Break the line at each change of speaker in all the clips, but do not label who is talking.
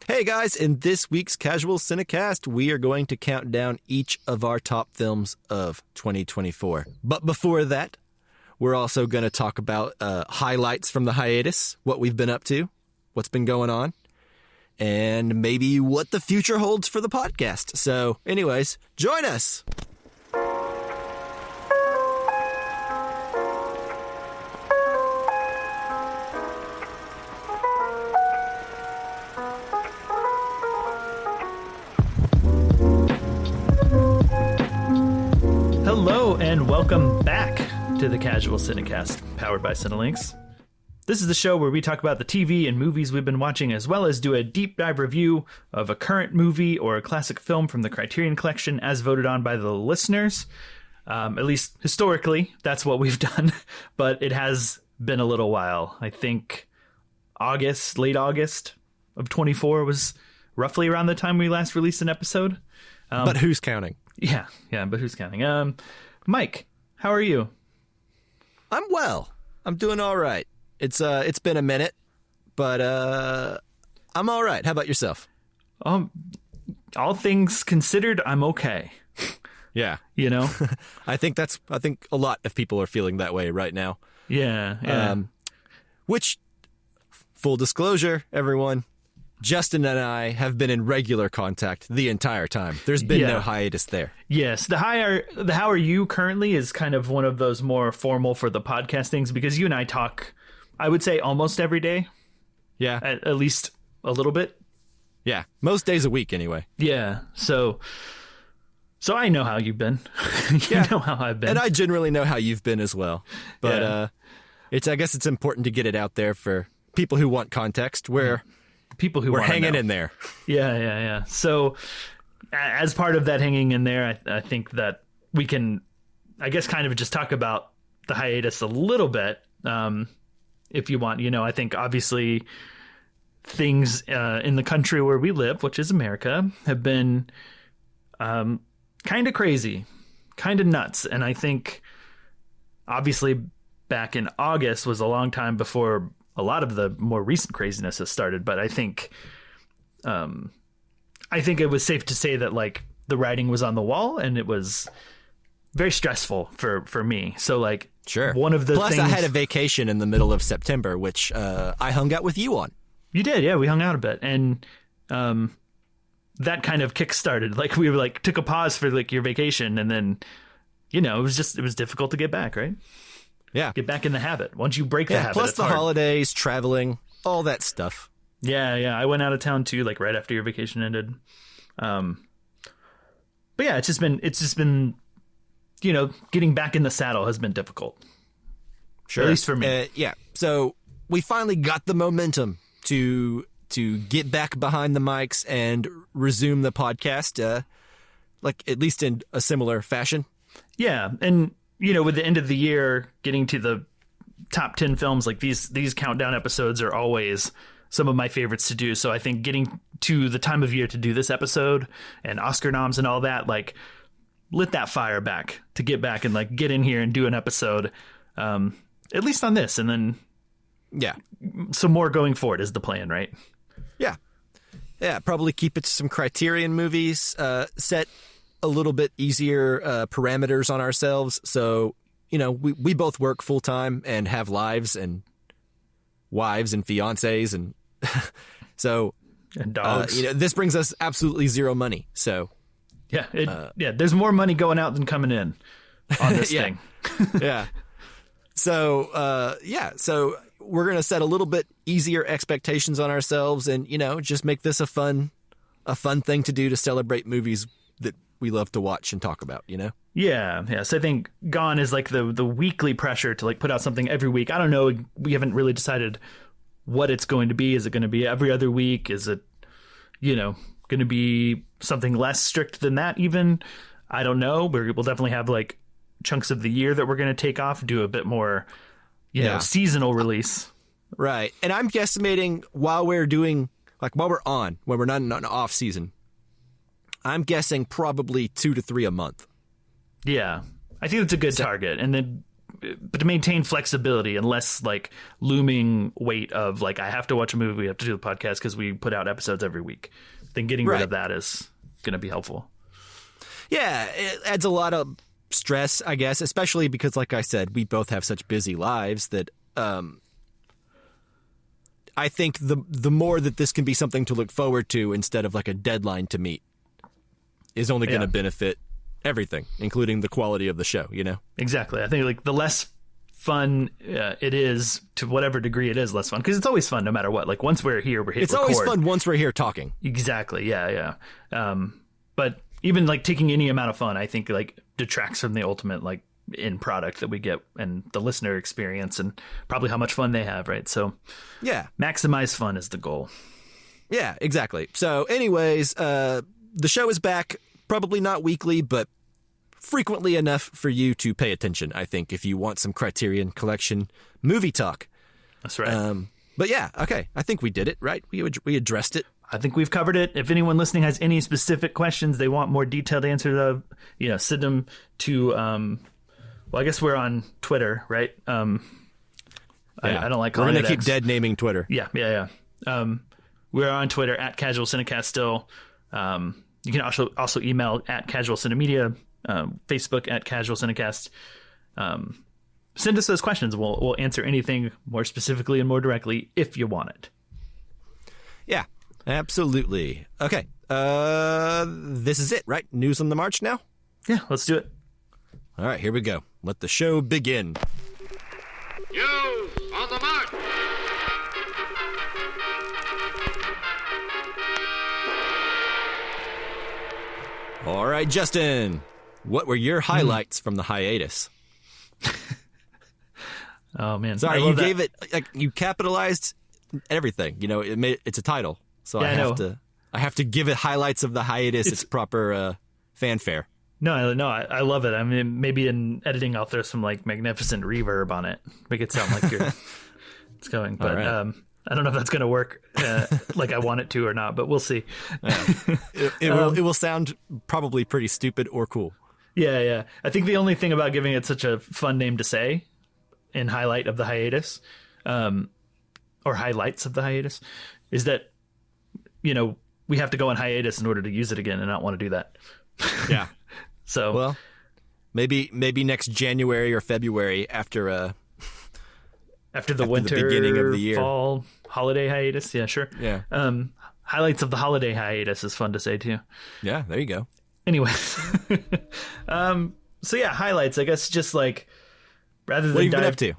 Hey guys, in this week's Casual Cinecast, we are going to count down each of our top films of 2024. But before that, we're also going to talk about highlights from the hiatus, what we've been up to, what's been going on, and maybe what the future holds for the podcast. So anyways, join us!
Hello and welcome back to the Casual Cinecast, powered by Cinelinks. This is the show where we talk about the TV and movies we've been watching, as well as do a deep dive review of a current movie or a classic film from the Criterion Collection as voted on by the listeners. At least historically, that's what we've done, but it has been a little while. I think late August of 24 was roughly around the time we last released an episode.
But who's counting?
Yeah, but who's counting? Mike, how are you?
I'm well. I'm doing all right. It's been a minute, but I'm all right. How about yourself?
All things considered, I'm okay.
Yeah.
You know?
I think a lot of people are feeling that way right now.
Yeah.
Which, full disclosure, everyone, Justin and I have been in regular contact the entire time. There's been no hiatus there.
Yes. The how are you currently is kind of one of those more formal for the podcast things, because you and I talk, I would say, almost every day.
Yeah.
At least a little bit.
Yeah. Most days a week anyway.
Yeah. So I know how you've been. You know how I've been.
And I generally know how you've been as well. But I guess it's important to get it out there for people who want context, where
people who
we're hanging in there.
Yeah. So as part of that hanging in there, I think that we can, I guess, kind of just talk about the hiatus a little bit, if you want. You know, I think obviously things in the country where we live, which is America, have been kind of crazy, kind of nuts. And I think obviously back in August was a long time before a lot of the more recent craziness has started, but I think it was safe to say that like the writing was on the wall, and it was very stressful for me. So like,
sure.
One of the
Plus,
things,
I had a vacation in the middle of September, which I hung out with you on.
You did, yeah. We hung out a bit, and that kind of kick-started. Like we were like took a pause for like your vacation, and then it was difficult to get back, right?
Yeah.
Get back in the habit. Once you break the habit,
plus
it's
the
hard.
holidays, traveling, all that stuff.
Yeah. I went out of town too, like right after your vacation ended. But yeah, it's just been, getting back in the saddle has been difficult.
Sure.
At least for me.
Yeah. So we finally got the momentum to get back behind the mics and resume the podcast, like at least in a similar fashion. Yeah.
And, with the end of the year, getting to the top 10 films, like these countdown episodes are always some of my favorites to do. So I think getting to the time of year to do this episode and Oscar noms and all that, like lit that fire back to get back and like get in here and do an episode, at least on this. And then, some more going forward is the plan, right?
Yeah. Yeah. Probably keep it to some Criterion movies, set a little bit easier parameters on ourselves. So, we both work full time and have lives and wives and fiancés, and so
and dogs.
This brings us absolutely zero money. So
there's more money going out than coming in on this thing.
Yeah. So so we're gonna set a little bit easier expectations on ourselves, and just make this a fun thing to do to celebrate movies that we love to watch and talk about,
Yeah. So I think gone is like the weekly pressure to like put out something every week. I don't know. We haven't really decided what it's going to be. Is it going to be every other week? Is it, going to be something less strict than that even? I don't know. We'll definitely have like chunks of the year that we're going to take off, do a bit more, seasonal release.
Right. And I'm guesstimating when we're not in an off season, I'm guessing probably 2 to 3 a month.
Yeah. I think that's a good target. And then but to maintain flexibility and less like looming weight of like, I have to watch a movie, we have to do the podcast because we put out episodes every week, then getting rid of that is going to be helpful.
Yeah, it adds a lot of stress, I guess, especially because, like I said, we both have such busy lives that I think the more that this can be something to look forward to instead of like a deadline to meet is only going to benefit everything, including the quality of the show, you know?
Exactly. I think like the less fun it is, to whatever degree it is less fun, because it's always fun no matter what. Like once we're here, we're hit
It's
record.
always fun once we're here talking.
Exactly. Yeah. But even like taking any amount of fun, I think like detracts from the ultimate like end product that we get and the listener experience and probably how much fun they have, right? So
yeah,
maximize fun is the goal.
Yeah, exactly. So anyways, the show is back, probably not weekly, but frequently enough for you to pay attention, I think, if you want some Criterion Collection movie talk.
That's right.
But yeah, okay, I think we did it, right? We addressed it.
I think we've covered it. If anyone listening has any specific questions they want more detailed answers of, send them to, well, I guess we're on Twitter, right? I don't like calling it.
We're going to keep dead naming Twitter.
Yeah. We're on Twitter at casualcinecast still. You can also email at casualcinemedia, Facebook at casualcinecast. Send us those questions. We'll answer anything more specifically and more directly if you want it.
Yeah. Absolutely. Okay. This is it, right? News on the march now?
Yeah, let's do it.
All right, here we go. Let the show begin.
News on the march.
All right, Justin. What were your highlights from the hiatus?
Oh man,
sorry, you gave it like you capitalized everything. It's a title. So yeah, I have to give it highlights of the hiatus. It's proper fanfare.
No, I love it. I mean, maybe in editing, I'll throw some like magnificent reverb on it, make it sound like it's going. But right. I don't know if that's going to work like I want it to or not. But we'll see.
It will sound probably pretty stupid or cool.
Yeah. I think the only thing about giving it such a fun name to say in highlight of the hiatus, or highlights of the hiatus, is that we have to go on hiatus in order to use it again, and I don't want to do that.
Yeah.
So
well, maybe next January or February after the winter, the beginning of the year, fall holiday hiatus. Yeah, sure.
Yeah. Highlights of the holiday hiatus is fun to say too.
Yeah, there you go.
Anyway, so yeah, highlights. I guess just like rather than
what have you been up to?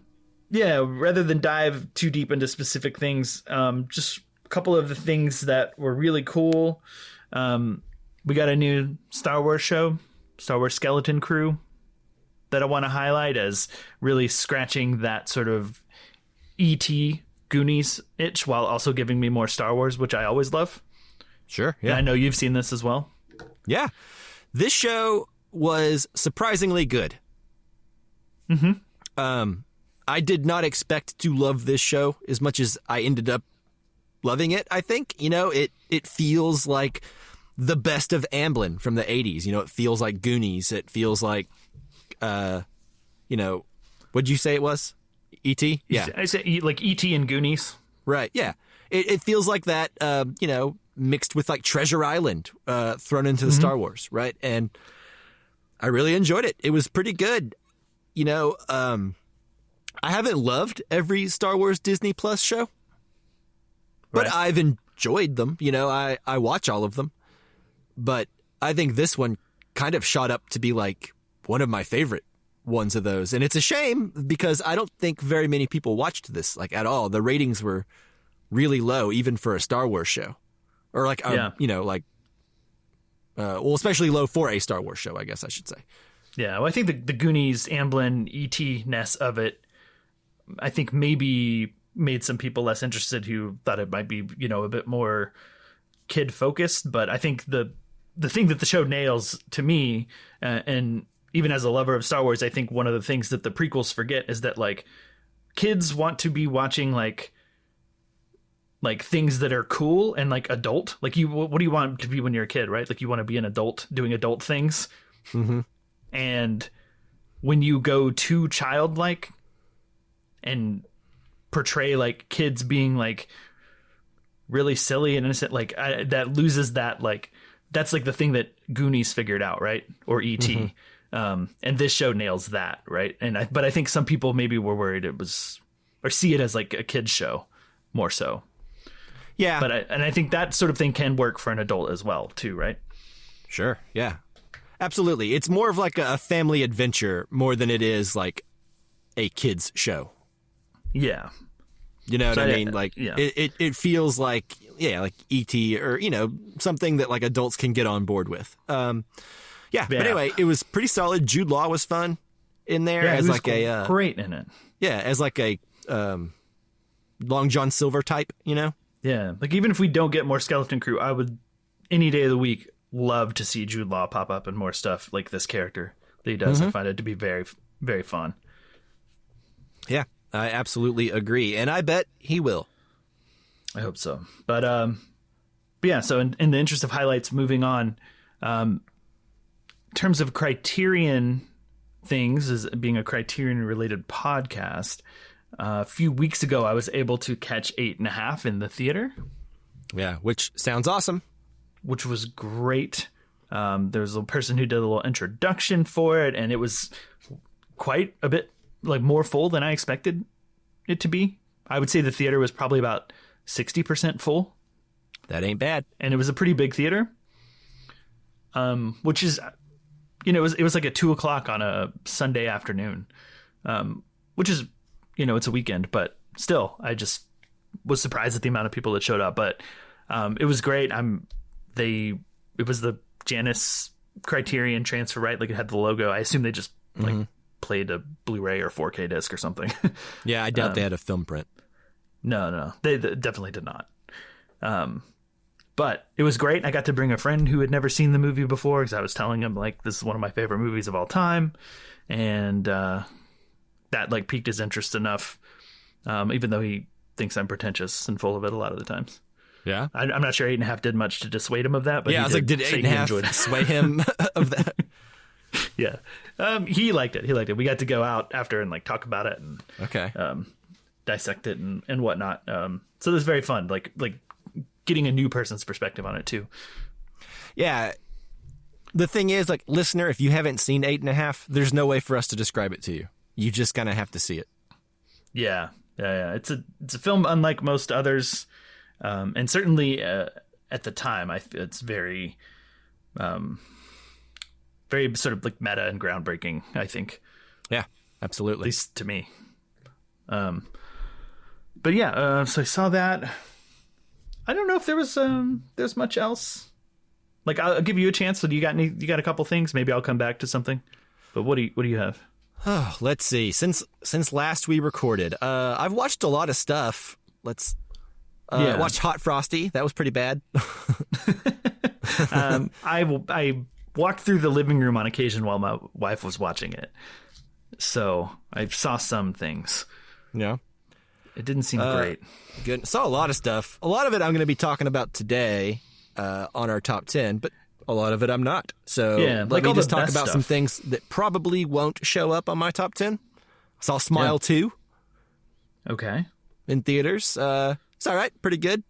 Yeah, rather than dive too deep into specific things, just a couple of the things that were really cool. We got a new Star Wars show, Star Wars Skeleton Crew, that I want to highlight as really scratching that sort of E.T. Goonies itch while also giving me more Star Wars, which I always love.
Sure. Yeah.
And I know you've seen this as well.
Yeah. This show was surprisingly good.
Mm-hmm.
I did not expect to love this show as much as I ended up loving it. I think, it feels like the best of Amblin from the 80s. It feels like Goonies. It feels like, what'd you say it was? E.T.? Yeah.
I say like E.T. and Goonies.
Right. Yeah. It feels like that, mixed with like Treasure Island, thrown into the Star Wars. Right. And I really enjoyed it. It was pretty good. I haven't loved every Star Wars Disney Plus show, but I've enjoyed them. I watch all of them, but I think this one kind of shot up to be like one of my favorite ones of those. And it's a shame because I don't think very many people watched this like at all. The ratings were really low, even for a Star Wars show or like, especially low for a Star Wars show, I guess I should say.
Yeah. Well, I think the Goonies, Amblin, E.T.-ness of it, I think maybe made some people less interested who thought it might be, a bit more kid focused. But I think the thing that the show nails to me, and even as a lover of Star Wars, I think one of the things that the prequels forget is that like kids want to be watching like things that are cool and like adult. Like what do you want to be when you're a kid, right? Like you want to be an adult doing adult things.
Mm-hmm.
And when you go too childlike and portray like kids being like really silly and innocent, like that loses that, like that's like the thing that Goonies figured out, right? Or E.T. And this show nails that, right? But I think some people maybe were worried it was, or see it as like a kid's show more so.
Yeah.
But I think that sort of thing can work for an adult as well too, right?
Sure. Yeah. Absolutely. It's more of like a family adventure more than it is like a kid's show.
Yeah.
You know what I mean? Like
yeah.
it feels like, like E.T. or, something that like adults can get on board with. But anyway, it was pretty solid. Jude Law was fun in there as like
great in it.
Yeah. As like a Long John Silver type,
Yeah. Like even if we don't get more Skeleton Crew, I would any day of the week love to see Jude Law pop up in more stuff like this character that he does. I find it to be very, very fun.
Yeah, I absolutely agree. And I bet he will.
I hope so. But yeah, so in the interest of highlights, moving on, in terms of Criterion things, as being a Criterion related podcast, a few weeks ago, I was able to catch 8.5 in the theater.
Yeah, which sounds awesome.
Which was great. There was a person who did a little introduction for it, and it was quite a bit like more full than I expected it to be. I would say the theater was probably about 60% full.
That ain't bad. And
it was a pretty big theater, which is, it was like at 2:00 on a Sunday afternoon, which is, it's a weekend, but still, I just was surprised at the amount of people that showed up. But it was great. It was the Janus Criterion transfer, right? Like it had the logo. I assume they just like played a Blu-ray or 4K disc or something.
Yeah, I doubt they had a film print.
No, they definitely did not. But it was great. I got to bring a friend who had never seen the movie before because I was telling him like this is one of my favorite movies of all time, and that like piqued his interest enough. Even though he thinks I'm pretentious and full of it a lot of the times.
Yeah,
I'm not sure 8.5 did much to dissuade him of that. But
yeah, I was like, did 8.5 sway him of that?
Yeah, he liked it. We got to go out after and like talk about it and dissect it and whatnot. So it was very fun. Like getting a new person's perspective on it too. Yeah.
The thing is, like, listener, if you haven't seen 8.5, there's no way for us to describe it to you. You just kind of have to see it.
Yeah. It's a film unlike most others. And certainly at the time, it's very, very sort of like meta and groundbreaking, I think.
Yeah, absolutely.
At least to me. But yeah, so I saw that. I don't know if there's much else. Like I'll give you a chance. So you got a couple things? Maybe I'll come back to something. But what do you have?
Oh, let's see. Since last we recorded, I've watched a lot of stuff. I watched Hot Frosty. That was pretty bad.
I walked through the living room on occasion while my wife was watching it, so I saw some things.
Yeah,
it didn't seem great.
Good. Saw a lot of stuff. A lot of it I'm going to be talking about today on our top 10, but a lot of it I'm not. So let me just talk about some things that probably won't show up on my top 10. Saw Smile 2.
Okay.
In theaters. It's all right. Pretty good.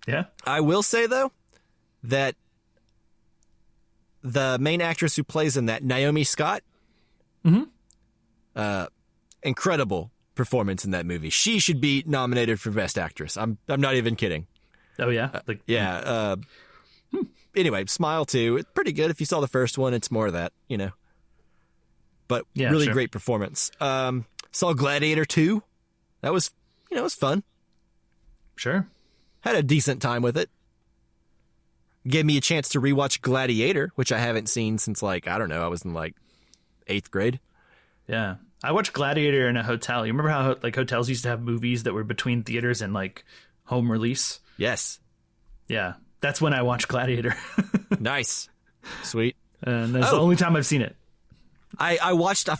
Yeah.
I will say, though, that the main actress who plays in that, Naomi Scott, incredible performance in that movie. She should be nominated for Best Actress. I'm not even kidding.
Oh, yeah?
Anyway, Smile 2, it's pretty good. If you saw the first one, it's more of that, But really great performance. Saw Gladiator 2. That was, it was fun.
Sure.
Had a decent time with it. Gave me a chance to rewatch Gladiator, which I haven't seen since, I was in, 8th grade.
Yeah. I watched Gladiator in a hotel. You remember how, hotels used to have movies that were between theaters and, home release?
Yes.
Yeah. That's when I watched Gladiator.
Nice. Sweet.
And that's the only time I've seen it.
I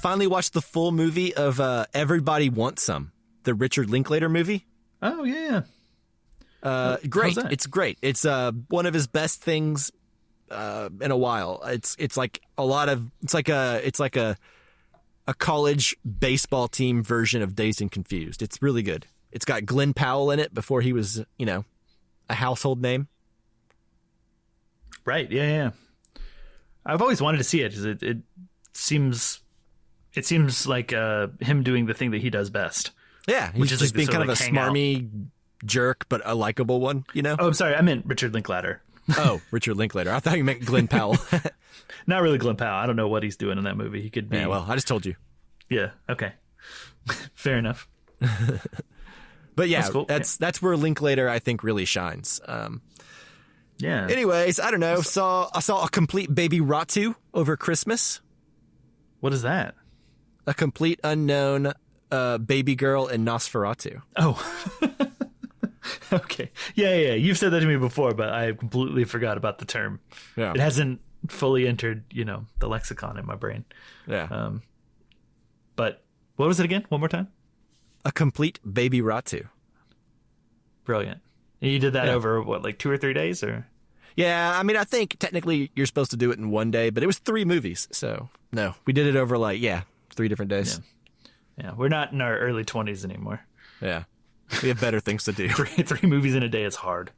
finally watched the full movie of Everybody Wants Some, the Richard Linklater movie.
Oh, yeah.
Great. It's great. It's one of his best things in a while. It's like a a college baseball team version of Dazed and Confused. It's really good. It's got Glenn Powell in it before he was, a household name.
Right. Yeah. I've always wanted to see it. It seems like him doing the thing that he does best.
Yeah, he's just being kind of a smarmy jerk, but a likable one, Oh,
I'm sorry. I meant Richard Linklater.
Oh, Richard Linklater. I thought you meant Glenn Powell.
Not really Glenn Powell. I don't know what he's doing in that movie. He could be.
Yeah, well, I just told you.
Yeah. Okay. Fair enough.
But yeah, that's where Linklater, I think, really shines.
Yeah.
Anyways, I don't know. I saw a complete Baby Ratu over Christmas.
What is that?
A complete unknown baby girl in Nosferatu.
Oh. Okay. Yeah. You've said that to me before, but I completely forgot about the term.
Yeah.
It hasn't fully entered, the lexicon in my brain.
Yeah.
But what was it again? One more time?
A complete Baby Ratu.
Brilliant. And you did that over, what, like 2 or 3 days? Or?
Yeah, I mean, I think technically you're supposed to do it in one day, but it was 3 movies. So, no, we did it over 3 different days.
Yeah, we're not in our early 20s anymore.
Yeah. We have better things to do.
three movies in a day is hard.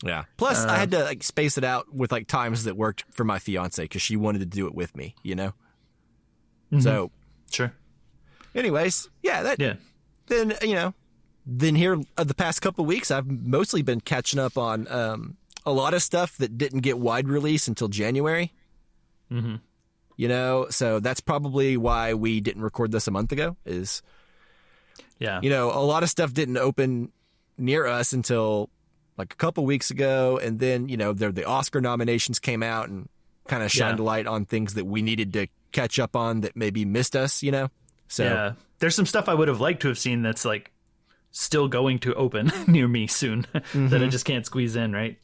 Yeah. Plus, I had to space it out with times that worked for my fiance because she wanted to do it with me,
Mm-hmm.
So,
sure.
Anyways, Then here the past couple of weeks, I've mostly been catching up on a lot of stuff that didn't get wide release until January.
Mm-hmm.
So that's probably why we didn't record this a month ago is, a lot of stuff didn't open near us until a couple weeks ago. And then, the Oscar nominations came out and kind of shined a light on things that we needed to catch up on that maybe missed us, So
yeah, there's some stuff I would have liked to have seen that's still going to open near me soon that I just can't squeeze in, right?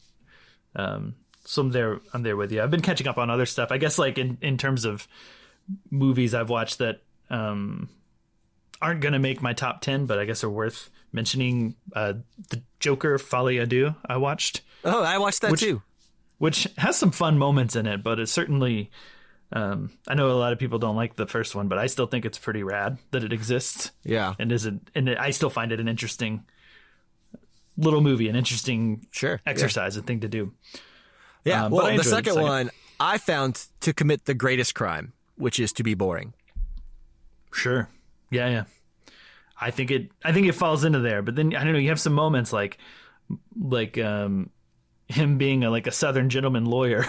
So I'm there with you. I've been catching up on other stuff. I guess in terms of movies I've watched that aren't going to make my top 10, but I guess are worth mentioning. The Joker Folie à Deux I watched.
Oh, I watched that too.
Which has some fun moments in it, but it's certainly... I know a lot of people don't like the first one, but I still think it's pretty rad that it exists.
Yeah.
And I still find it an interesting little movie, an interesting exercise and thing to do.
Yeah. Well, the second one I found to commit the greatest crime, which is to be boring.
Sure. Yeah. I think it falls into there, but then I don't know, you have some moments like him being a Southern gentleman lawyer.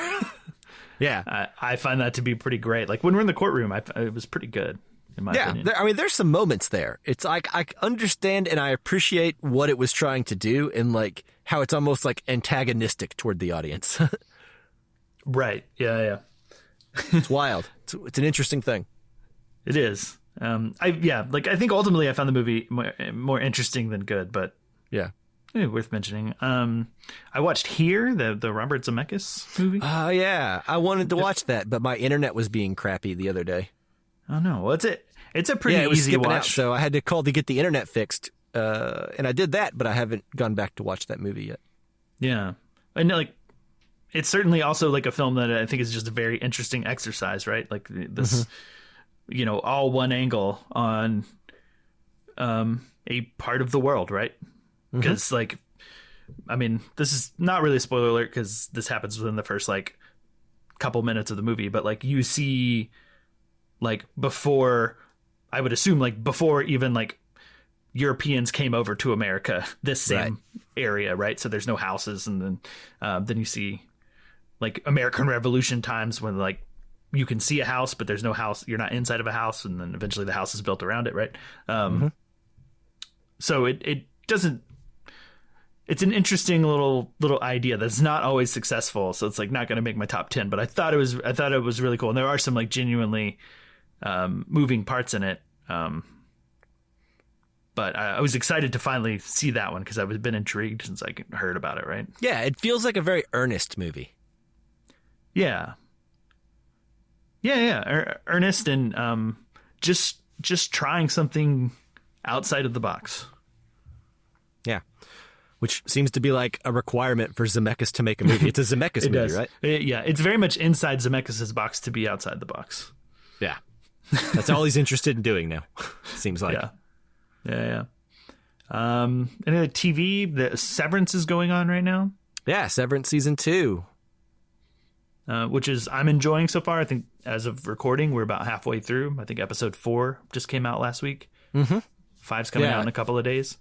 Yeah.
I find that to be pretty great. When we're in the courtroom, it was pretty good, in my opinion.
Yeah, there's some moments there. It's I understand and I appreciate what it was trying to do and how it's almost antagonistic toward the audience.
Right. Yeah.
It's wild. It's an interesting thing.
It is. I think ultimately I found the movie more interesting than good, but
yeah.
Worth mentioning. I watched Here, the Robert Zemeckis movie.
Oh, yeah. I wanted to watch that, but my internet was being crappy the other day.
Oh, no. Well, it's a pretty easy watch.
Out, so I had to call to get the internet fixed. And I did that, but I haven't gone back to watch that movie yet.
Yeah. And it's certainly also a film that I think is just a very interesting exercise, right? This, all one angle on a part of the world, right? Because this is not really a spoiler alert because this happens within the first couple minutes of the movie, but you see before, I would assume before even Europeans came over to America, this same area, right? So there's no houses, and then you see American Revolution times when you can see a house, but there's no house. You're not inside of a house, and then eventually the house is built around it, right? So it doesn't. It's an interesting little idea that's not always successful, so it's not going to make my top 10. But I thought it was really cool, and there are some genuinely moving parts in it. But I was excited to finally see that one because I've been intrigued since I heard about it. Right?
Yeah, it feels like a very earnest movie.
Yeah. Earnest and just trying something outside of the box.
Yeah. Which seems to be a requirement for Zemeckis to make a movie. It's a Zemeckis movie, right?
Yeah, it's very much inside Zemeckis' box to be outside the box.
Yeah. That's all he's interested in doing now. Seems like.
Yeah. Any other TV? The Severance is going on right now.
Yeah, Severance season 2.
Which is I'm enjoying so far. I think as of recording, we're about halfway through. I think episode 4 just came out last week. 5's coming out in a couple of days.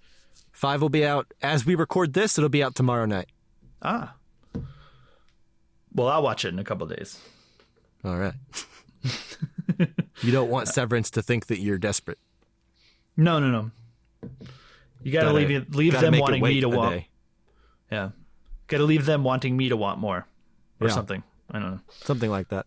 5 will be out as we record this. It'll be out tomorrow night.
Ah. Well, I'll watch it in a couple of days.
All right. You don't want Severance to think that you're desperate.
No. You gotta leave them wanting me to want. Yeah. Gotta leave them wanting me to want more. Or something. I don't know.
Something like that.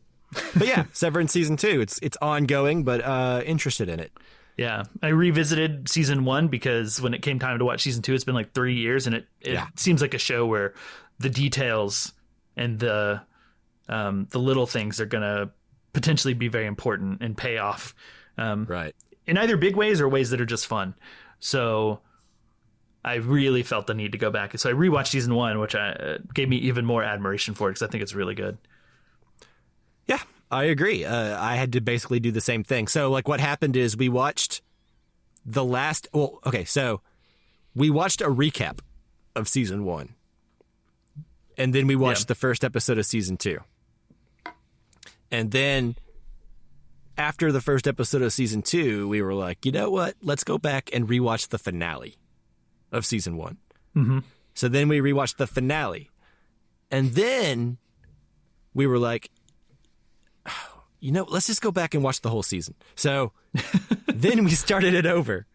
But yeah, Severance season 2. It's ongoing, but interested in it.
Yeah. I revisited season 1 because when it came time to watch season 2, it's been like 3 years, and it seems like a show where the details and the little things are gonna potentially be very important and pay off.
Right.
In either big ways or ways that are just fun. So I really felt the need to go back. So I rewatched season 1, which gave me even more admiration for it because I think it's really good.
Yeah, I agree. I had to basically do the same thing. So like what happened is we watched the last... Well, okay, so we watched a recap of season 1. And then we watched the first episode of season 2. And then after the first episode of season 2, we were like, you know what? Let's go back and rewatch the finale of season 1.
Mm-hmm.
So then we rewatched the finale. And then we were like, oh, you know, let's just go back and watch the whole season. So then we started it over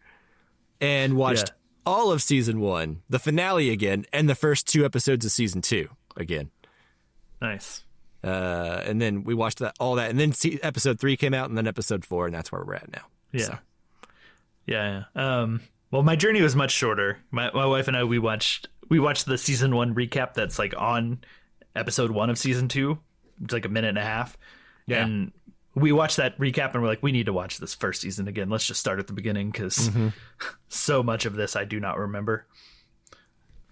and watched all of season 1, the finale again, and the first 2 episodes of season 2 again.
Nice.
And then we watched all that. And then episode 3 came out, and then episode 4, and that's where we're at now.
Yeah.
So.
Yeah. Well, my journey was much shorter. My wife and I, we watched the season 1 recap that's like on episode 1 of season 2. It's like a minute and a half. Yeah. And we watched that recap and we're like, we need to watch this first season again. Let's just start at the beginning because so much of this I do not remember.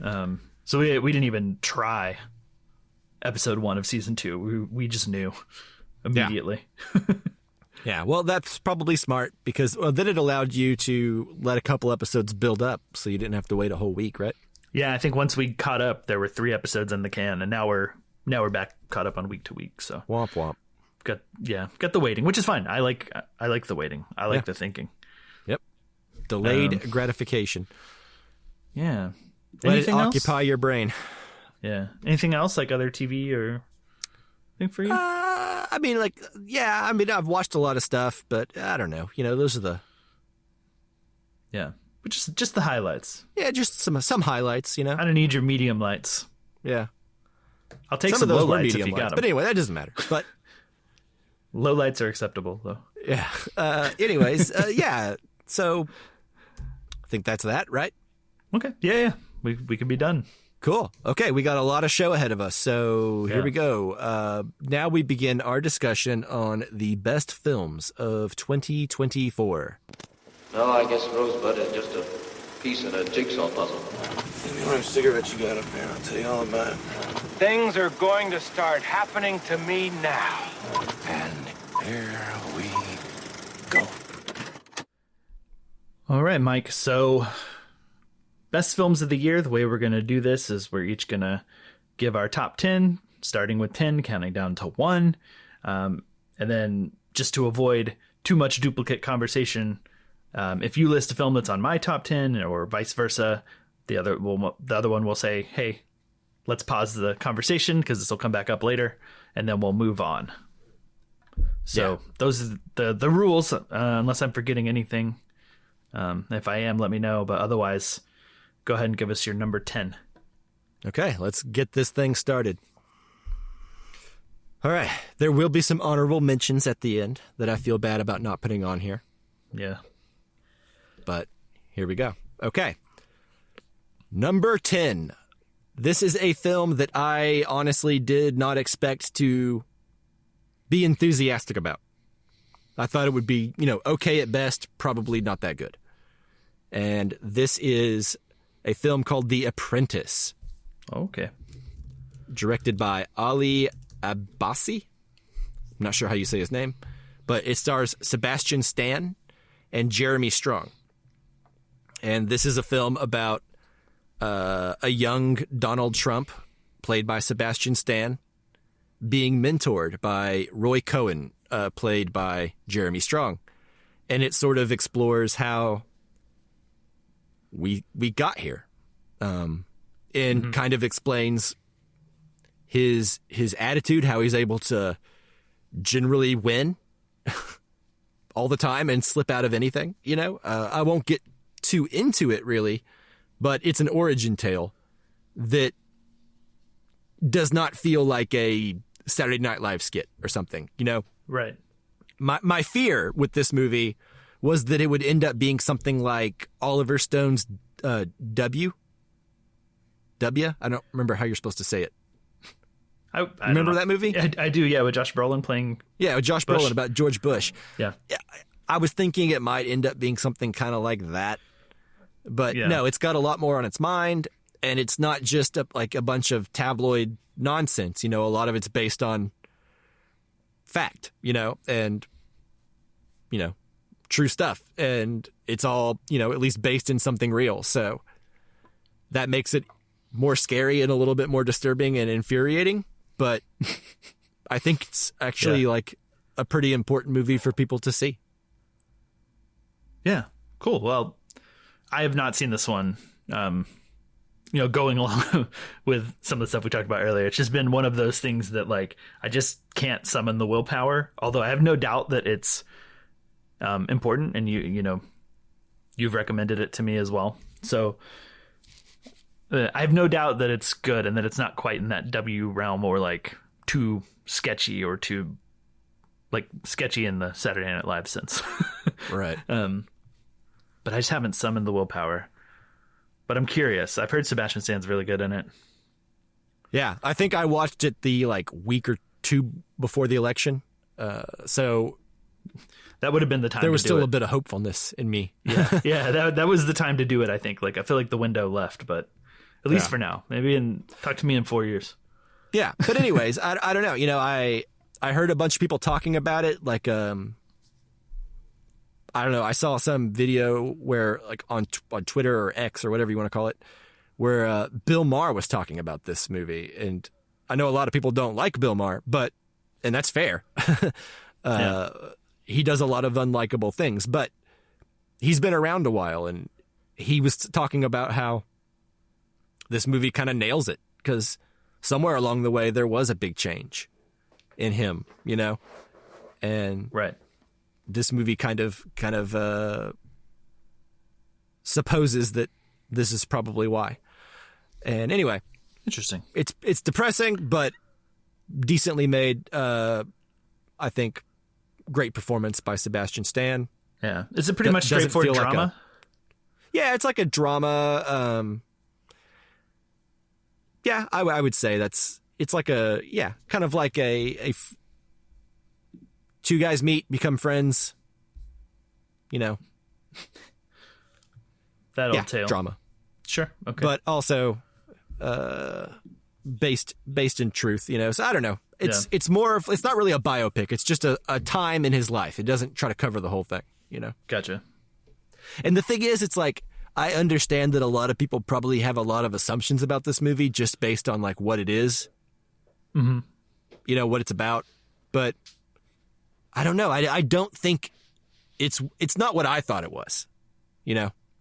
So we didn't even try episode 1 of season 2. We just knew immediately.
Yeah, well, that's probably smart because then it allowed you to let a couple episodes build up so you didn't have to wait a whole week, right?
Yeah, I think once we caught up, there were 3 episodes in the can, and now we're back caught up on week to week. So
womp womp.
Got the waiting, which is fine. I like the waiting. I like the thinking.
Yep. Delayed gratification.
Yeah.
Let
Anything
it
else?
occupy your brain.
Yeah. Anything else like other TV or thing for you?
I've watched a lot of stuff, but I don't know. You know, those are the...
Yeah. But just the highlights.
Yeah, just some highlights, you know?
I don't need your medium lights.
Yeah.
I'll take
some
some
of those
low
were
lights if
medium
you got
lights.
them.
But anyway, that doesn't matter. But
low lights are acceptable, though.
yeah. Anyways, yeah. So I think that's that, right?
Okay. Yeah. We can be done.
Cool. Okay, we got a lot of show ahead of us, so here we go. Now we begin our discussion on the best films of 2024.
No, I guess Rosebud is just a piece in a jigsaw puzzle.
Give me whatever cigarette you got up there, I'll tell you all about it.
Things are going to start happening to me now.
And here we go.
All right, Mike. So, best films of the year. The way we're going to do this is we're each going to give our top 10, starting with 10, counting down to 1. And then just to avoid too much duplicate conversation, if you list a film that's on my top 10 or vice versa, the other one will say, hey, let's pause the conversation because this will come back up later, and then we'll move on. So those are the rules, unless I'm forgetting anything. If I am, let me know. But otherwise, go ahead and give us your number 10.
Okay, let's get this thing started. All right, there will be some honorable mentions at the end that I feel bad about not putting on here.
Yeah.
But here we go. Okay. Number 10. This is a film that I honestly did not expect to be enthusiastic about. I thought it would be, okay at best, probably not that good. And this is a film called The Apprentice.
Okay.
Directed by Ali Abbasi. I'm not sure how you say his name, but it stars Sebastian Stan and Jeremy Strong. And this is a film about a young Donald Trump, played by Sebastian Stan, being mentored by Roy Cohen, played by Jeremy Strong. And it sort of explores how we got here, and kind of explains his attitude, how he's able to generally win all the time and slip out of anything. I won't get too into it really, but it's an origin tale that does not feel like a Saturday Night Live skit or something.
Right.
My fear with this movie was that it would end up being something like Oliver Stone's W. I don't remember how you're supposed to say it.
I
remember that movie?
I do, yeah, with Josh Brolin playing.
Yeah, with Josh Brolin about George Bush.
Yeah.
I was thinking it might end up being something kind of like that. But no, it's got a lot more on its mind, and it's not just like a bunch of tabloid nonsense. A lot of it's based on fact, and, true stuff. And it's all, at least based in something real. So that makes it more scary and a little bit more disturbing and infuriating. But I think it's actually like a pretty important movie for people to see.
Yeah, cool. Well, I have not seen this one. Going along with some of the stuff we talked about earlier, it's just been one of those things that like I just can't summon the willpower. Although I have no doubt that it's important, and you've recommended it to me as well. So I have no doubt that it's good and that it's not quite in that W realm or like too sketchy or too like sketchy in the Saturday Night Live sense.
Right.
But I just haven't summoned the willpower. But I'm curious. I've heard Sebastian Stan's really good in it.
Yeah, I think I watched it the week or two before the election. So
that would have been the time.
There was
to do
still
it.
a bit of hopefulness in me.
Yeah, that was the time to do it. I think. Like I feel like the window left, but at least for now. Maybe talk to me in 4 years. Yeah,
but anyways, I don't know. I heard a bunch of people talking about it. Like I don't know. I saw some video where, like, on Twitter or X or whatever you want to call it, where Bill Maher was talking about this movie. And I know a lot of people don't like Bill Maher, and that's fair. He does a lot of unlikable things, but he's been around a while, and he was talking about how this movie kind of nails it because somewhere along the way there was a big change in him, and
right.
This movie kind of supposes that this is probably why. And anyway,
interesting.
It's depressing, but decently made. I think great performance by Sebastian Stan.
Yeah, it's a pretty much straightforward drama.
It's like a drama. I would say it's like kind of like a two guys meet, become friends, that
old tale.
Drama.
Sure. Okay.
But also based in truth, so I don't know. It's more of, it's not really a biopic. It's just a time in his life. It doesn't try to cover the whole thing,
Gotcha.
And the thing is, it's like, I understand that a lot of people probably have a lot of assumptions about this movie just based on like what it is, what it's about. But I don't know. I don't think it's not what I thought it was,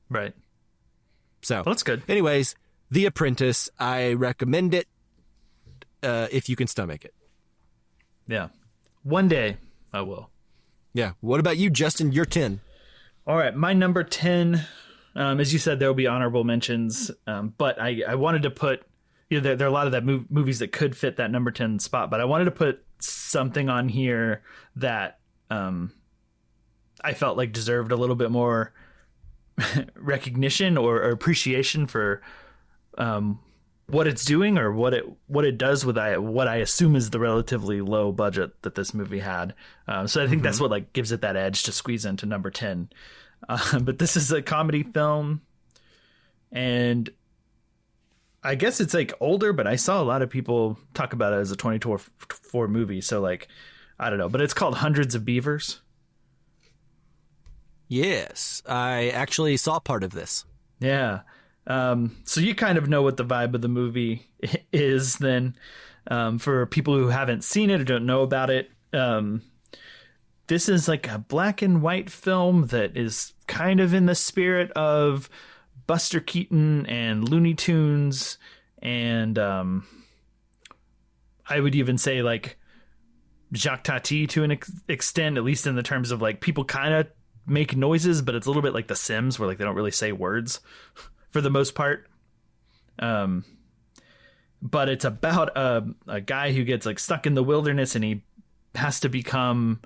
Right.
So
well, that's good.
Anyways, The Apprentice, I recommend it if you can stomach it.
Yeah. One day I will.
Yeah. What about you, Justin? You're 10.
All right. My number 10, as you said, there will be honorable mentions. But I wanted to put, there are a lot of that movies that could fit that number 10 spot, but I wanted to put something on here that I felt like deserved a little bit more recognition or appreciation for what it's doing or what it does with what I assume is the relatively low budget that this movie had. So I think that's what like gives it that edge to squeeze into number 10. But this is a comedy film, and I guess it's like older, but I saw a lot of people talk about it as a 2024 movie. So like, I don't know, but it's called Hundreds of Beavers.
Yes, I actually saw part of this.
Yeah. So you kind of know what the vibe of the movie is then. For people who haven't seen it or don't know about it, this is like a black and white film that is kind of in the spirit of Buster Keaton and Looney Tunes, and I would even say like Jacques Tati to an extent, at least in the terms of like people kind of make noises, but it's a little bit like The Sims where like they don't really say words for the most part. But it's about a guy who gets like stuck in the wilderness and he has to become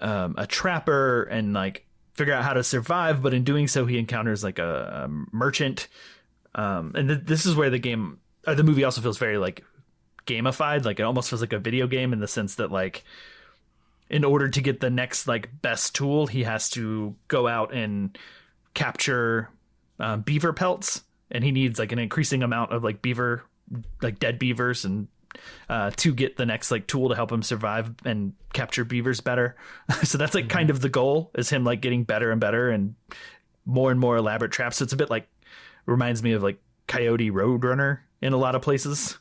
a trapper and like figure out how to survive. But in doing so, he encounters like a merchant. And this is where the movie also feels very like gamified. Like it almost feels like a video game in the sense that like in order to get the next like best tool, he has to go out and capture beaver pelts, and he needs like an increasing amount of like beaver, like dead beavers, and to get the next like tool to help him survive and capture beavers better. So that's like kind of the goal, is him like getting better and better and more elaborate traps. So it's a bit like, reminds me of like Coyote Roadrunner in a lot of places.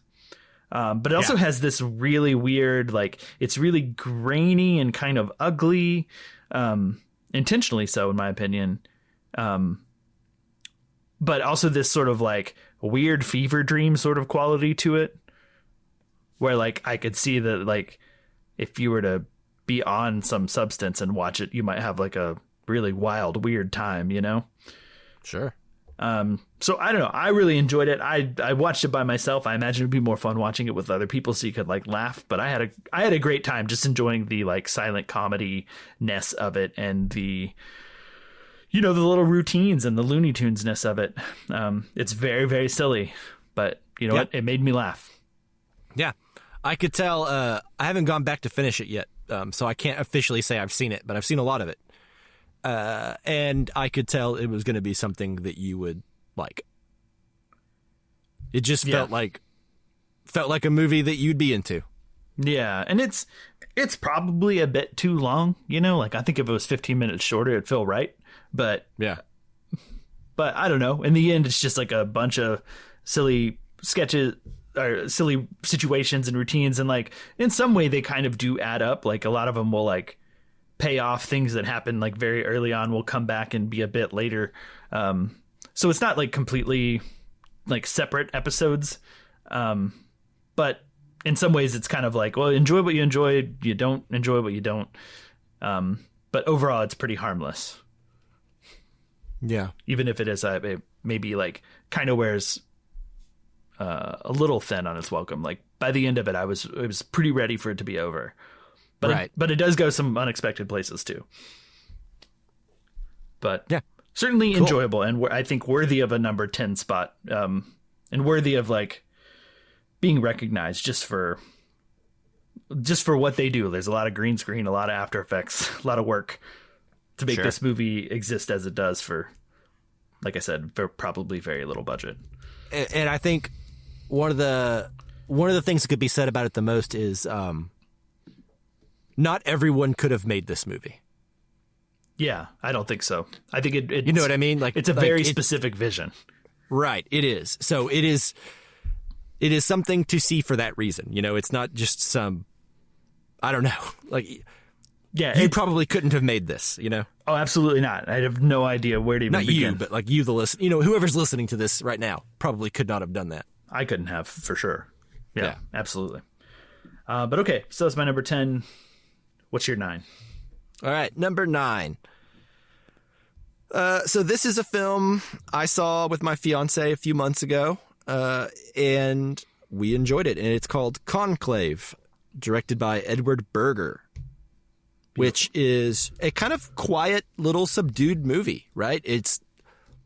But it also has this really weird, like it's really grainy and kind of ugly, intentionally so in my opinion. But also this sort of like weird fever dream sort of quality to it, where like I could see that like if you were to be on some substance and watch it, you might have like a really wild, weird time, you know?
Sure.
So I don't know. I really enjoyed it. I watched it by myself. I imagine it'd be more fun watching it with other people so you could like laugh, but I had a great time just enjoying the like silent comedy-ness of it and the, you know, the little routines and the Looney Tunes-ness of it. It's very, very silly, but you know what? It made me laugh.
Yeah. I could tell, I haven't gone back to finish it yet, so I can't officially say I've seen it, but I've seen a lot of it. And I could tell it was going to be something that you would like. It just felt like a movie that you'd be into.
Yeah, and it's probably a bit too long, you know? Like I think if it was 15 minutes shorter, it'd feel right. But
yeah.
But I don't know. In the end, it's just like a bunch of silly sketches or silly situations and routines, and like in some way they kind of do add up. Like a lot of them will like pay off, things that happen like very early on will come back and be a bit later. So it's not like completely like separate episodes. But in some ways it's kind of like, well, enjoy what you enjoy. You don't enjoy what you don't. But overall it's pretty harmless.
Yeah.
Even if it is maybe like kind of wears a little thin on its welcome. Like by the end of it, it was pretty ready for it to be over. But
right.
But it does go some unexpected places too. But
yeah,
certainly cool. Enjoyable, and I think worthy of a number 10 spot, and worthy of like being recognized just for what they do. There's a lot of green screen, a lot of After Effects, a lot of work to make this movie exist as it does for, like I said, for probably very little budget.
And I think one of the things that could be said about it the most is not everyone could have made this movie.
Yeah, I don't think so. I think it's,
you know what I mean? Like
it's a very specific vision.
Right. It is. So it is something to see for that reason. You know, it's not just some, I don't know, like, yeah, you probably couldn't have made this, you know?
Oh, absolutely not. I have no idea where to even begin.
Not you, but like you, the listen, you know, whoever's listening to this right now probably could not have done that.
I couldn't have, for sure. Yeah. Absolutely. But okay, so that's my number 10. What's your 9?
All right, number 9. So this is a film I saw with my fiance a few months ago, and we enjoyed it. And it's called Conclave, directed by Edward Berger, which is a kind of quiet, little subdued movie, right? It's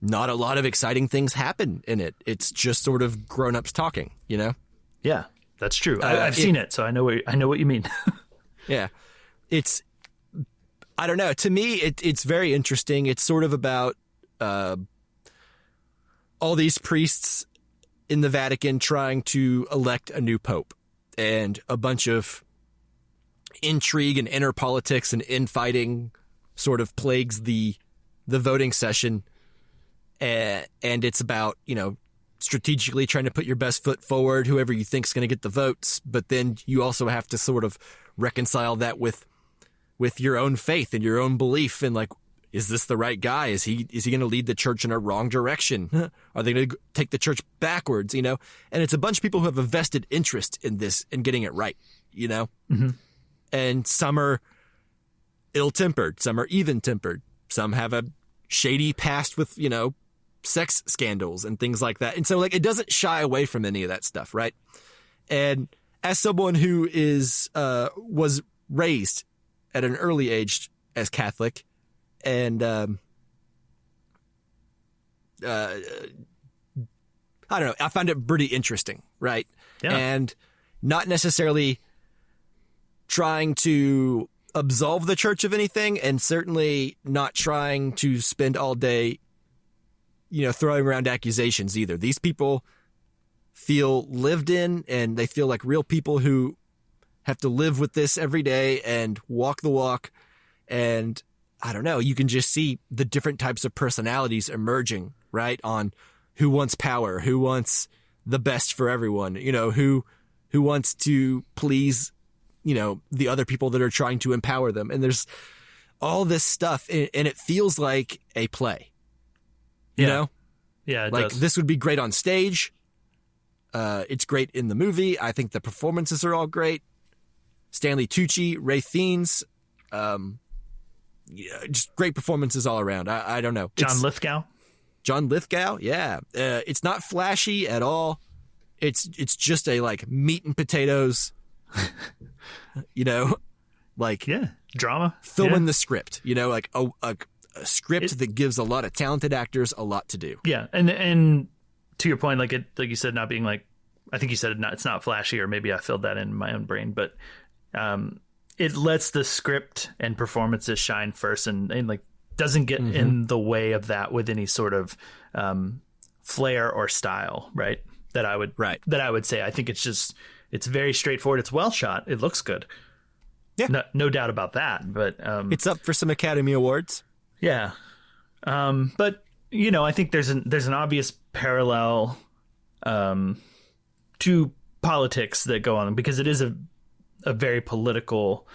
not a lot of exciting things happen in it. It's just sort of grown-ups talking, you know?
Yeah, that's true. I've seen it, so I know what you mean.
Yeah. It's, I don't know. To me, it's very interesting. It's sort of about all these priests in the Vatican trying to elect a new pope, and a bunch of intrigue and inner politics and infighting sort of plagues the voting session. And it's about, strategically trying to put your best foot forward, whoever you think is going to get the votes. But then you also have to sort of reconcile that with your own faith and your own belief. And like, is this the right guy? Is he going to lead the church in a wrong direction? Are they going to take the church backwards? And it's a bunch of people who have a vested interest in this and getting it right,
Mm-hmm.
And some are ill-tempered. Some are even-tempered. Some have a shady past with, sex scandals and things like that. And so like, it doesn't shy away from any of that stuff. Right. And as someone who was raised at an early age as Catholic and, I don't know, I found it pretty interesting. Right.
Yeah.
And not necessarily trying to absolve the church of anything, and certainly not trying to spend all day throwing around accusations either. These people feel lived in, and they feel like real people who have to live with this every day and walk the walk. And I don't know, you can just see the different types of personalities emerging, right? On who wants power, who wants the best for everyone, who wants to please, the other people that are trying to empower them. And there's all this stuff, and it feels like a play.
Yeah, it
like
does.
This would be great on stage. It's great in the movie. I think the performances are all great. Stanley Tucci, Ray Fiennes, just great performances all around. I don't know.
John Lithgow,
yeah. It's not flashy at all. It's just a like meat and potatoes,
drama.
Filming the script, like a script that gives a lot of talented actors a lot to do.
Yeah, and to your point, like you said, not being like, I think you said it's not flashy, or maybe I filled that in my own brain, but it lets the script and performances shine first, and like doesn't get in the way of that with any sort of flair or style, right? That I would say. I think it's very straightforward. It's well shot. It looks good.
Yeah,
no doubt about that. But
it's up for some Academy Awards.
Yeah. But I think there's an obvious parallel to politics that go on, because it is a very political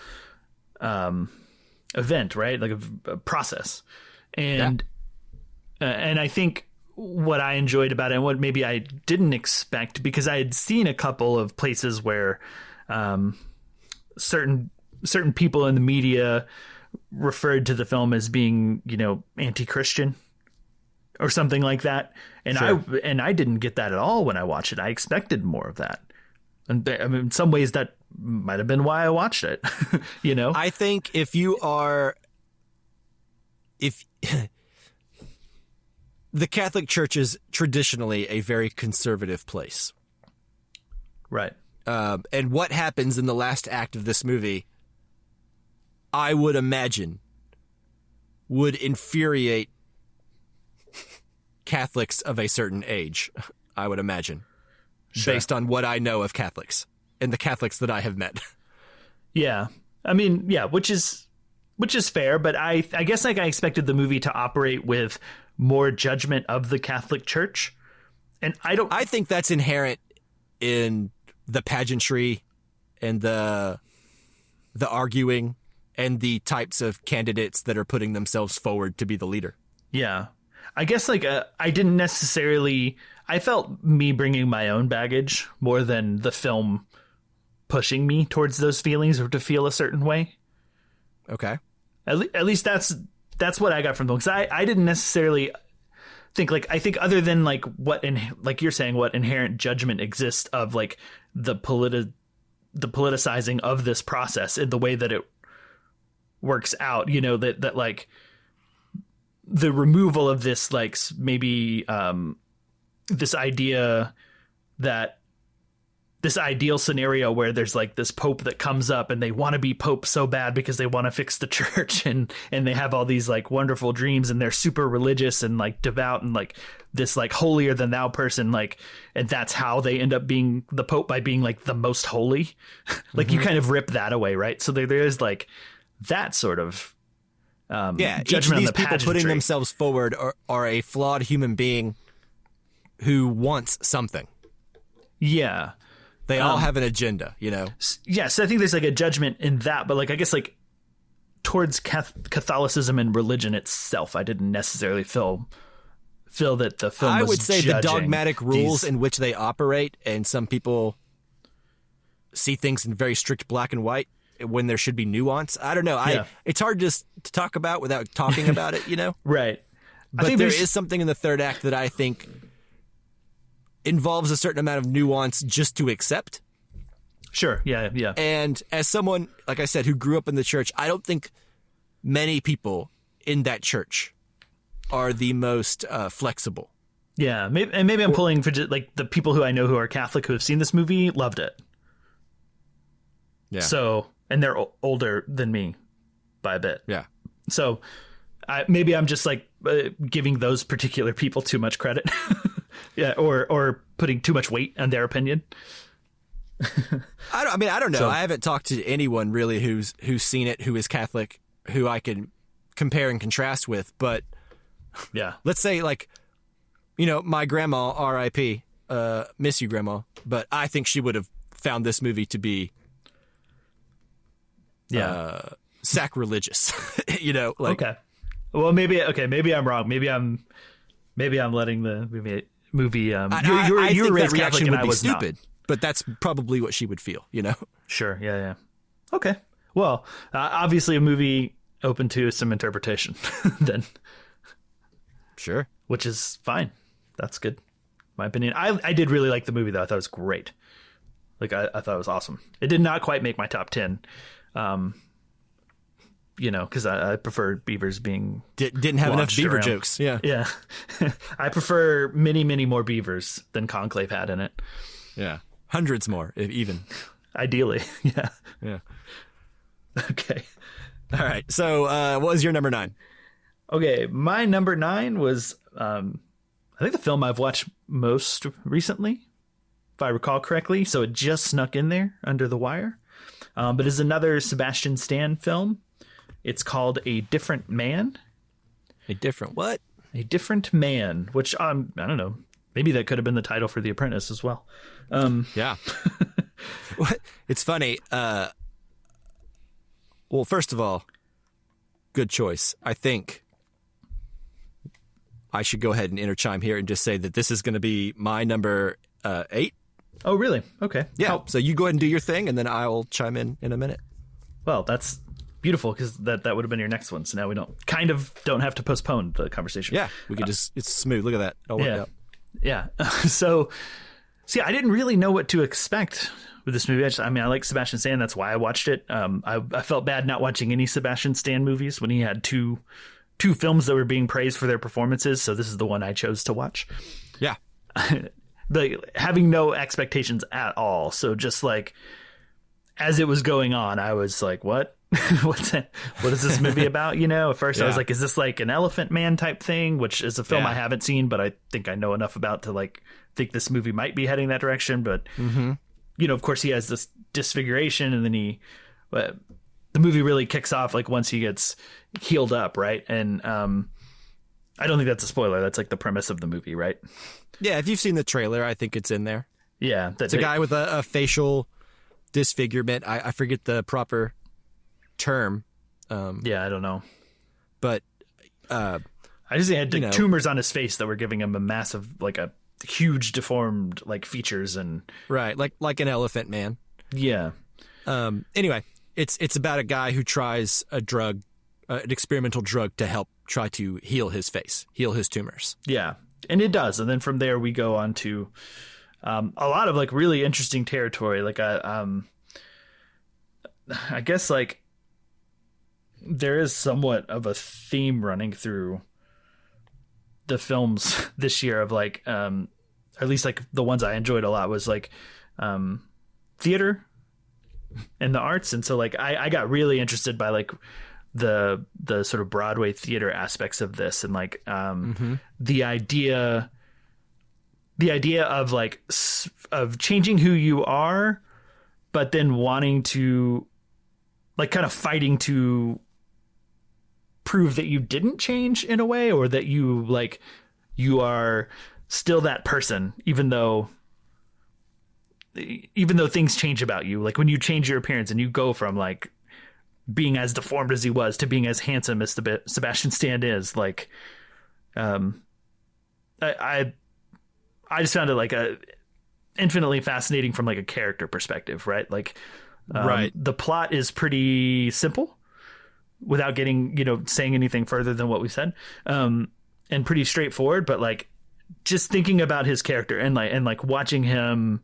event, right? Like a process. And I think what I enjoyed about it, and what maybe I didn't expect, because I had seen a couple of places where certain people in the media referred to the film as being, anti-Christian or something like that. And
sure.
I didn't get that at all when I watched it. I expected more of that. And I mean, in some ways that might have been why I watched it, I
think if the Catholic Church is traditionally a very conservative place.
Right.
And what happens in the last act of this movie, I would imagine, would infuriate Catholics of a certain age, I would imagine, based on what I know of Catholics and the Catholics that I have met.
Yeah. I mean, yeah, which is fair, but I guess like I expected the movie to operate with more judgment of the Catholic Church. And I
think that's inherent in the pageantry and the arguing and the types of candidates that are putting themselves forward to be the leader.
Yeah. I guess like I didn't necessarily, I felt me bringing my own baggage more than the film pushing me towards those feelings or to feel a certain way.
Okay.
At least that's what I got from them. Because I didn't necessarily think, like, I think other than like like you're saying, what inherent judgment exists of like the politicizing of this process in the way that it works out, that like the removal of this, like maybe this idea that this ideal scenario where there's like this pope that comes up and they want to be pope so bad because they want to fix the church, and they have all these like wonderful dreams, and they're super religious and like devout and like this like holier than thou person, like, and that's how they end up being the pope, by being like the most holy. Like you kind of rip that away, right? So there is like that sort of
each
judgment
of
on
these
the
people putting
pageantry.
themselves forward are a flawed human being who wants something.
Yeah.
They all have an agenda, you know?
Yes, I think there's like a judgment in that, but like I guess like towards Catholicism and religion itself, I didn't necessarily feel that the film
I
was
would say the
judging
dogmatic rules
these-
in which they operate, and some people see things in very strict black and white when there should be nuance. I don't know.
Yeah.
It's hard just to talk about without talking about it, you know?
Right.
But there is something in the third act that I think involves a certain amount of nuance just to accept.
Sure. Yeah.
And as someone, like I said, who grew up in the church, I don't think many people in that church are the most flexible.
Yeah. Maybe I'm pulling for just, like the people who I know who are Catholic who have seen this movie loved it.
Yeah.
So, and they're older than me by a bit.
Yeah.
So maybe I'm just like giving those particular people too much credit. Yeah. Or putting too much weight on their opinion.
I don't know.
So-
I haven't talked to anyone really who's seen it, who is Catholic, who I can compare and contrast with. But
Yeah.
let's say, like, you know, my grandma, R.I.P., miss you, Grandma, but I think she would have found this movie to be sacrilegious. You know, like,
Okay. Well, maybe I'm wrong. Maybe I'm letting the movie.
I
You were
think that
raised Catholic
reaction
and
would
I
be
was not.
stupid, but that's probably what she would feel, you know?
Sure. Yeah. Okay. Well, obviously a movie open to some interpretation then,
Sure.
which is fine. That's good. My opinion. I did really like the movie though. I thought it was great. Like I thought it was awesome. It did not quite make my top 10. You know, because I prefer beavers being
Didn't have enough
launched
beaver
around.
jokes. Yeah.
Yeah. I prefer many, many more beavers than Conclave had in it.
Yeah. Hundreds more, if even.
Ideally. Yeah.
Yeah.
Okay.
All right. So what was your number 9?
Okay. My number 9 was, I think the film I've watched most recently, if I recall correctly. So it just snuck in there under the wire. But it's another Sebastian Stan film. It's called A Different Man.
A different what?
A Different Man, which I don't know. Maybe that could have been the title for The Apprentice as well.
Yeah. It's funny. Well, first of all, good choice. I think I should go ahead and interchime here and just say that this is going to be my number 8.
Oh, really? Okay.
Yeah.
Oh,
So you go ahead and do your thing, and then I'll chime in a minute.
well, that's beautiful because that would have been your next one. So now we don't have to postpone the conversation.
Yeah. We could just, it's smooth. Look at that. It all worked out.
Yeah. So, see, I didn't really know what to expect with this movie. I like Sebastian Stan. That's why I watched it. I felt bad not watching any Sebastian Stan movies when he had two films that were being praised for their performances. So this is the one I chose to watch.
Yeah.
Having no expectations at all. So just like as it was going on, I was like, what? What is this movie about? You know, at first I was
Yeah.
like, is this like an Elephant Man type thing, which is a film
Yeah.
I haven't seen, but I think I know enough about to like think this movie might be heading that direction. But, you know, of course he has this disfiguration and then the movie really kicks off like once he gets healed up. Right. And I don't think that's a spoiler. That's like the premise of the movie. Right.
Yeah. If you've seen the trailer, I think it's in there.
Yeah.
It's a guy with a facial disfigurement. I forget the proper term.
Yeah. I don't know.
But
I just had
you know.
tumors on his face that were giving him a massive, like a huge deformed like features and
right, like an elephant man.
yeah.
Anyway, it's about a guy who tries a drug, an experimental drug to help try to heal his face, heal his tumors.
Yeah. And it does. And then from there we go on to a lot of like really interesting territory. Like I guess like there is somewhat of a theme running through the films this year of like, at least like the ones I enjoyed a lot was like, theater and the arts, and so like I got really interested by like the sort of Broadway theater aspects of this, and like the idea of like of changing who you are, but then wanting to like kind of fighting to prove that you didn't change in a way, or that you like you are still that person, even though things change about you. Like when you change your appearance and you go from like being as deformed as he was to being as handsome as Sebastian Stan is, like I just found it like a infinitely fascinating from like a character perspective, right? Like
right.
The plot is pretty simple without getting, saying anything further than what we said. And pretty straightforward, but like just thinking about his character and like watching him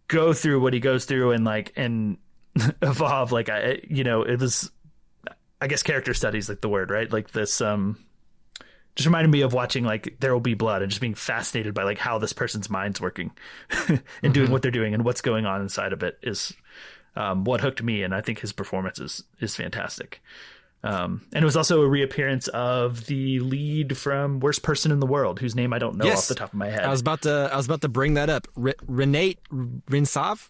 go through what he goes through and evolve, like it was, I guess character studies, like the word, right? Like this just reminded me of watching like There Will Be Blood and just being fascinated by like how this person's mind's working and doing what they're doing and what's going on inside of it is what hooked me. And I think his performance is fantastic. And it was also a reappearance of the lead from Worst Person in the World, whose name I don't know off the top of my head.
I was about to bring that up. Renate Rinsav.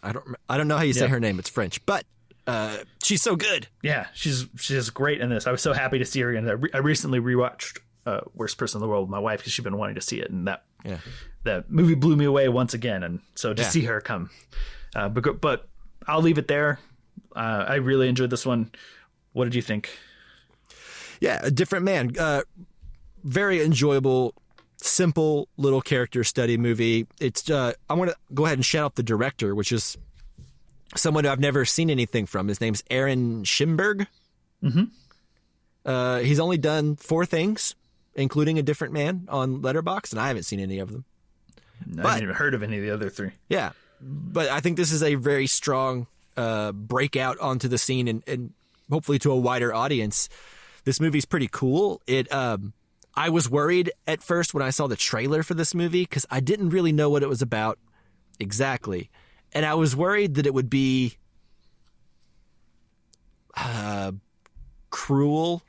I don't know how you say her name. It's French, but she's so good.
Yeah, she's great in this. I was so happy to see her again. I recently rewatched Worst Person in the World with my wife because she'd been wanting to see it, and that movie blew me away once again. And so to see her come, but I'll leave it there. I really enjoyed this one. What did you think?
Yeah, A Different Man. Very enjoyable, simple little character study movie. It's I want to go ahead and shout out the director, which is someone who I've never seen anything from. His name's Aaron Schimberg. Mm-hmm. He's only done 4 things, including A Different Man on Letterboxd, and I haven't seen any of them.
I haven't even heard of any of the other 3. Yeah,
but I think this is a very strong breakout onto the scene and hopefully to a wider audience. This movie's pretty cool. I was worried at first when I saw the trailer for this movie because I didn't really know what it was about exactly. And I was worried that it would be cruel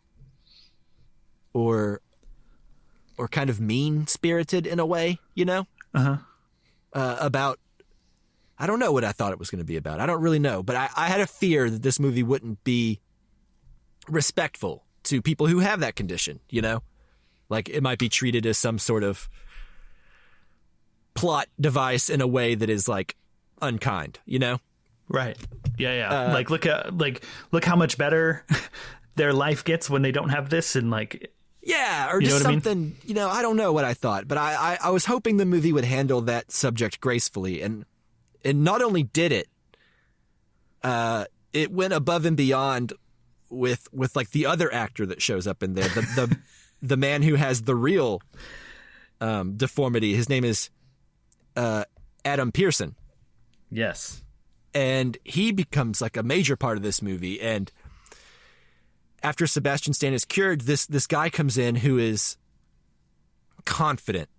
or kind of mean-spirited in a way, about, I don't know what I thought it was going to be about. I don't really know. But I had a fear that this movie wouldn't be respectful to people who have that condition, Like it might be treated as some sort of plot device in a way that is like unkind,
Right. Yeah. Look how much better their life gets when they don't have this, and like,
yeah, or just something, I mean? I don't know what I thought, but I was hoping the movie would handle that subject gracefully, and not only did it, it went above and beyond with like the other actor that shows up in there, the man who has the real deformity. His name is Adam Pearson.
Yes.
And he becomes like a major part of this movie. And after Sebastian Stan is cured, this guy comes in who is confident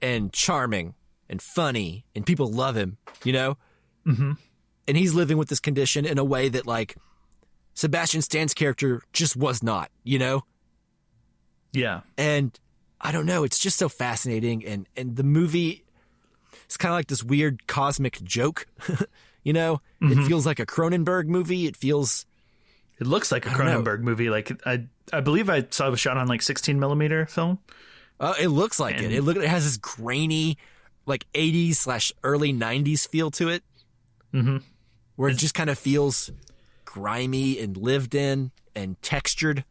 and charming and funny, and people love him, Mm-hmm. And he's living with this condition in a way that like Sebastian Stan's character just was not,
Yeah.
And I don't know, it's just so fascinating. And the movie, it's kind of like this weird cosmic joke, Mm-hmm. It feels like a Cronenberg movie. It
looks like a Cronenberg movie. Like I believe I saw it was shot on like 16mm film.
It looks like it. It has this grainy, like 80s / early 90s feel to it.
Mm-hmm.
Where it just kind of feels grimy and lived in and textured.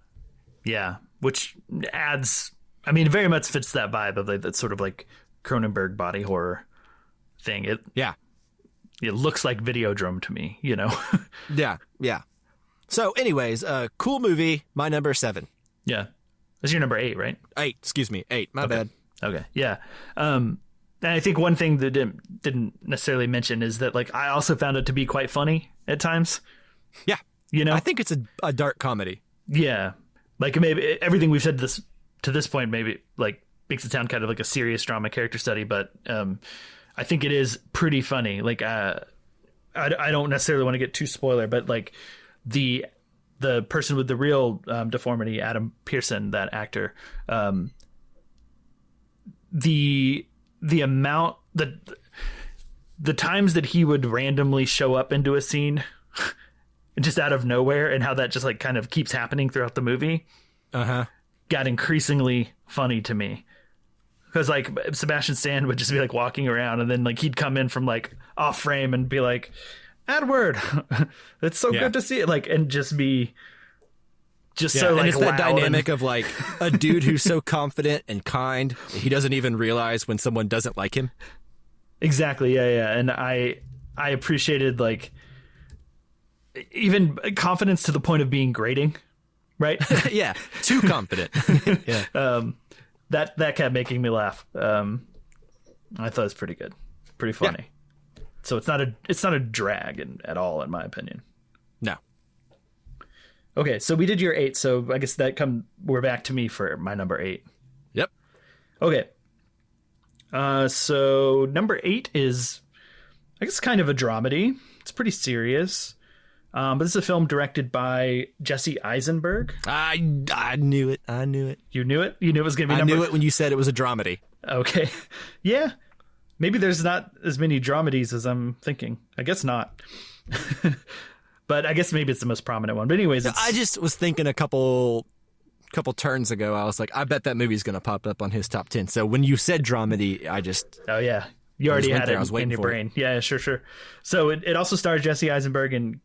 Yeah, which adds, I mean, it very much fits that vibe of like that sort of like Cronenberg body horror thing. It looks like Videodrome to me,
Yeah. So anyways, cool movie. My number 7.
Yeah. That's your number 8, right?
8, excuse me. 8. My bad.
Okay. Yeah. And I think one thing that didn't necessarily mention is that like I also found it to be quite funny at times.
Yeah. I think it's a dark comedy.
Yeah. Like maybe everything we've said to this point maybe like makes it sound kind of like a serious drama character study, but I I think it is pretty funny. Like, I don't necessarily want to get too spoiler, but like the person with the real deformity, Adam Pearson, that actor, the amount the times that he would randomly show up into a scene just out of nowhere, and how that just like kind of keeps happening throughout the movie, got increasingly funny to me. Because like Sebastian Stan would just be like walking around, and then like he'd come in from like off frame and be like, Edward, it's so good to see it, like, and just be so like,
and it's that dynamic
and...
of like a dude who's so confident and kind he doesn't even realize when someone doesn't like him.
Exactly. Yeah. And I appreciated like even confidence to the point of being grating, right?
Yeah, too confident. Yeah.
That kept making me laugh. I thought it was pretty good, pretty funny. Yeah. So it's not a drag at all, in my opinion.
No.
Okay, so we did your 8, so I guess we're back to me for my number 8.
Yep.
Okay. So number 8 is, I guess, kind of a dramedy. It's pretty serious. But this is a film directed by Jesse Eisenberg.
I knew it.
You knew it? You knew it was going to be number...
I knew it when you said it was a dramedy.
Okay. Yeah. Maybe there's not as many dramedies as I'm thinking. I guess not. But I guess maybe it's the most prominent one. But anyways,
I just was thinking a couple turns ago, I was like, I bet that movie's going to pop up on his top 10. So when you said dramedy,
Oh, yeah. You already had it in your brain.
It.
Yeah, sure. So it also stars Jesse Eisenberg and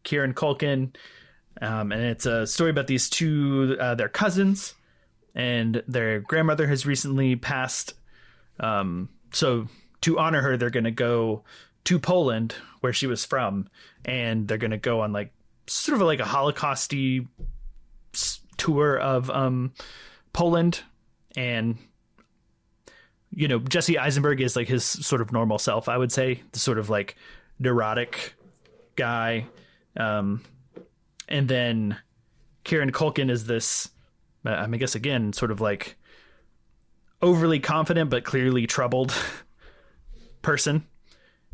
Kieran Culkin. And it's a story about these two, their cousins, and their grandmother has recently passed. So to honor her, they're going to go to Poland, where she was from, and they're going to go on like sort of like a Holocaust-y tour of Poland. And you know, Jesse Eisenberg is like his sort of normal self, I would say, the sort of like neurotic guy. And then Kieran Culkin is this, I guess again, sort of like overly confident but clearly troubled person.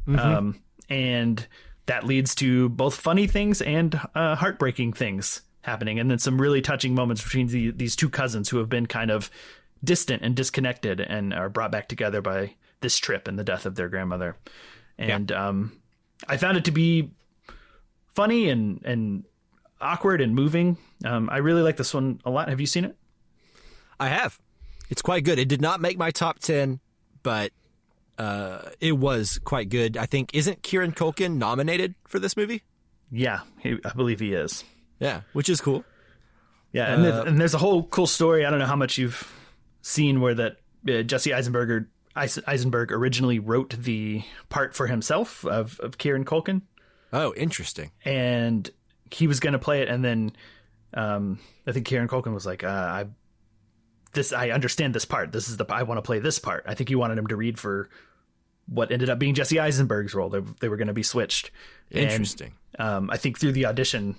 Mm-hmm. And that leads to both funny things and heartbreaking things happening. And then some really touching moments between these two cousins who have been kind of distant and disconnected and are brought back together by this trip and the death of their grandmother. And I found it to be funny and awkward and moving. I really like this one a lot. Have you seen it?
I have. It's quite good. It did not make my top 10, but it was quite good. I think, isn't Kieran Culkin nominated for this movie?
Yeah, I believe he is.
Yeah, which is cool.
Yeah, and there's a whole cool story. I don't know how much you've seen where that Jesse Eisenberg originally wrote the part for himself of Kieran Culkin.
Oh, interesting.
And he was going to play it, and then I think Kieran Culkin was like, I understand this part. This is I want to play this part. I think he wanted him to read for what ended up being Jesse Eisenberg's role. They were going to be switched.
Interesting.
And I think through the audition,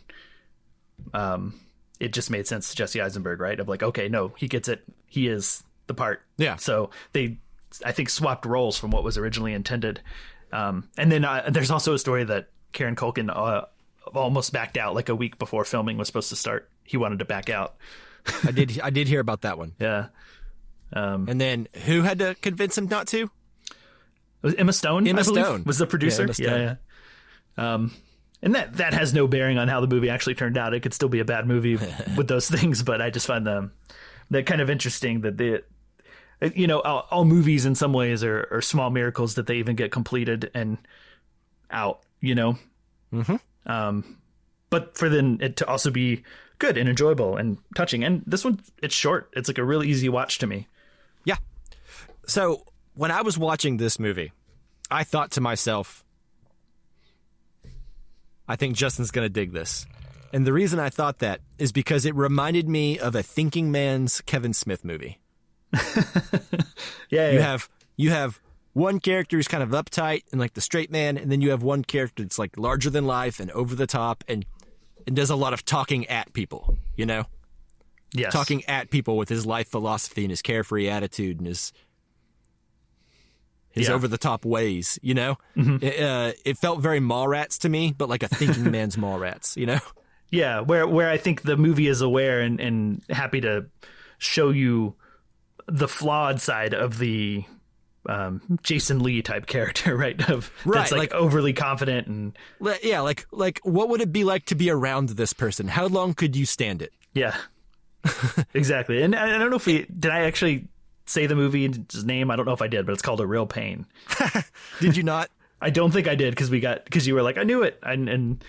it just made sense to Jesse Eisenberg, right? Of like, okay, no, he gets it. He is the part.
Yeah.
So they, I think, swapped roles from what was originally intended. And then there's also a story that Kieran Culkin almost backed out like a week before filming was supposed to start. He wanted to back out.
I did hear about that one.
Yeah.
And then who had to convince him not to?
It was Emma Stone.
Emma Stone
was the producer.
Yeah.
And that has no bearing on how the movie actually turned out. It could still be a bad movie with those things, but I just find that kind of interesting that all movies in some ways are small miracles that they even get completed and out, you know?
Mm-hmm.
But for then it to also be good and enjoyable and touching. And this one, it's short. It's like a really easy watch to me.
Yeah. So when I was watching this movie, I thought to myself, I think Justin's going to dig this. And the reason I thought that is because it reminded me of a thinking man's Kevin Smith movie.
Yeah.
You have one character who's kind of uptight and like the straight man, and then you have one character that's like larger than life and over the top and does a lot of talking at people, you know?
Yes.
Talking at people with his life philosophy and his carefree attitude and his
Yeah.
over the top ways, you know?
Mm-hmm.
It felt very Mallrats to me, but like a thinking man's Mallrats, you know?
Yeah, where I think the movie is aware and happy to show you the flawed side of the Jason Lee type character, right? That's like overly confident and
Yeah, like what would it be like to be around this person? How long could you stand it?
yeah, exactly. And I don't know if did I actually say the movie's name? I don't know if I did, but it's called A Real Pain.
Did you not?
I don't think I did because you were like, I knew it, and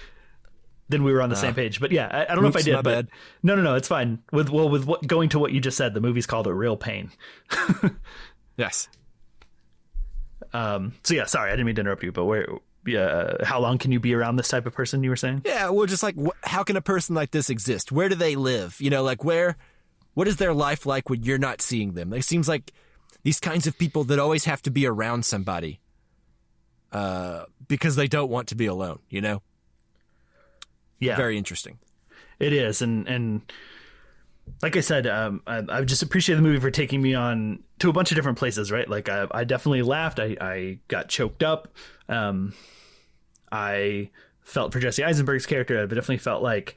then we were on the same page. But yeah, I don't know if I
Oops,
did.
my
But
bad.
no, it's fine. With what, going to what you just said, the movie's called A Real Pain.
Yes.
So yeah, sorry, I didn't mean to interrupt you. But how long can you be around this type of person? You were saying?
Yeah, well, just like, how can a person like this exist? Where do they live? You know, like what is their life like when you're not seeing them? It seems like these kinds of people that always have to be around somebody because they don't want to be alone, you know?
Yeah,
Very interesting.
it is. And like I said, I just appreciate the movie for taking me on to a bunch of different places, right? Like I definitely laughed. I got choked up. I felt for Jesse Eisenberg's character. I definitely felt like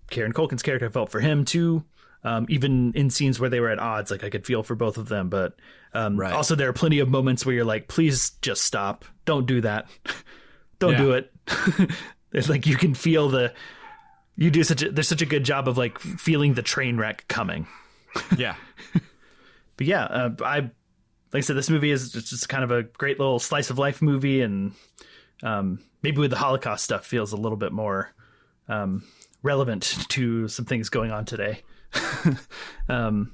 Kieran Culkin's character. I felt for him too. Even in scenes where they were at odds, like I could feel for both of them. But
Right.
also there are plenty of moments where you're like, please just stop. Don't do that. Don't do it. It's like you can feel there's such a good job of like feeling the train wreck coming.
Yeah.
But yeah, like I said, this movie is just kind of a great little slice of life movie, and maybe with the Holocaust stuff feels a little bit more relevant to some things going on today, and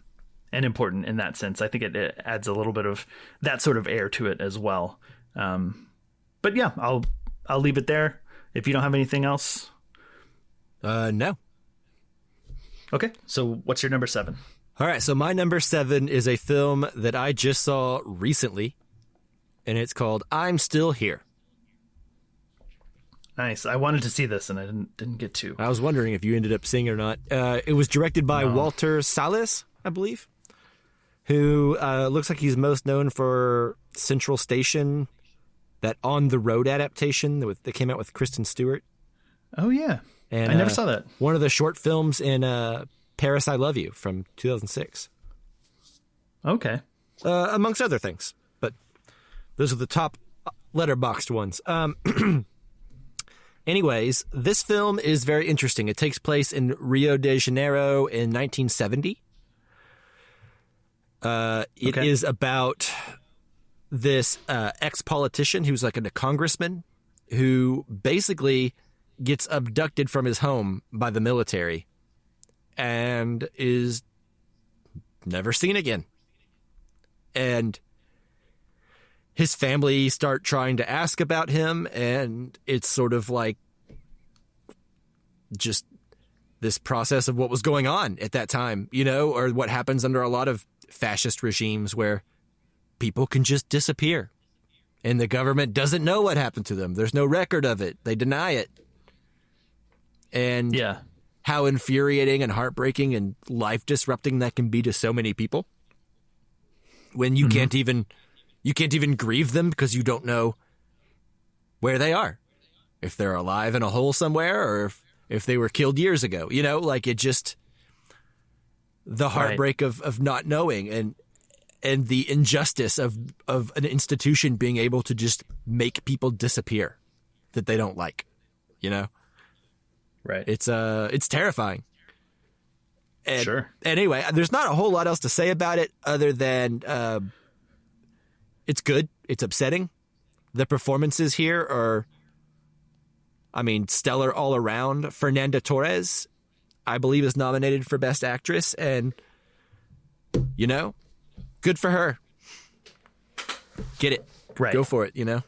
important in that sense. I think it adds a little bit of that sort of air to it as well. But yeah, I'll leave it there. If you don't have anything else,
No.
okay. So what's your number 7?
All right, so my number 7 is a film that I just saw recently, and it's called I'm Still Here.
Nice. I wanted to see this and I didn't get to.
I was wondering if you ended up seeing it or not. It was directed by Walter Salles, I believe, who looks like he's most known for Central Station, that On the Road adaptation that came out with Kristen Stewart.
Oh yeah.
And
I never saw that.
One of the short films in Paris, I Love You from 2006.
Okay.
Amongst other things. But those are the top letterboxed ones. Anyways, this film is very interesting. It takes place in Rio de Janeiro in 1970. It is about this ex-politician who's like a congressman who basically gets abducted from his home by the military and is never seen again. And his family start trying to ask about him, and it's sort of like just this process of what was going on at that time, you know, or what happens under a lot of fascist regimes where people can just disappear and the government doesn't know what happened to them. There's no record of it. They deny it. And how infuriating and heartbreaking and life disrupting that can be to so many people when you can't even grieve them because you don't know where they are, if they're alive in a hole somewhere or if they were killed years ago, you know, like it just the heartbreak of not knowing and the injustice of an institution being able to just make people disappear that they don't like, you know?
Right.
It's terrifying. And
Sure.
Anyway, there's not a whole lot else to say about it other than it's good. It's upsetting. The performances here are, I mean, stellar all around. Fernanda Torres, I believe, is nominated for Best Actress, and, you know, good for her. Get it.
Right.
Go for it, you know?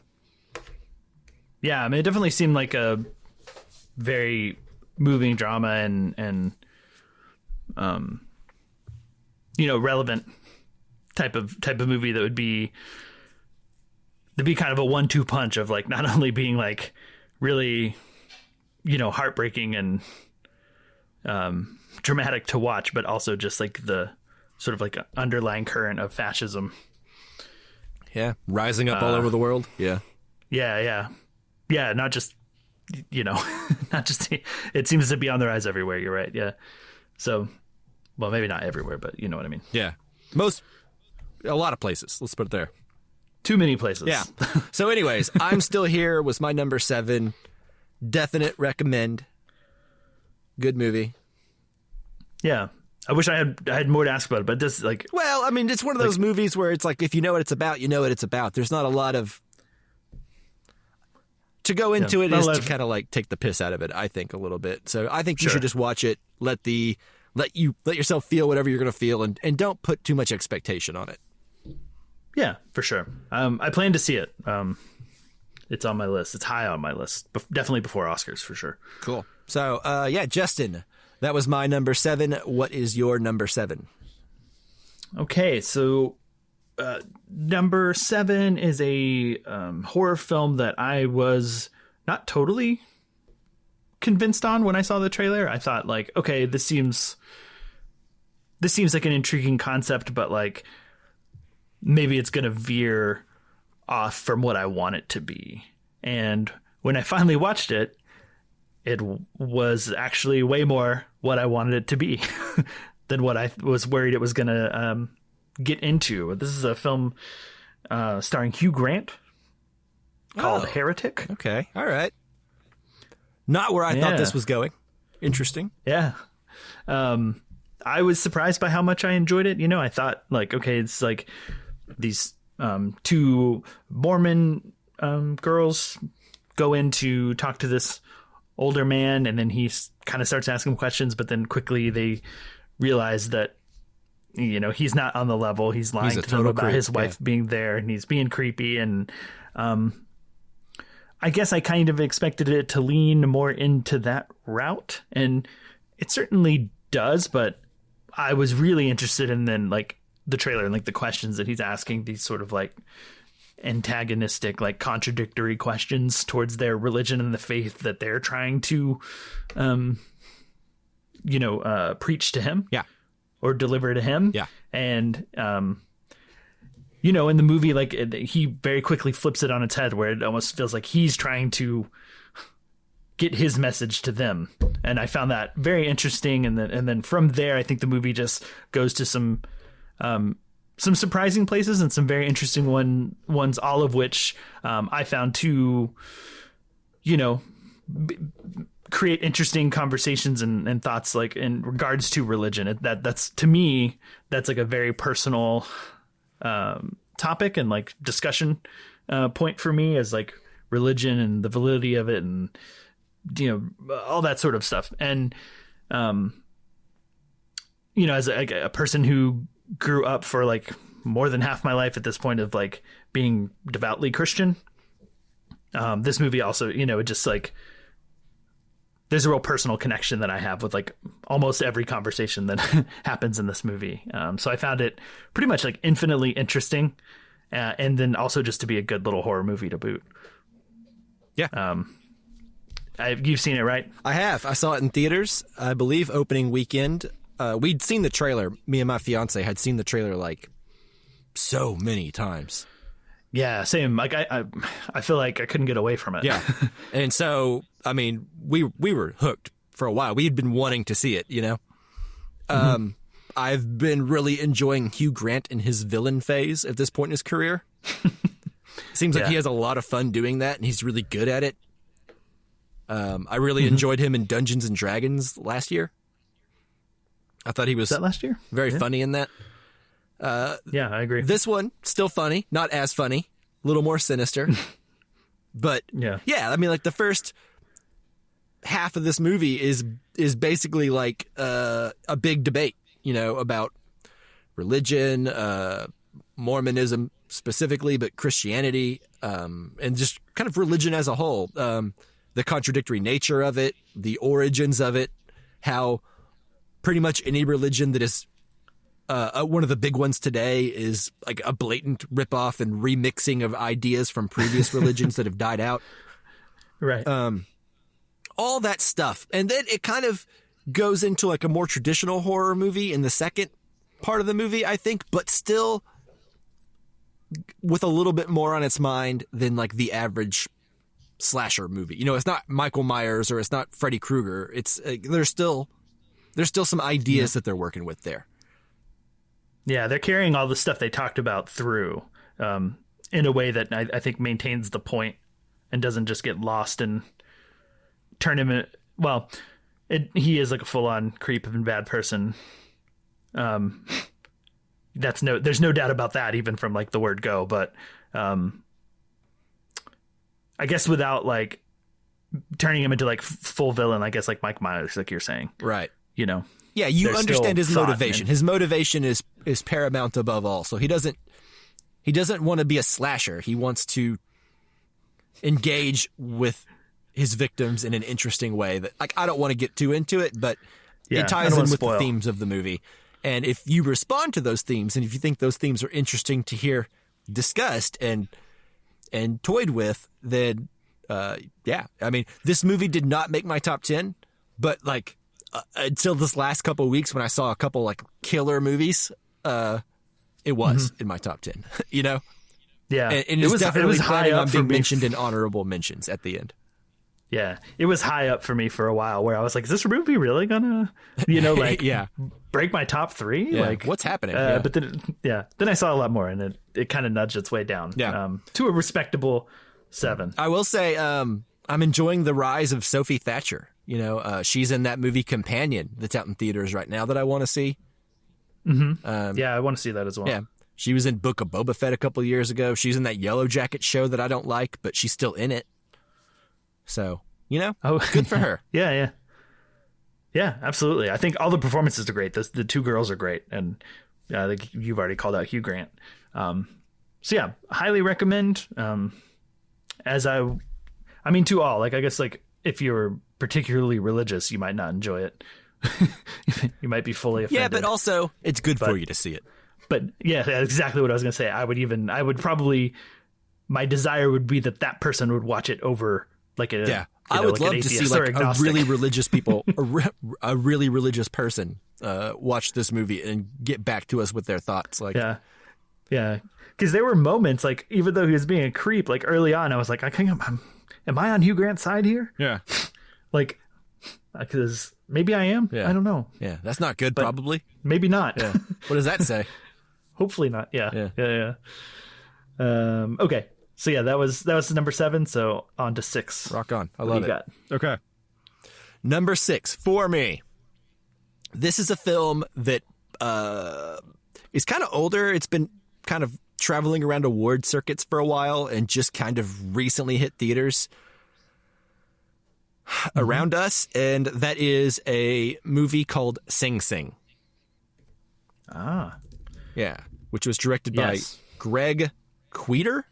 Yeah, I mean, it definitely seemed like a very moving drama and you know, relevant type of movie that would be kind of a 1-2 punch of like not only being like really, you know, heartbreaking and dramatic to watch, but also just like the sort of like underlying current of fascism.
Yeah. Rising up all over the world. Yeah.
Yeah. Not just, not just, it seems to be on the rise everywhere. You're right. Yeah. So, well, maybe not everywhere, but you know what I mean?
Yeah. A lot of places. Let's put it there.
Too many places.
Yeah. So anyways, I'm Still Here was my number 7. Definite recommend. Good movie.
Yeah. I wish I had more to ask about it, but this
well, I mean, it's one of those movies where it's like, if you know what it's about, you know what it's about. There's not a lot of to go into it is to kind of like take the piss out of it, I think, a little bit. So I think you should just watch it, let yourself feel whatever you're going to feel, and don't put too much expectation on it. Yeah,
for sure. I plan to see it. It's on my list. It's high on my list. Definitely before Oscars, for sure.
Cool. So, Justin, that was my number 7. What is your number 7?
Okay, so number 7 is a horror film that I was not totally convinced on when I saw the trailer. I thought, okay, this seems like an intriguing concept, but maybe it's going to veer off from what I want it to be. And when I finally watched it, it was actually way more what I wanted it to be than what I was worried it was going to get into. This is a film starring Hugh Grant called Heretic.
Okay. All right. Not where I thought this was going. Interesting.
Yeah. I was surprised by how much I enjoyed it. I thought okay, it's these 2 Mormon girls go in to talk to this older man, and then he kind of starts asking questions, but then quickly they realize that he's not on the level. He's lying to them about his wife being there, and he's being creepy. And I guess I kind of expected it to lean more into that route, and it certainly does, but I was really interested in the trailer and the questions that he's asking, these sort of antagonistic, contradictory questions towards their religion and the faith that they're trying to, preach to him.
Yeah.
Or deliver to him.
Yeah.
And, in the movie, he very quickly flips it on its head, where it almost feels like he's trying to get his message to them. And I found that very interesting. And then from there, I think the movie just goes to some surprising places and some very interesting ones, all of which I found to, create interesting conversations and thoughts in regards to religion. That's to me, that's a very personal topic and discussion point for me, as religion and the validity of it, and all that sort of stuff. And as a person who grew up for more than half my life at this point of being devoutly Christian, this movie also, it just there's a real personal connection that I have with almost every conversation that happens in this movie. So I found it pretty much infinitely interesting, and then also just to be a good little horror movie to boot.
Yeah.
You've seen it, right?
I have. I saw it in theaters, I believe, opening weekend. We'd seen the trailer. Me and my fiance had seen the trailer so many times.
Yeah, same. I feel like I couldn't get away from it.
Yeah. And so, I mean, we were hooked for a while. We had been wanting to see it, Mm-hmm. I've been really enjoying Hugh Grant in his villain phase at this point in his career. Seems like he has a lot of fun doing that, and he's really good at it. I really enjoyed him in Dungeons and Dragons last year. I thought he was
that last year?
Very funny in that.
Yeah, I agree.
This one, still funny, not as funny, a little more sinister. But yeah, I mean, the first half of this movie is basically a big debate, about religion, Mormonism specifically, but Christianity, and just kind of religion as a whole, the contradictory nature of it, the origins of it, how pretty much any religion that is one of the big ones today is a blatant ripoff and remixing of ideas from previous religions that have died out.
Right.
All that stuff. And then it kind of goes into a more traditional horror movie in the second part of the movie, I think, but still with a little bit more on its mind than like the average slasher movie. You know, it's not Michael Myers or it's not Freddy Krueger. It's there's still some ideas that they're working with there.
Yeah, they're carrying all the stuff they talked about through in a way that I think maintains the point and doesn't just get lost and turn him in. Well, he is like a full-on creep and bad person. There's no doubt about that, even from like the word go. But I guess without like turning him into like full villain, I guess like Mike Myers, like you're saying,
right?
You know,
yeah, you understand his motivation. His motivation is paramount above all. So he doesn't want to be a slasher. He wants to engage with his victims in an interesting way that, like, I don't want to get too into it, but it ties in with the themes of the movie. And if you respond to those themes, and if you think those themes are interesting to hear discussed and toyed with, then yeah. I mean, this movie did not make my top 10, but like until this last couple of weeks when I saw a couple like killer movies, it was in my top 10. You know?
Yeah,
and it was definitely planning on being mentioned in honorable mentions at the end.
Yeah, it was high up for me for a while where I was like, is this movie really gonna, like break my top 3?
Yeah.
Like,
what's happening?
But then I saw a lot more and it kind of nudged its way down to a respectable 7.
I will say I'm enjoying the rise of Sophie Thatcher. You know, she's in that movie Companion that's out in theaters right now that I want to see.
Mm-hmm. Yeah, I want to see that as well.
Yeah. She was in Book of Boba Fett a couple of years ago. She's in that Yellow Jacket show that I don't like, but she's still in it. So, you know, good for her.
Yeah, absolutely. I think all the performances are great. The 2 girls are great. And I think you've already called out Hugh Grant. So yeah, highly recommend. To all, like, I guess, like, if you're particularly religious, you might not enjoy it. You might be fully offended.
Yeah, but also it's good for you to see it.
But yeah, that's exactly what I was going to say. My desire would be that person would watch it over like a,
I would love to see like a really religious a really religious person watch this movie and get back to us with their thoughts. Like,
yeah. Because there were moments, like, even though he was being a creep, like early on, I was like, am I on Hugh Grant's side here?
Yeah.
Like, because maybe I am.
Yeah.
I don't know.
Yeah, that's not good.
But
probably.
Maybe not.
Yeah. What does that say?
Hopefully not. Yeah. Okay. So yeah, that was number 7. So on to 6.
Rock on. I love it.
Got?
Okay. Number 6 for me. This is a film that is kind of older. It's been kind of traveling around award circuits for a while and just kind of recently hit theaters around us. And that is a movie called Sing Sing.
Ah.
Yeah. Which was directed by Greg Quater.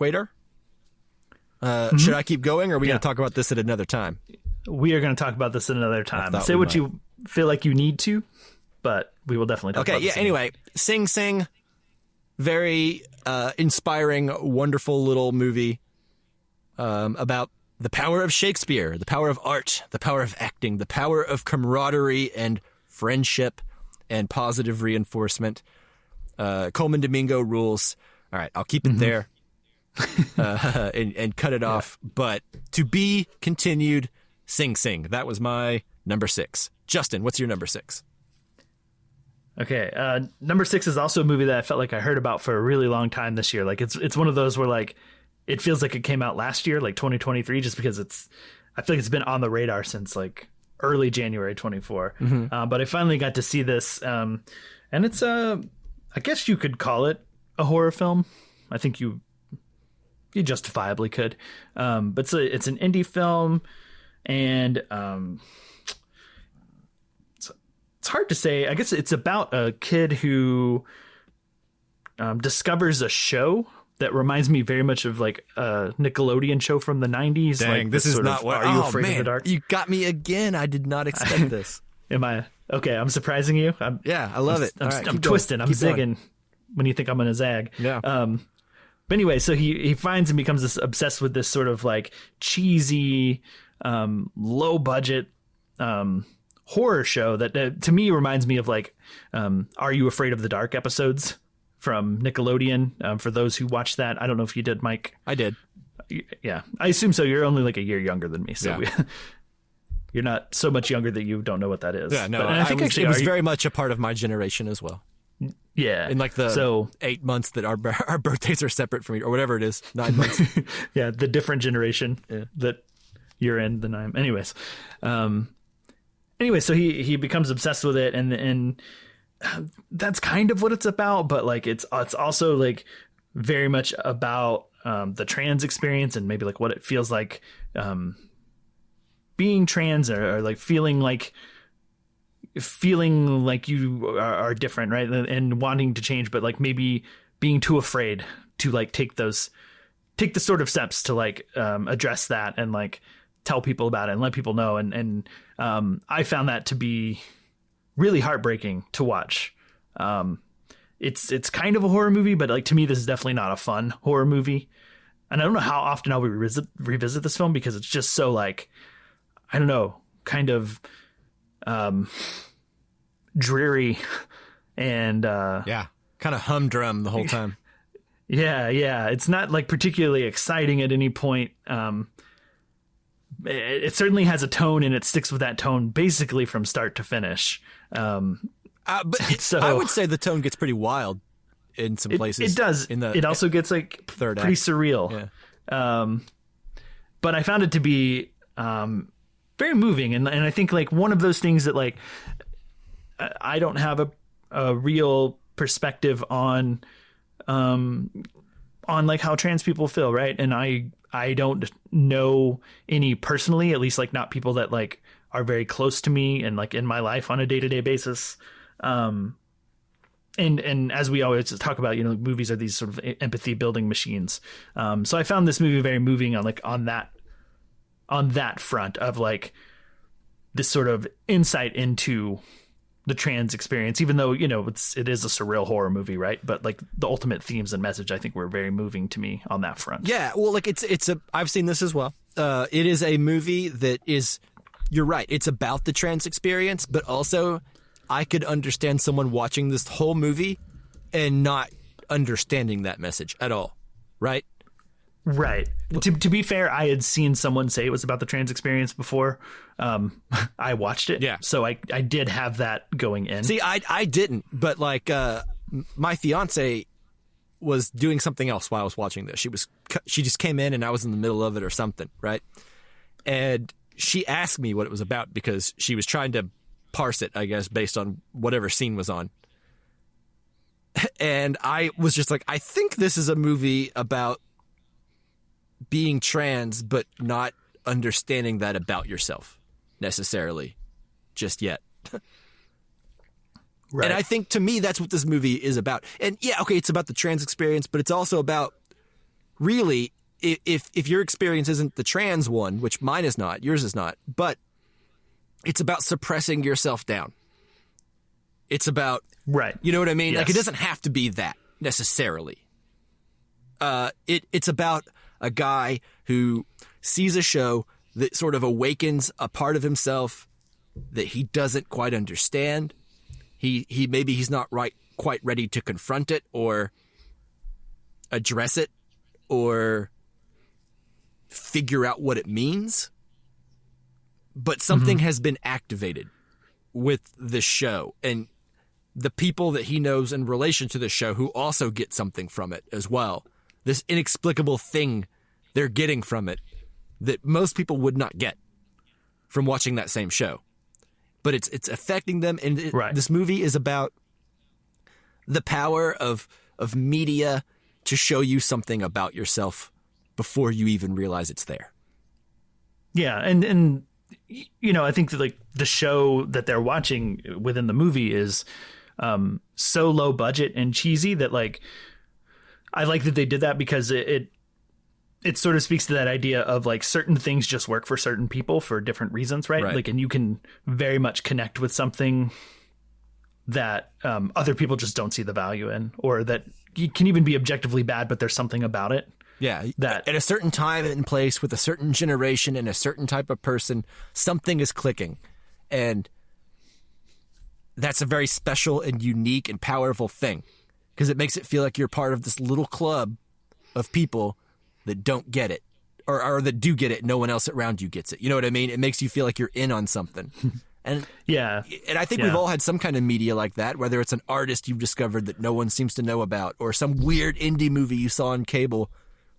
Should I keep going, or are we going to talk about this at another time?
We are going to talk about this at another time. Say what you feel like you need to, but we will definitely talk about this.
Okay, yeah, anyway, Sing Sing, very inspiring, wonderful little movie about the power of Shakespeare, the power of art, the power of acting, the power of camaraderie and friendship and positive reinforcement. Coleman Domingo rules. All right, I'll keep it there. And cut it off. But to be continued, Sing Sing. That was my number 6. Justin, what's your number 6?
Okay, number 6 is also a movie that I felt like I heard about for a really long time this year. Like it's one of those where like it feels like it came out last year, like 2023, just because I feel like it's been on the radar since like early January 24. But I finally got to see this, and it's I guess you could call it a horror film. I think you justifiably could. But it's an indie film, and it's hard to say. I guess it's about a kid who discovers a show that reminds me very much of like a Nickelodeon show from the 90s.
Dang,
like
this is not what...
Are You Afraid of the Dark?
You got me again. I did not expect this.
Am I... Okay, I'm surprising you.
I love it.
I'm twisting. I'm zigging when you think I'm going to zag.
Yeah.
But anyway, so he finds and becomes obsessed with this sort of like cheesy, low budget horror show that to me reminds me of like Are You Afraid of the Dark episodes from Nickelodeon. For those who watched that, I don't know if you did, Mike.
I did.
Yeah, I assume so. You're only like a year younger than me, so
Yeah.
you're not so much younger that you don't know what that is.
Yeah, no,
But, and I think actually
it was very much a part of my generation as well.
yeah,
In like the 8 months that our birthdays are separate from each, or whatever it is, 9 months.
yeah, the different generation that you're in than I'm. Anyways, so he becomes obsessed with it, and that's kind of what it's about. But like it's also like very much about the trans experience and maybe like what it feels like being trans, or like feeling like you are different, right? And wanting to change, but like maybe being too afraid to like take the sort of steps to like address that and like tell people about it and let people know. And I found that to be really heartbreaking to watch. It's kind of a horror movie, but like to me, this is definitely not a fun horror movie. And I don't know how often I'll revisit this film, because it's just so like, I don't know, kind of dreary and
kind of humdrum the whole time.
Yeah, it's not like particularly exciting at any point. It certainly has a tone, and it sticks with that tone basically from start to finish.
But I would say the tone gets pretty wild in some places.
It does. It also gets like
third
pretty
act.
surreal.
Yeah.
But I found it to be very moving, and I think like one of those things that like I don't have a real perspective on like how trans people feel, right? And I don't know any personally, at least like not people that like are very close to me and like in my life on a day-to-day basis. And as we always talk about, you know, movies are these sort of empathy building machines. So I found this movie very moving on that front of like this sort of insight into the trans experience, even though, you know, it is a surreal horror movie, right? But like the ultimate themes and message, I think, were very moving to me on that front.
Yeah, well, like I've seen this as well. It is a movie that is, you're right, it's about the trans experience, but also I could understand someone watching this whole movie and not understanding that message at all, right?
Right. To be fair, I had seen someone say it was about the trans experience before. I watched it.
Yeah.
So I did have that going in.
See, I didn't, but like my fiance was doing something else while I was watching this. She just came in and I was in the middle of it or something, right? And she asked me what it was about because she was trying to parse it, I guess, based on whatever scene was on. And I was just like, I think this is a movie about being trans, but not understanding that about yourself necessarily just yet.
Right.
And I think to me, that's what this movie is about. And yeah, okay, it's about the trans experience, but it's also about really, if your experience isn't the trans one, which mine is not, yours is not, but it's about suppressing yourself down. It's about,
right.
You know what I mean?
Yes.
Like, it doesn't have to be that necessarily. It's about a guy who sees a show that sort of awakens a part of himself that he doesn't quite understand. Maybe he's not quite ready to confront it or address it or figure out what it means. But something has been activated with the show, and the people that he knows in relation to the show who also get something from it as well. This inexplicable thing they're getting from it that most people would not get from watching that same show. But it's affecting them, and this movie is about the power of media to show you something about yourself before you even realize it's there.
Yeah, and you know, I think that like the show that they're watching within the movie is so low budget and cheesy that like I like that they did that because it sort of speaks to that idea of like certain things just work for certain people for different reasons, right? Like, and you can very much connect with something that other people just don't see the value in, or that you can even be objectively bad, but there's something about it.
Yeah,
that
at a certain time and place with a certain generation and a certain type of person, something is clicking. And that's a very special and unique and powerful thing. because it makes it feel like you're part of this little club of people that don't get it, or that do get it. No one else around you gets it. You know what I mean? It makes you feel like you're in on something. And I think we've all had some kind of media like that, whether it's an artist you've discovered that no one seems to know about, or some weird indie movie you saw on cable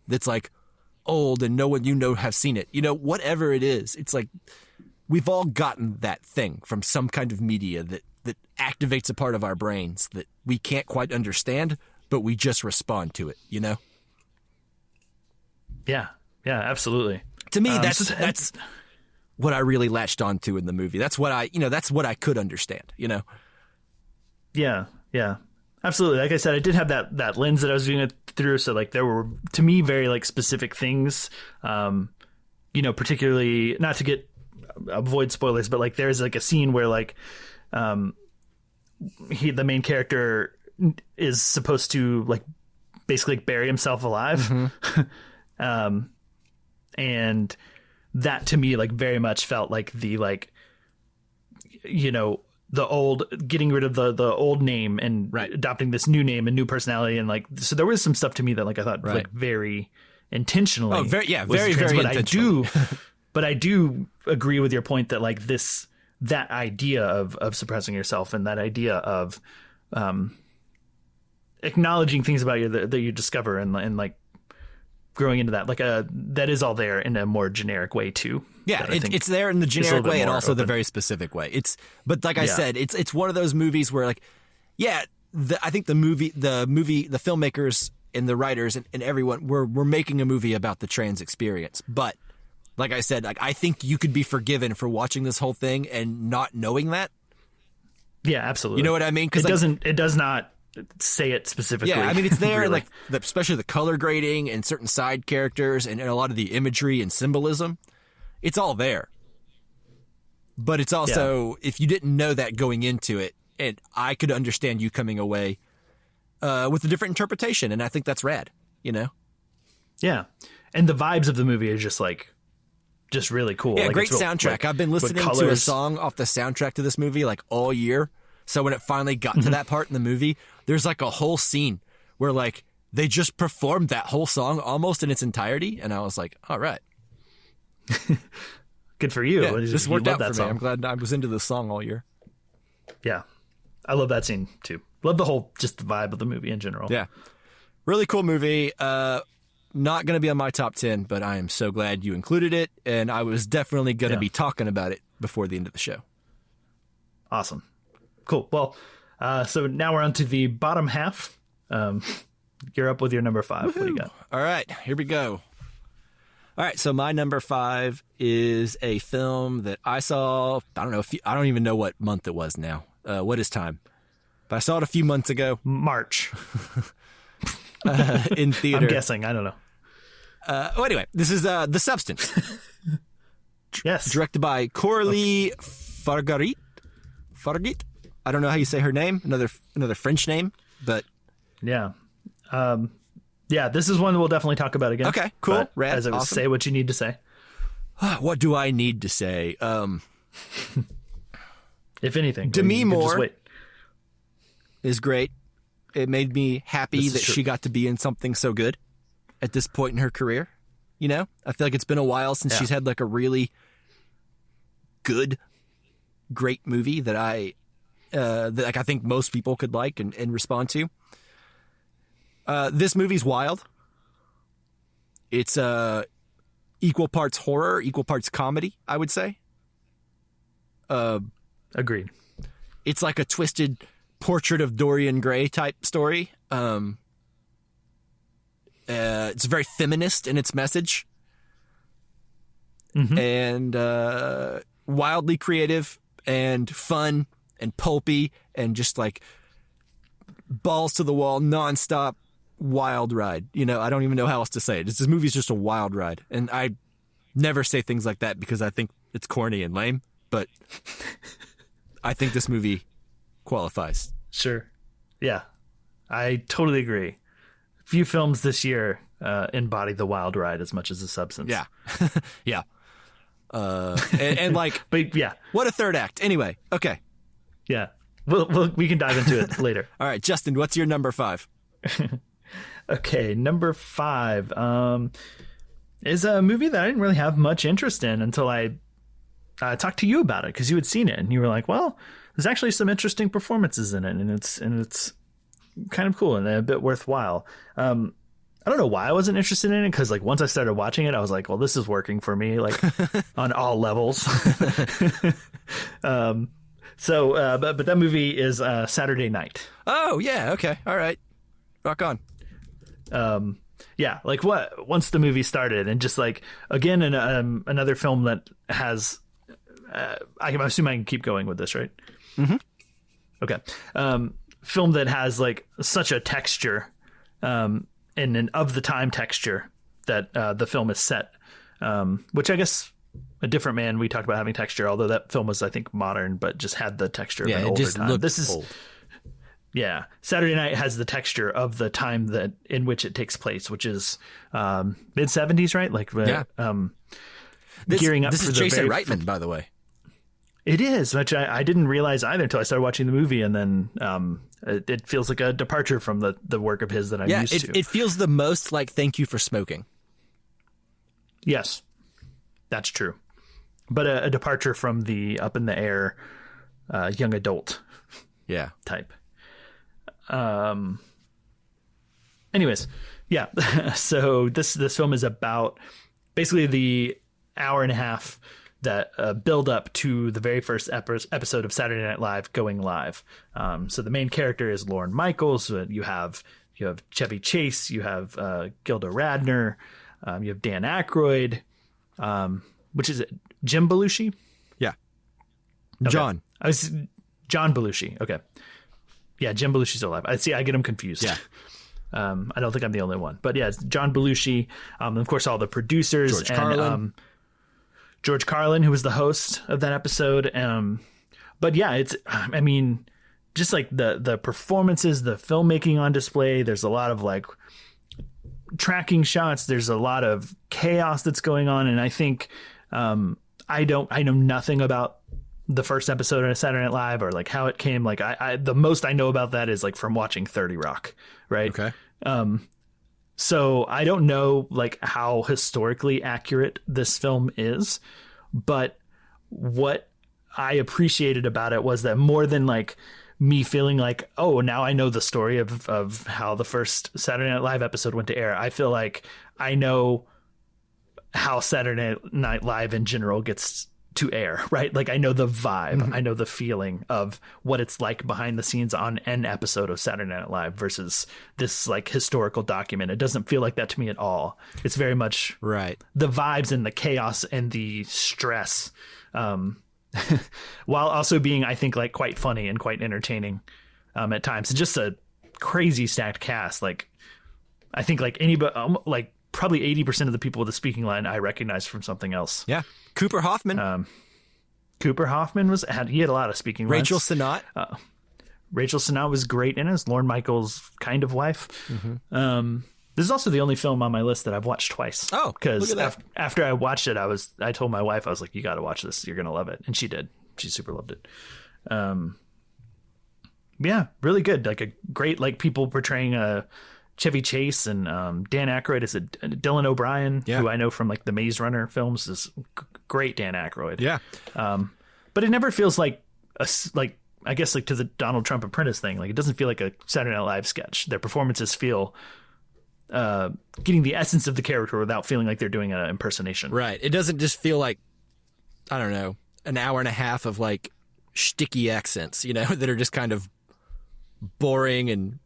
that's like old and no one you know have seen it. You know, whatever it is, it's like we've all gotten that thing from some kind of media that activates a part of our brains that we can't quite understand, but we just respond to it, you know?
Yeah, absolutely.
To me, that's what I really latched onto in the movie. That's what I could understand, you know? Yeah.
Absolutely. Like I said, I did have that lens that I was viewing it through. So like there were, to me, very like specific things, particularly not to avoid spoilers, but like there's like a scene where like, the main character is supposed to like basically bury himself alive. Mm-hmm. And that to me, like very much felt like the, like, the old, getting rid of the old name and adopting this new name and new personality. And like, so there was some stuff to me that like, I thought like very intentionally.
Oh, very intentional.
But I do agree with your point that like that idea of suppressing yourself and that idea of, acknowledging things about you that you discover and like growing into that, like that is all there in a more generic way too.
Yeah, it's there in the generic way and also open. The very specific way. But like I said, it's one of those movies where like, I think the filmmakers and the writers and everyone we're making a movie about the trans experience. But like I said, like I think you could be forgiven for watching this whole thing and not knowing that.
Yeah, absolutely.
You know what I mean?
Because it does not say it specifically.
Yeah, I mean, it's there,
really.
like especially the color grading and certain side characters and a lot of the imagery and symbolism. It's all there. But it's also, if you didn't know that going into it, and I could understand you coming away with a different interpretation, and I think that's rad, you know?
Yeah. And the vibes of the movie are just really cool.
Yeah,
like,
great soundtrack.
Like,
I've been listening to a song off the soundtrack to this movie like all year. So when it finally got to that part in the movie, there's like a whole scene where like they just performed that whole song almost in its entirety. And I was like, all right.
Good for you.
Yeah, this worked out for me.
Song.
I'm glad I was into this song all year.
Yeah. I love that scene too. Love the whole, just the vibe of the movie in general.
Yeah. Really cool movie. Not going to be on my top 10, but I am so glad you included it. And I was definitely going to be talking about it before the end of the show.
Awesome. Cool. Well, so now we're on to the bottom half. You're up with your number 5. Woo-hoo. What do you got?
All right, here we go. All right, so my number 5 is a film that I saw. I don't even know what month it was now. What is time? But I saw it a few months ago.
March.
In theater.
I'm guessing. I don't know.
Anyway, this is The Substance.
Yes.
Directed by Coralie Fargit. I don't know how you say her name. Another French name, but
yeah. This is one that we'll definitely talk about again.
Okay, cool. Rad,
as I was, say what you need to say.
What do I need to say?
If anything,
Demi Moore is great. It made me happy that she got to be in something so good at this point in her career. You know, I feel like it's been a while since she's had like a really good, great movie that I think most people could like and respond to. This movie's wild. It's equal parts horror, equal parts comedy, I would say.
Agreed.
It's like a twisted Portrait of Dorian Gray type story. It's very feminist in its message. Mm-hmm. And wildly creative and fun and pulpy and just like balls to the wall, nonstop wild ride. You know, I don't even know how else to say it. This movie's just a wild ride. And I never say things like that because I think it's corny and lame, but I think this movie qualifies.
Sure. Yeah, I totally agree. Few films this year embody the wild ride as much as The Substance.
Yeah. Yeah. And like,
but yeah,
what a third act. Anyway, okay.
Yeah. We can dive into it later.
All right, Justin, what's your number 5?
Okay, number 5 is a movie that I didn't really have much interest in until I talked to you about it, because you had seen it and you were like, well, there's actually some interesting performances in it, and it's kind of cool and a bit worthwhile. I don't know why I wasn't interested in it, because like once I started watching it, I was like, well, this is working for me, like on all levels. But that movie is Saturday Night.
Oh yeah, okay, all right, rock on.
Yeah, like once the movie started, and just like again, another film that has, I assume I can keep going with this, right?
Mm-hmm.
Okay. Film that has like such a texture, and of the time texture that the film is set, which I guess A Different Man, we talked about having texture, although that film was, I think, modern, but just had the texture of an older time. This is old. Yeah, Saturday Night has the texture of the time that in which it takes place, which is mid 70s, right? Like, gearing up.
This
for
is
the
Jason Reitman, by the way.
It is, which I didn't realize either until I started watching the movie, and then it feels like a departure from the work of his that I'm used to.
It feels the most like Thank You for Smoking.
Yes, that's true, but a departure from the up in the air young adult type. Anyways, yeah. So this film is about basically the hour and a half that build up to the very first episode of Saturday Night Live going live. So the main character is Lorne Michaels. You have Chevy Chase. You have Gilda Radner. You have Dan Aykroyd. Which is it? Jim Belushi?
Yeah.
Okay.
John.
John Belushi. Okay. Yeah, Jim Belushi's alive. I get him confused.
Yeah.
I don't think I'm the only one. But yeah, it's John Belushi. Of course, all the producers.
George Carlin.
George Carlin, who was the host of that episode. But yeah, just like the performances, the filmmaking on display, there's a lot of like tracking shots. There's a lot of chaos that's going on. And I think I know nothing about the first episode of Saturday Night Live or like how it came. Like the most I know about that is like from watching 30 Rock. Right.
Okay.
So I don't know like how historically accurate this film is, but what I appreciated about it was that more than like me feeling like, oh, now I know the story of how the first Saturday Night Live episode went to air, I feel like I know how Saturday Night Live in general gets to air, right? Like I know the vibe, I know the feeling of what it's like behind the scenes on an episode of Saturday Night Live versus this like historical document. It doesn't feel like that to me at all. It's very much
right.
The vibes and the chaos and the stress, while also being, I think, like quite funny and quite entertaining at times. And just a crazy stacked cast. Like I think like anybody, like probably 80% of the people with the speaking line I recognize from something else.
Yeah. Cooper Hoffman.
Cooper Hoffman had a lot of speaking lines.
Rachel Sennott.
Rachel Sennott was great in it as Lorne Michaels' kind of wife. Mm-hmm. This is also the only film on my list that I've watched twice.
Oh,
because after I watched it, I told my wife, I was like, you got to watch this. You're going to love it. And she did. She super loved it. Yeah, really good. Like a great, like people portraying Chevy Chase and Dan Aykroyd is Dylan O'Brien, who I know from like the Maze Runner films, is great. Dan Aykroyd. Yeah. But it never feels like I guess like to the Donald Trump Apprentice thing. Like it doesn't feel like a Saturday Night Live sketch. Their performances feel getting the essence of the character without feeling like they're doing an impersonation.
Right. It doesn't just feel like, I don't know, an hour and a half of like shticky accents, that are just kind of boring and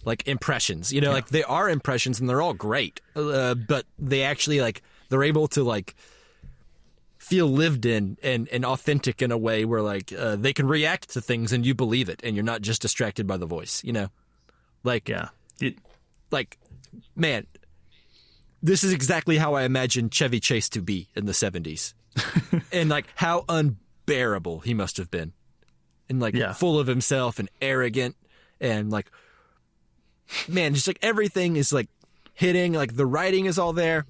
like impressions, like they are impressions and they're all great. But they actually like, they're able to like feel lived in and authentic in a way where like they can react to things and you believe it and you're not just distracted by the voice, like, like, man, this is exactly how I imagined Chevy Chase to be in the 70s and like how unbearable he must have been and like full of himself and arrogant and like, man, just like everything is like hitting, like the writing is all there.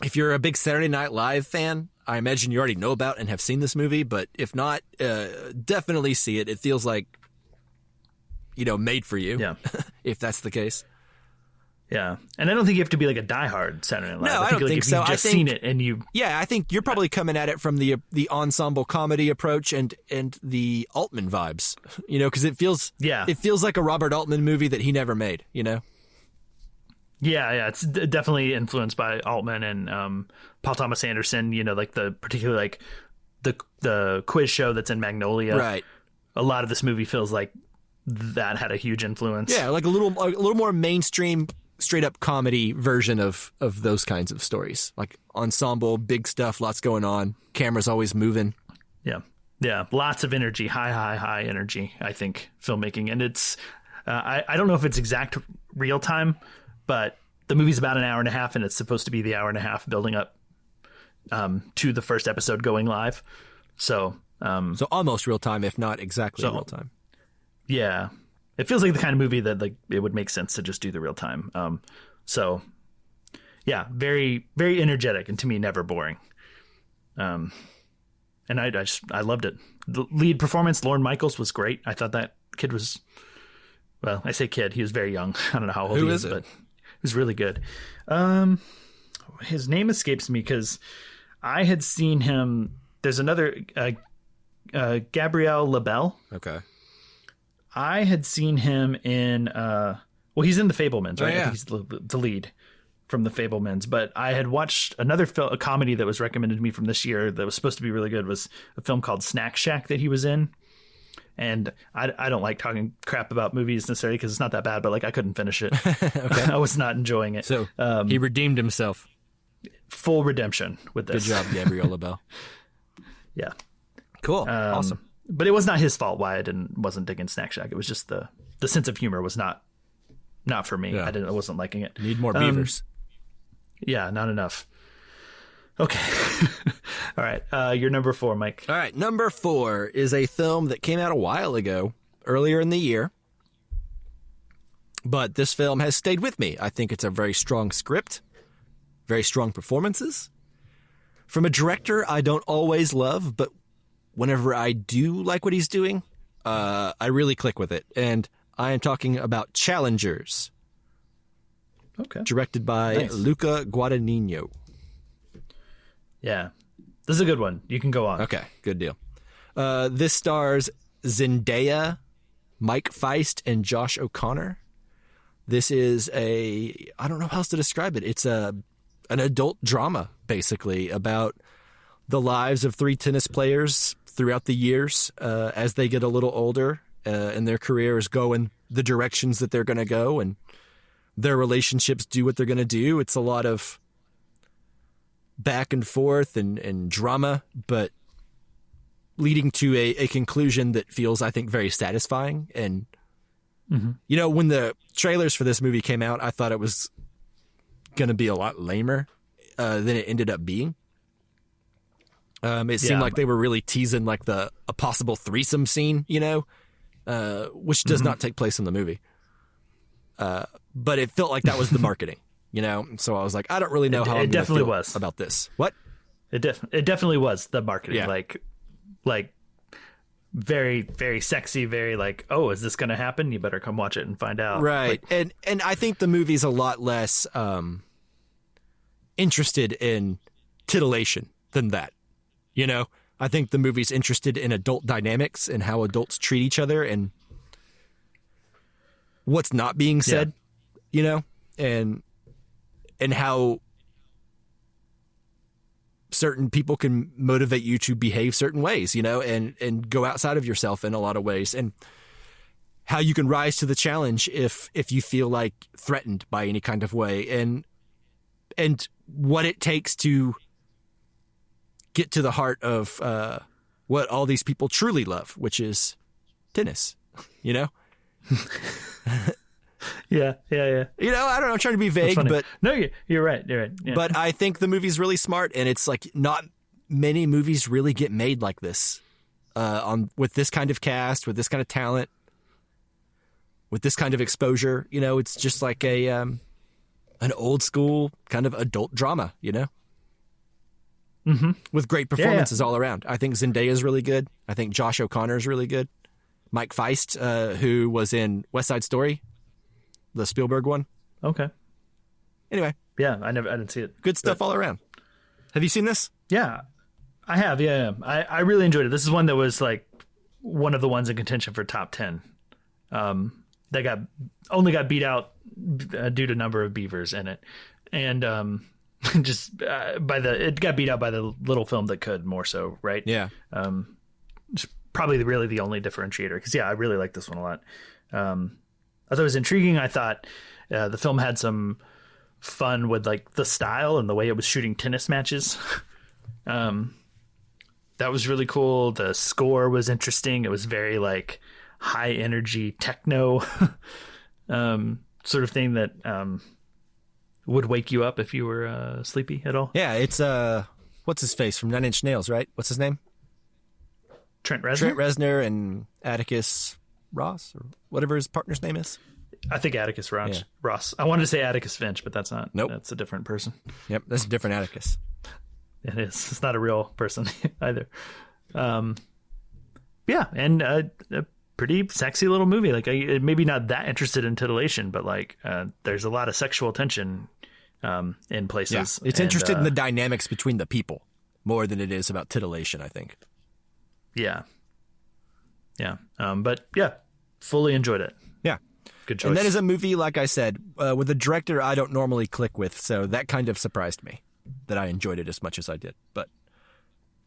If you're a big Saturday Night Live fan, I imagine you already know about and have seen this movie, but if not, definitely see it. It feels like, made for you.
Yeah.
If that's the case.
Yeah. And I don't think you have to be like a diehard Saturday Night Live.
No, I don't think
if
so.
You've just seen it and you.
Yeah, I think you're probably coming at it from the ensemble comedy approach and the Altman vibes, because it feels like a Robert Altman movie that he never made,
Yeah, it's definitely influenced by Altman and Paul Thomas Anderson. Like particularly the quiz show that's in Magnolia.
Right.
A lot of this movie feels like that had a huge influence.
Yeah, like a little more mainstream, straight up comedy version of those kinds of stories. Like ensemble, big stuff, lots going on. Camera's always moving.
Yeah. Yeah. Lots of energy, high energy, I think, filmmaking. And it's, I don't know if it's exact real time, but the movie's about an hour and a half, and it's supposed to be the hour and a half building up to the first episode going live. So
almost real time, if not exactly real time.
Yeah. It feels like the kind of movie that like it would make sense to just do the real time. So yeah, very, very energetic, and to me, never boring. And I loved it. The lead performance, Lorne Michaels, was great. I thought that kid was, well, I say kid, he was very young. I don't know how old he is, but he was really good. His name escapes me because I had seen him. There's another Gabriel Labelle.
Okay.
I had seen him in, he's in The Fabelmans, right?
Oh, yeah.
I think he's the lead from The Fabelmans. But I had watched a comedy that was recommended to me from this year that was supposed to be really good, was a film called Snack Shack that he was in. And I don't like talking crap about movies necessarily because it's not that bad, but like I couldn't finish it. Okay. I was not enjoying it.
So he redeemed himself.
Full redemption with this.
Good job, Gabriel Labelle.
Yeah.
Cool. Awesome.
But it was not his fault why I wasn't digging Snack Shack. It was just the sense of humor was not for me.
Yeah.
I wasn't liking it.
Need more beavers.
Yeah, not enough. Okay. All right. You're number 4, Mike.
All right. Number 4 is a film that came out a while ago, earlier in the year. But this film has stayed with me. I think it's a very strong script, very strong performances. From a director I don't always love, but whenever I do like what he's doing, I really click with it. And I am talking about Challengers.
Okay.
Directed by Luca Guadagnino.
Yeah. This is a good one. You can go on.
Okay, good deal. This stars Zendaya, Mike Feist, and Josh O'Connor. This is I don't know how else to describe it. It's an adult drama, basically, about the lives of 3 tennis players throughout the years as they get a little older and their careers go in the directions that they're going to go and their relationships do what they're going to do. It's a lot of back and forth and drama, but leading to a conclusion that feels, I think, very satisfying. And, when the trailers for this movie came out, I thought it was going to be a lot lamer than it ended up being. It seemed like they were really teasing like a possible threesome scene, which does not take place in the movie. But it felt like that was the marketing, So I was like, I don't really know how
it
I'm
definitely
feel
was
about this. What?
It definitely was the marketing.
Yeah.
Like very, very sexy, very like, oh, is this going to happen? You better come watch it and find out.
Right. And I think the movie's a lot less interested in titillation than that. I think the movie's interested in adult dynamics and how adults treat each other and what's not being said, and how certain people can motivate you to behave certain ways, and go outside of yourself in a lot of ways, and how you can rise to the challenge if you feel like threatened by any kind of way, and what it takes to get to the heart of what all these people truly love, which is tennis,
Yeah.
I don't know, I'm trying to be vague, but
no, you're right. Yeah.
But I think the movie's really smart, and it's like not many movies really get made like this, with this kind of cast, with this kind of talent, with this kind of exposure. It's just like an old school kind of adult drama. with great performances all around. I think Zendaya is really good. I think Josh O'Connor is really good. Mike Feist, who was in West Side Story, the Spielberg one.
Okay.
Anyway.
Yeah, I didn't see it.
Good stuff all around. Have you seen this?
Yeah, I have. Yeah. I really enjoyed it. This is one that was like one of the ones in contention for top 10. That only got beat out due to number of beavers in it. And it got beat out by the little film that could more so, right?
Yeah.
Probably really the only differentiator, because I really like this one a lot. I thought it was intriguing. I thought the film had some fun with like the style and the way it was shooting tennis matches. That was really cool. The score was interesting. It was very like high energy techno sort of thing that would wake you up if you were sleepy at all.
Yeah, it's what's his face from Nine Inch Nails, right? What's his name?
Trent Reznor?
Trent Reznor and Atticus Ross, or whatever his partner's name is.
I think Atticus Ross. I wanted to say Atticus Finch, but that's not.
Nope.
That's a different person.
Yep, that's a different Atticus.
It is. It's not a real person either. Yeah, and a pretty sexy little movie. Like, maybe not that interested in titillation, but like, there's a lot of sexual tension in places.
Yeah. It's interested in the dynamics between the people more than it is about titillation, I think.
Yeah. Yeah. But yeah, fully enjoyed it.
Yeah.
Good choice.
And that is a movie, like I said, with a director I don't normally click with, so that kind of surprised me that I enjoyed it as much as I did. But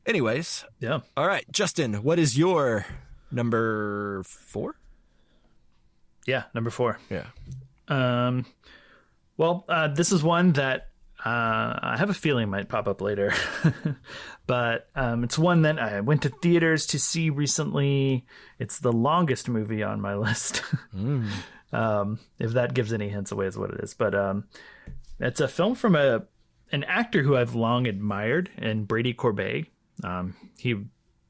anyways.
Yeah.
All right, Justin, what is your number 4?
Yeah, number 4.
Yeah.
Well, this is one that I have a feeling might pop up later, but it's one that I went to theaters to see recently. It's the longest movie on my list. If that gives any hints away as what it is, but it's a film from an actor who I've long admired, and Brady Corbet. He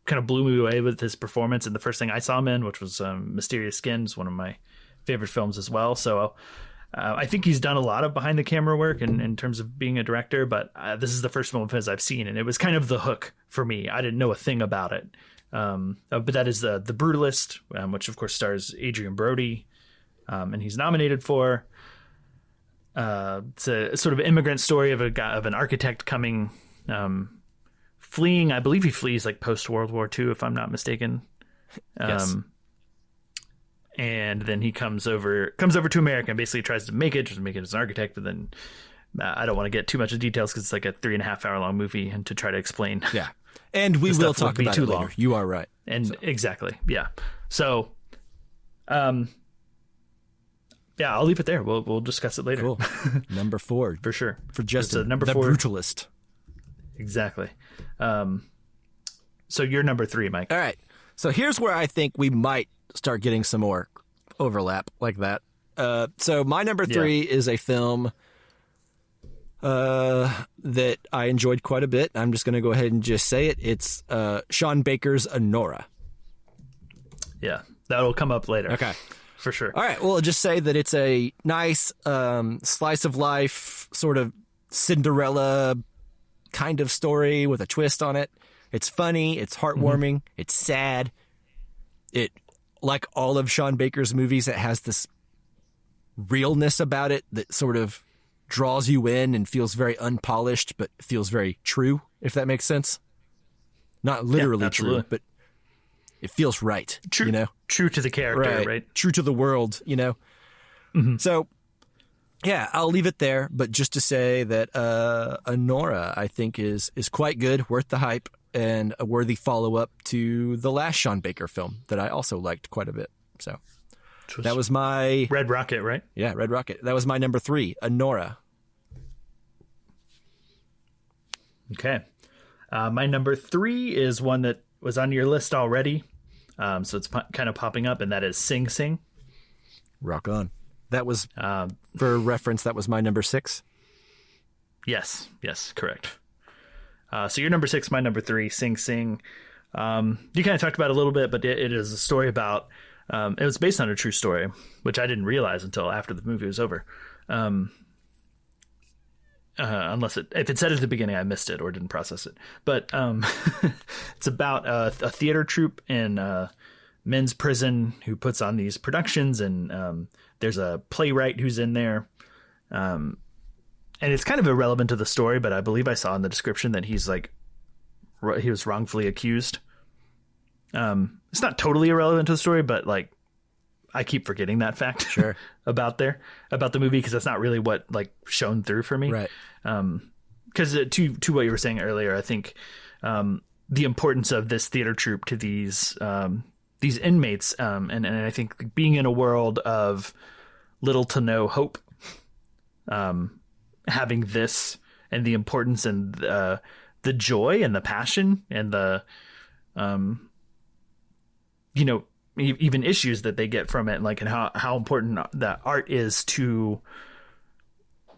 kind of blew me away with his performance in the first thing I saw him in, which was Mysterious Skins, one of my favorite films as well. So I think he's done a lot of behind the camera work in terms of being a director, but this is the first film of his I've seen, and it was kind of the hook for me. I didn't know a thing about it. But that is the Brutalist, which of course stars Adrian Brody, and he's nominated for. It's a sort of immigrant story of an architect coming, fleeing. I believe he flees like post World War II, if I'm not mistaken.
Yes.
And then he comes over to America and basically tries to make it as an architect. But then I don't want to get too much of details because it's like a 3.5 hour long movie, and to try to explain.
Yeah. And we will talk about it later.
Long.
You are right.
And exactly. Yeah. So, yeah, I'll leave it there. We'll discuss it later.
Cool. Number 4.
For sure.
For Justin,
number
the
4.
Brutalist.
Exactly. So you're number 3, Mike.
All right. So here's where I think we might start getting some more overlap like that. So my number 3 is a film that I enjoyed quite a bit. I'm just going to go ahead and just say it. It's Sean Baker's Anora.
Yeah, that'll come up later.
Okay.
For sure.
All right. Well, I'll just say that it's a nice slice of life, sort of Cinderella kind of story with a twist on it. It's funny. It's heartwarming. Mm-hmm. It's sad. It, like all of Sean Baker's movies, it has this realness about it that sort of draws you in and feels very unpolished, but feels very true, if that makes sense. Not literally true, but it feels right.
True,
you know?
True to the character, right?
True to the world, you know? Mm-hmm. So, yeah, I'll leave it there, but just to say that Anora, I think, is quite good, worth the hype, and a worthy follow-up to the last Sean Baker film that I also liked quite a bit. So that was my...
Red Rocket, right?
Yeah, Red Rocket. That was my number 3, Anora.
Okay. My number 3 is one that was on your list already, so it's kind of popping up, and that is Sing Sing.
Rock on. That was, for reference, that was my number 6?
Yes, correct. So your number 6, my number 3, Sing Sing. You kind of talked about it a little bit, but it is a story about... it was based on a true story, which I didn't realize until after the movie was over. unless if it said at the beginning, I missed it or didn't process it. But it's about a theater troupe in men's prison who puts on these productions, and there's a playwright who's in there. And it's kind of irrelevant to the story, but I believe I saw in the description that he was wrongfully accused. It's not totally irrelevant to the story, but like I keep forgetting that fact about the movie, because that's not really what like shone through for me.
Right.
Because to what you were saying earlier, I think the importance of this theater troupe to these inmates, and I think being in a world of little to no hope, having this and the importance and the joy and the passion and the even issues that they get from it, like, and how important that art is to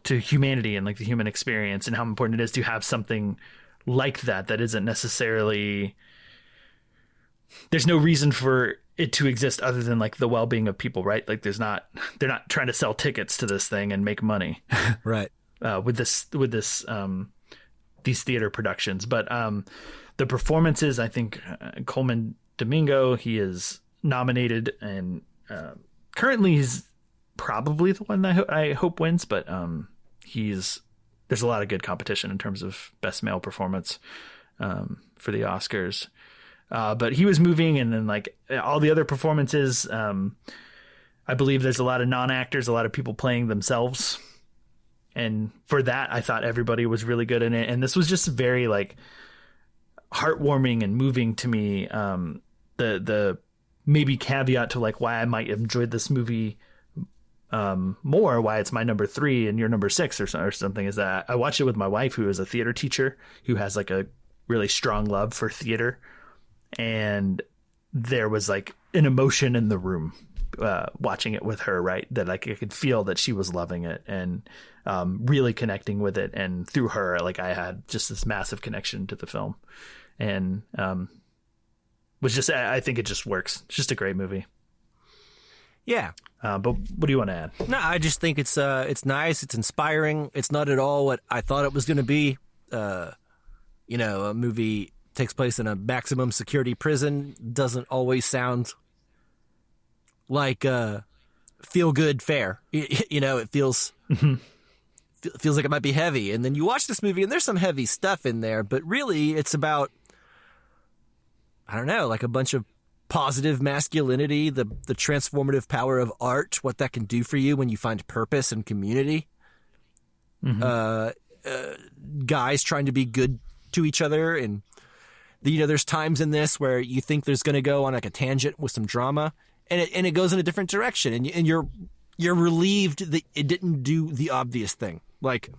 humanity and like the human experience, and how important it is to have something like that isn't necessarily, there's no reason for it to exist other than like the well-being of people, right? Like they're not trying to sell tickets to this thing and make money.
Right.
With these theater productions. But the performances, I think Coleman Domingo, he is nominated, and currently he's probably the one that I hope wins, but there's a lot of good competition in terms of best male performance for the Oscars. But he was moving, and then like all the other performances, I believe there's a lot of non-actors, a lot of people playing themselves. And for that, I thought everybody was really good in it. And this was just very like heartwarming and moving to me. The maybe caveat to like why I might have enjoyed this movie more, why it's my number 3 and your number 6 or something, is that I watched it with my wife, who is a theater teacher, who has like a really strong love for theater. And there was like an emotion in the room watching it with her, right? That like I could feel that she was loving it and really connecting with it. And through her, like I had just this massive connection to the film, and was just, I think it just works. It's just a great movie.
Yeah.
But what do you want to add?
No, I just think it's nice. It's inspiring. It's not at all what I thought it was going to be. A movie takes place in a maximum security prison. Doesn't always sound like feel good fare. It feels feels like it might be heavy. And then you watch this movie and there's some heavy stuff in there, but really it's about, I don't know, like a bunch of positive masculinity, the transformative power of art, what that can do for you when you find purpose and community. Guys trying to be good to each other. And there's times in this where you think there's going to go on like a tangent with some drama, and it goes in a different direction, and you're relieved that it didn't do the obvious thing. Like,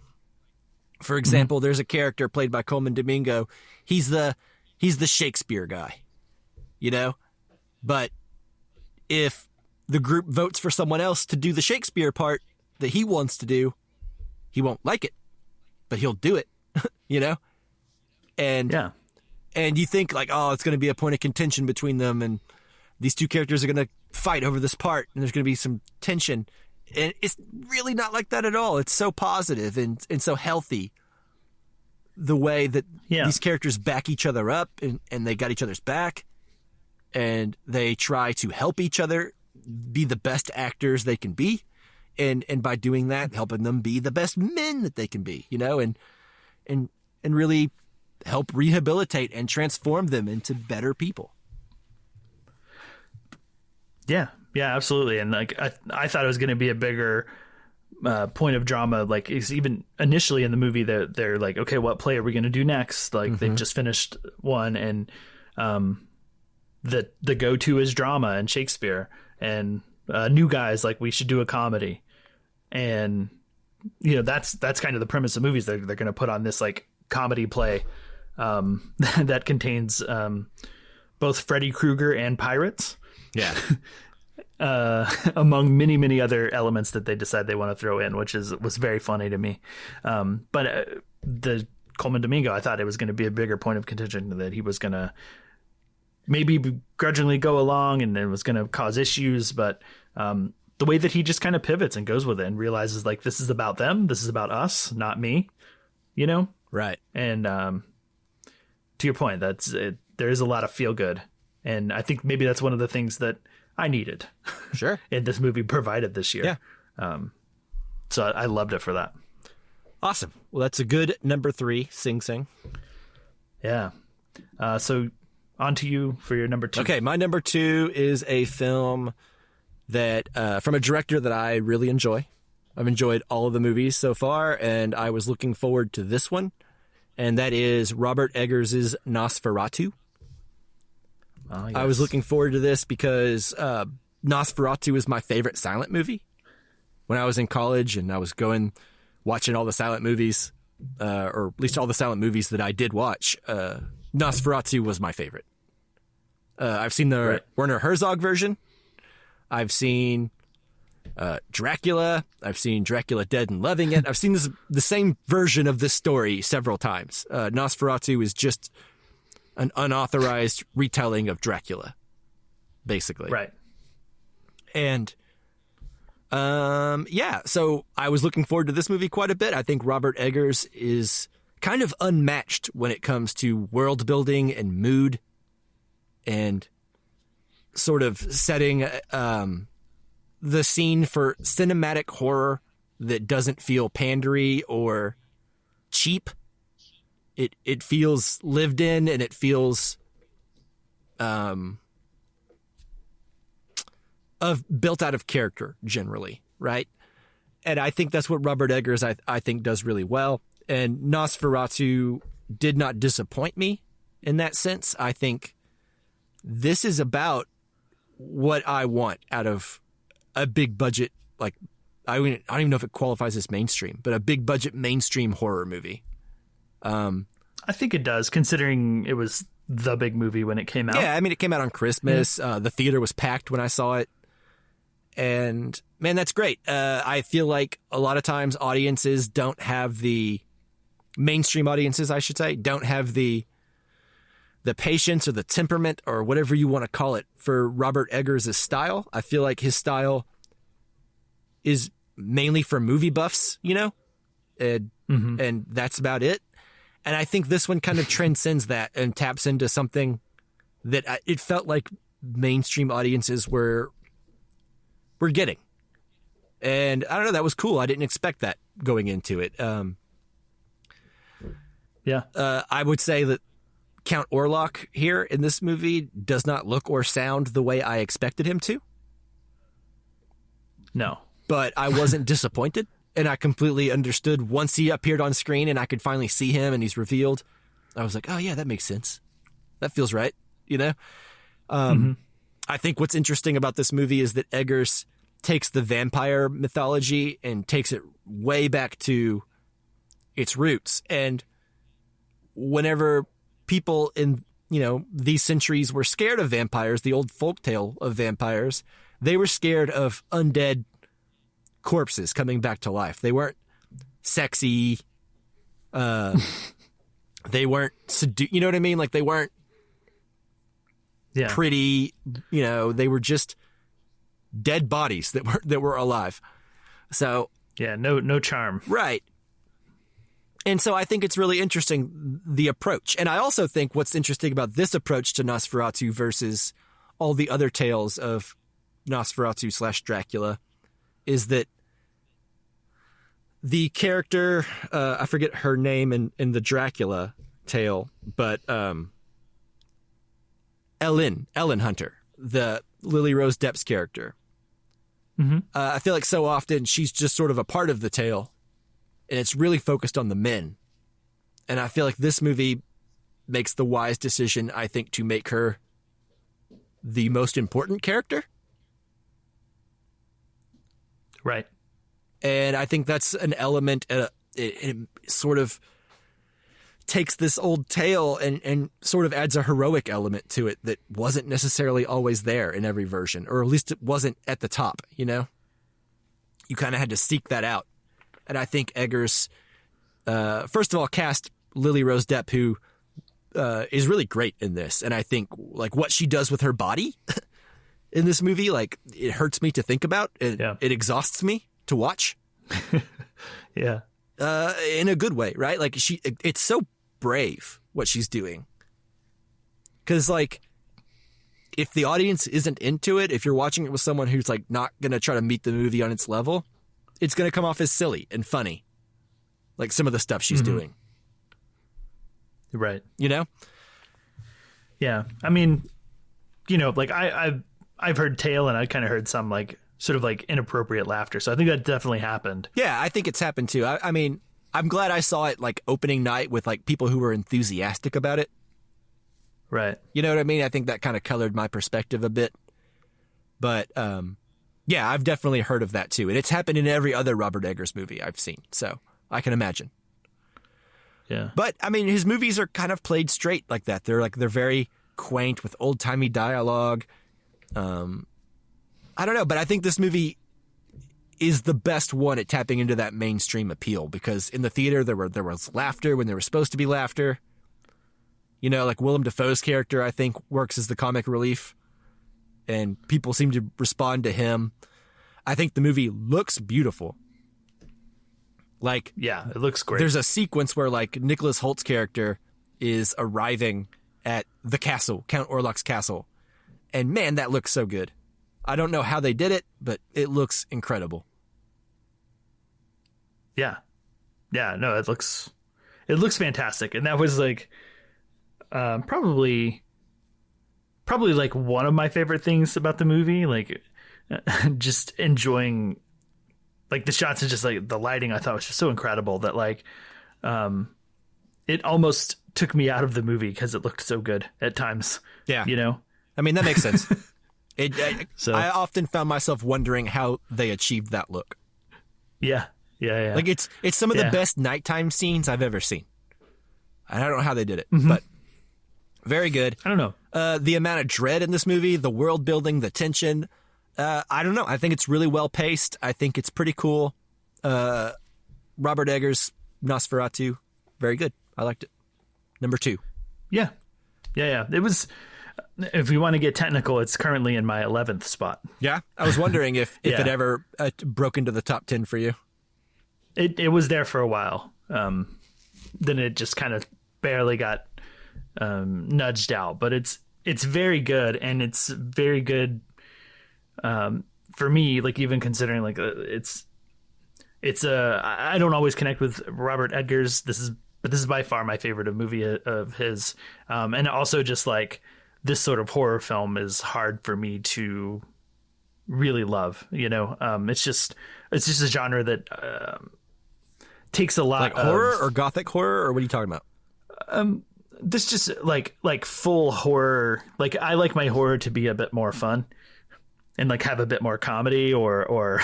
for example, there's a character played by Coleman Domingo. He's the Shakespeare guy, but if the group votes for someone else to do the Shakespeare part that he wants to do, he won't like it, but he'll do it, And
yeah.
And you think like, oh, it's going to be a point of contention between them, and these two characters are going to fight over this part, and there's going to be some tension. And it's really not like that at all. It's so positive and so healthy, the way that these characters back each other up, and they got each other's back, and they try to help each other be the best actors they can be. And by doing that, helping them be the best men that they can be, and really help rehabilitate and transform them into better people. Yeah,
absolutely. And like I thought it was going to be a bigger point of drama. Like even initially in the movie, they're like, okay, what play are we going to do next? Like they've just finished one, and the go-to is drama and Shakespeare, and new guys like, we should do a comedy. And that's kind of the premise of movies. They're going to put on this like comedy play that contains both Freddy Krueger and pirates.
Yeah.
Among many, many other elements that they decide they want to throw in, which was very funny to me. But the Coleman Domingo, I thought it was going to be a bigger point of contention, that he was going to maybe begrudgingly go along and it was going to cause issues. But the way that he just kind of pivots and goes with it and realizes like, this is about them. This is about us, not me, you know?
Right.
And to your point, that's it. There is a lot of feel good. And I think maybe that's one of the things that I needed.
Sure.
And this movie provided this year.
Yeah.
So I loved it for that.
Awesome. Well, that's a good number 3, Sing Sing.
Yeah. So on to you for your number 2.
Okay, my number 2 is a film that from a director that I really enjoy. I've enjoyed all of the movies so far, and I was looking forward to this one, and that is Robert Eggers' Nosferatu.
Oh, yes.
I was looking forward to this because Nosferatu is my favorite silent movie. When I was in college and I was watching all the silent movies, or at least all the silent movies that I did watch, Nosferatu was my favorite. I've seen the Werner Herzog version. I've seen Dracula. I've seen Dracula Dead and Loving It. I've seen the same version of this story several times. Nosferatu is just an unauthorized retelling of Dracula, basically.
Right.
And so I was looking forward to this movie quite a bit. I think Robert Eggers is kind of unmatched when it comes to world building and mood and sort of setting the scene for cinematic horror that doesn't feel pandery or cheap. It feels lived in, and it feels built out of character generally, right? And I think that's what Robert Eggers I think does really well. And Nosferatu did not disappoint me in that sense. I think this is about what I want out of a big budget, like I don't even know if it qualifies as mainstream, but a big budget mainstream horror movie.
I think it does, considering it was the big movie when it came out.
Yeah, I mean, it came out on Christmas. The theater was packed when I saw it. And, man, that's great. I feel like a lot of times audiences don't have mainstream audiences, I should say, don't have the patience or the temperament or whatever you want to call it for Robert Eggers' style. I feel like his style is mainly for movie buffs, you know? And that's about it. And I think this one kind of transcends that and taps into something that it felt like mainstream audiences were getting. And I don't know, that was cool. I didn't expect that going into it. I would say that Count Orlok here in this movie does not look or sound the way I expected him to.
No.
But I wasn't disappointed. And I completely understood once he appeared on screen and I could finally see him and he's revealed. I was like, oh, yeah, that makes sense. That feels right, you know? I think what's interesting about this movie is that Eggers takes the vampire mythology and takes it way back to its roots. And whenever people in, these centuries were scared of vampires, the old folktale of vampires, they were scared of undead corpses coming back to life. They weren't sexy. They weren't you know what I mean? Like they weren't pretty, they were just dead bodies that were alive. So
no charm.
Right. And so I think it's really interesting, the approach. And I also think what's interesting about this approach to Nosferatu versus all the other tales of Nosferatu / Dracula is that the character, I forget her name in the Dracula tale, but Ellen Hunter, the Lily Rose Depp's character. I feel like so often she's just sort of a part of the tale, and it's really focused on the men. And I feel like this movie makes the wise decision, I think, to make her the most important character.
Right.
And I think that's an element, it sort of takes this old tale and sort of adds a heroic element to it that wasn't necessarily always there in every version, or at least it wasn't at the top, You kind of had to seek that out. And I think Eggers, first of all, cast Lily Rose Depp, who is really great in this. And I think like what she does with her body in this movie. Like, it hurts me to think about. It exhausts me to watch.
Yeah.
In a good way, right? Like, it's so brave what she's doing. Because, like, if the audience isn't into it, if you're watching it with someone who's, like, not going to try to meet the movie on its level, it's going to come off as silly and funny. Like some of the stuff she's doing.
Right.
You know?
Yeah. I mean, you know, like I've heard tale and I kind of heard some like sort of like inappropriate laughter. So I think that definitely happened.
Yeah, I think it's happened too. I mean, I'm glad I saw it like opening night with like people who were enthusiastic about it.
Right.
You know what I mean? I think that kind of colored my perspective a bit. But yeah, I've definitely heard of that too. And it's happened in every other Robert Eggers movie I've seen. So I can imagine.
Yeah.
But I mean, his movies are kind of played straight like that. They're very quaint with old timey dialogue. I don't know, but I think this movie is the best one at tapping into that mainstream appeal, because in the theater there was laughter when there was supposed to be laughter. You know, like Willem Dafoe's character, I think, works as the comic relief, and people seem to respond to him. I think the movie looks beautiful. Like,
yeah, it looks great.
There's a sequence where like Nicholas Holt's character is arriving at the castle, Count Orlok's castle, and man, that looks so good. I don't know how they did it, but it looks incredible.
Yeah. Yeah, no, it looks fantastic. And that was like probably like one of my favorite things about the movie, like just enjoying like the shots and just like the lighting. I thought was just so incredible that like it almost took me out of the movie because it looked so good at times. Yeah. You know?
I mean, that makes sense. I often found myself wondering how they achieved that look.
Yeah. Yeah.
Like it's some of the best nighttime scenes I've ever seen. I don't know how they did it, but very good.
I don't know.
The amount of dread in this movie, the world building, the tension. I don't know. I think it's really well paced. I think it's pretty cool. Robert Eggers, Nosferatu, very good. I liked it. Number 2.
Yeah. It was. If we want to get technical, it's currently in my 11th spot.
Yeah, I was wondering if it ever broke into the top 10 for you.
It was there for a while. Then it just kind of barely got nudged out. But it's very good, and it's very good for me. Like even considering like it's I don't always connect with Robert Eggers. This is by far my favorite movie of his, and also just like. This sort of horror film is hard for me to really love, you know? It's just a genre that takes a lot
like horror or gothic horror, or what are you talking about?
This just like full horror. Like I like my horror to be a bit more fun and like have a bit more comedy or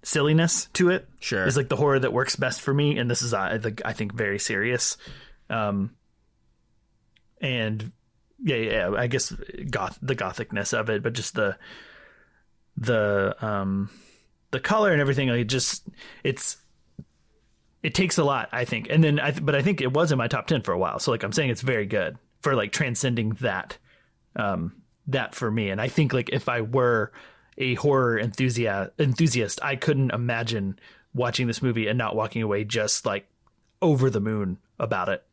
silliness to it.
Sure.
Is like the horror that works best for me. And this is, I think very serious. And yeah, I guess the gothicness of it, but just the color and everything, like it takes a lot, I think. And then but I think it was in my top 10 for a while. So like I'm saying, it's very good for like transcending that for me. And I think like if I were a horror enthusiast, I couldn't imagine watching this movie and not walking away just like over the moon about it.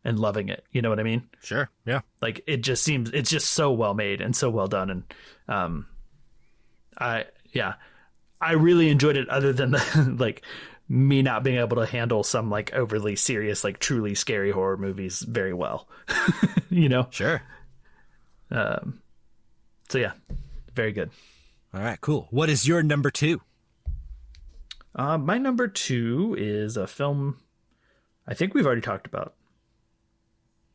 And loving it, you know what I mean?
Sure, yeah.
Like it's just so well made and so well done, and I really enjoyed it. Other than the, like me not being able to handle some like overly serious, like truly scary horror movies very well, you know?
Sure.
So yeah, very good.
All right, cool. What is your number 2?
My number 2 is a film I think we've already talked about.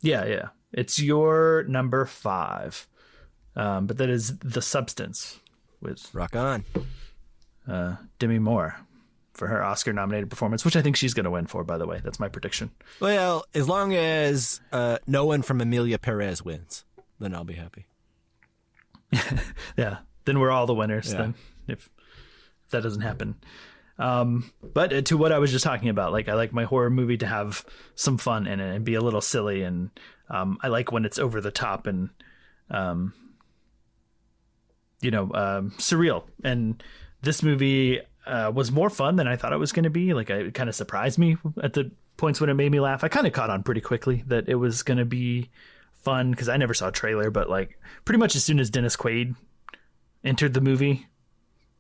Yeah. It's your number 5. But that is The Substance with
Rock on.
Demi Moore for her Oscar nominated performance, which I think she's going to win for, by the way. That's my prediction.
Well, as long as no one from Emilia Perez wins, then I'll be happy.
Yeah. Then we're all the winners then if that doesn't happen. But to what I was just talking about, like I like my horror movie to have some fun in it and be a little silly, and I like when it's over the top, and surreal. And this movie was more fun than I thought it was going to be. Like, it kind of surprised me at the points when it made me laugh. I kind of caught on pretty quickly that it was going to be fun because I never saw a trailer, but like pretty much as soon as Dennis Quaid entered the movie,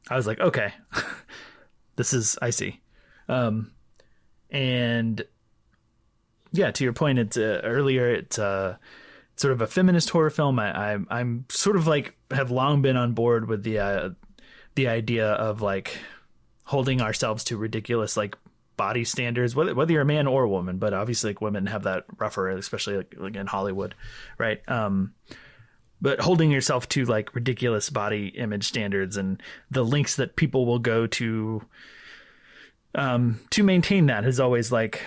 I was like, okay, I see. And yeah, to your point, it's earlier, it's sort of a feminist horror film. I'm sort of like have long been on board with the idea of like holding ourselves to ridiculous like body standards, whether you're a man or a woman, but obviously like women have that rougher, especially like in Hollywood, right? But holding yourself to like ridiculous body image standards and the lengths that people will go to maintain that is always like,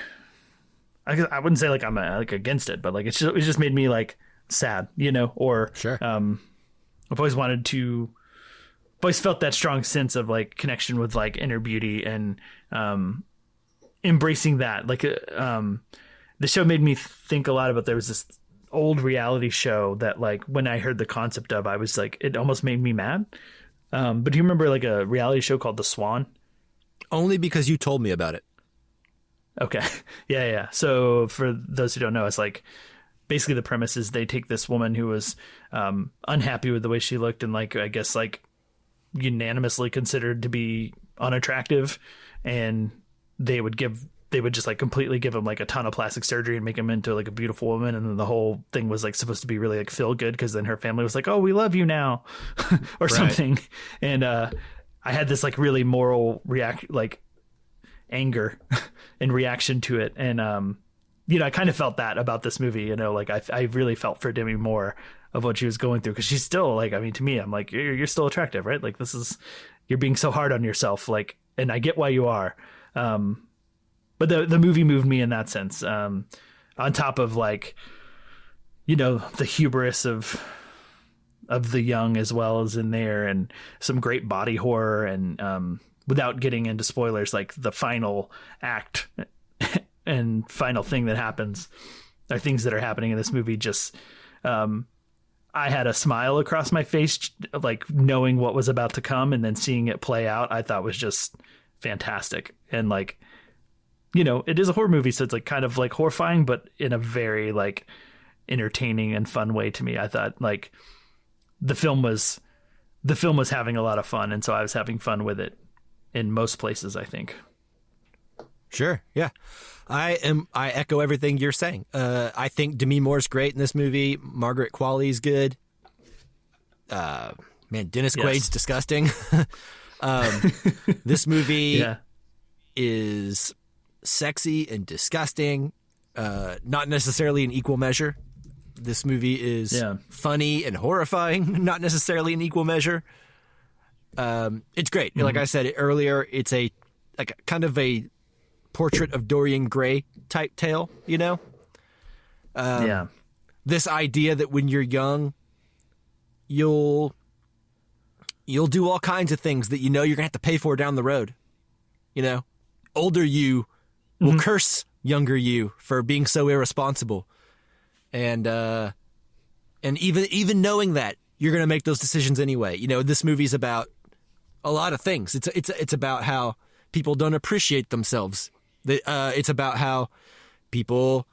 I wouldn't say like I'm like against it, but like it just made me like sad, or
sure.
I've always felt that strong sense of like connection with like inner beauty and embracing that. Like the show made me think a lot about, there was this old reality show that like when I heard the concept of, I was like, it almost made me mad. But do you remember like a reality show called The Swan?
Only because you told me about it.
Okay. Yeah. So for those who don't know, it's like basically the premise is they take this woman who was unhappy with the way she looked and like, I guess like unanimously considered to be unattractive, and they would just like completely give him like a ton of plastic surgery and make him into like a beautiful woman. And then the whole thing was like supposed to be really like feel good, because then her family was like, oh, we love you now or something. And I had this like really moral anger in reaction to it. And, I kind of felt that about this movie, like I really felt for Demi Moore of what she was going through. Cause she's still like, I mean, to me, I'm like, you're still attractive, right? Like you're being so hard on yourself. Like, and I get why you are. But the movie moved me in that sense. On top of like, the hubris of the young as well as in there, and some great body horror, and without getting into spoilers, like the final act and final thing that happens, or things that are happening in this movie, just I had a smile across my face, like knowing what was about to come, and then seeing it play out, I thought was just fantastic. And like, it is a horror movie, so it's like kind of like horrifying, but in a very like entertaining and fun way to me. I thought like the film was having a lot of fun, and so I was having fun with it in most places, I think.
Sure. Yeah. I echo everything you're saying. I think Demi Moore's great in this movie. Margaret Qualley's good. Dennis Quaid's disgusting. This movie is sexy and disgusting, not necessarily in equal measure. This movie is funny and horrifying, not necessarily in equal measure. It's great. Like I said earlier, it's a like kind of a portrait of Dorian Gray type tale, This idea that when you're young, you'll do all kinds of things that you're gonna have to pay for down the road. Older you will curse younger you for being so irresponsible, and even knowing that you're gonna make those decisions anyway. This movie's about a lot of things. It's about how people don't appreciate themselves. It's about how people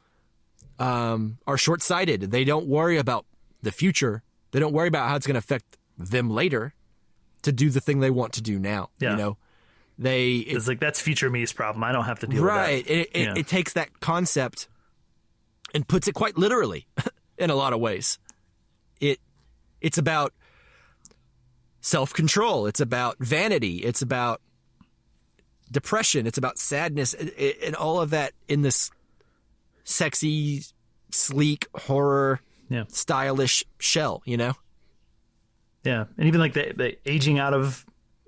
are short-sighted. They don't worry about the future. They don't worry about how it's going to affect them later to do the thing they want to do now.
Yeah.
It's
like, that's future me's problem. I don't have to deal with that.
Right. It takes that concept and puts it quite literally in a lot of ways. It's about self-control. It's about vanity. It's about depression. It's about sadness, and all of that in this sexy, sleek, horror, stylish shell, Yeah.
And even like the aging out of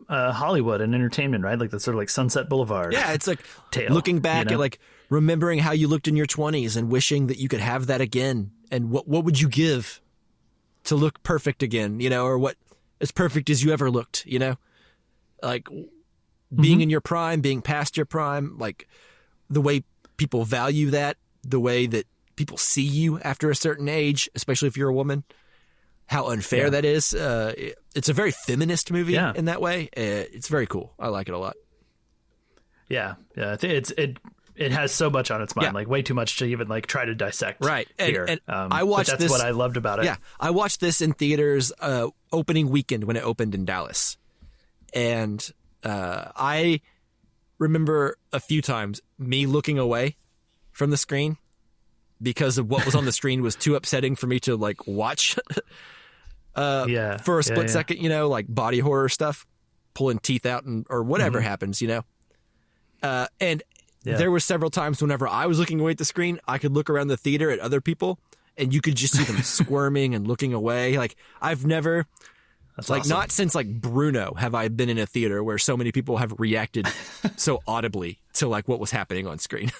Hollywood and entertainment, right? Like the sort of like Sunset Boulevard.
Yeah, it's like
tale,
looking back at like remembering how you looked in your 20s and wishing that you could have that again. And what would you give to look perfect again, or what as perfect as you ever looked, Like being in your prime, being past your prime, like the way people value that, the way that people see you after a certain age, especially if you're a woman, how unfair that is It's a very feminist movie
Yeah.
in that way. It's very cool. I like it a lot.
Yeah. I think it has so much on its mind,
Yeah.
like way too much to even like try to dissect.
Right.
Here.
And I
but
watched
that's
this.
what I loved about it.
Yeah, I watched this in theaters opening weekend when it opened in Dallas, and I remember a few times me looking away from the screen because of what was on the screen was too upsetting for me to like watch. For a split second, like body horror stuff, pulling teeth out or whatever happens, and there were several times whenever I was looking away at the screen, I could look around the theater at other people and you could just see them squirming and looking away. Like I've never,
That's
like
awesome.
not since like Bruno have I been in a theater where so many people have reacted so audibly to like what was happening on screen.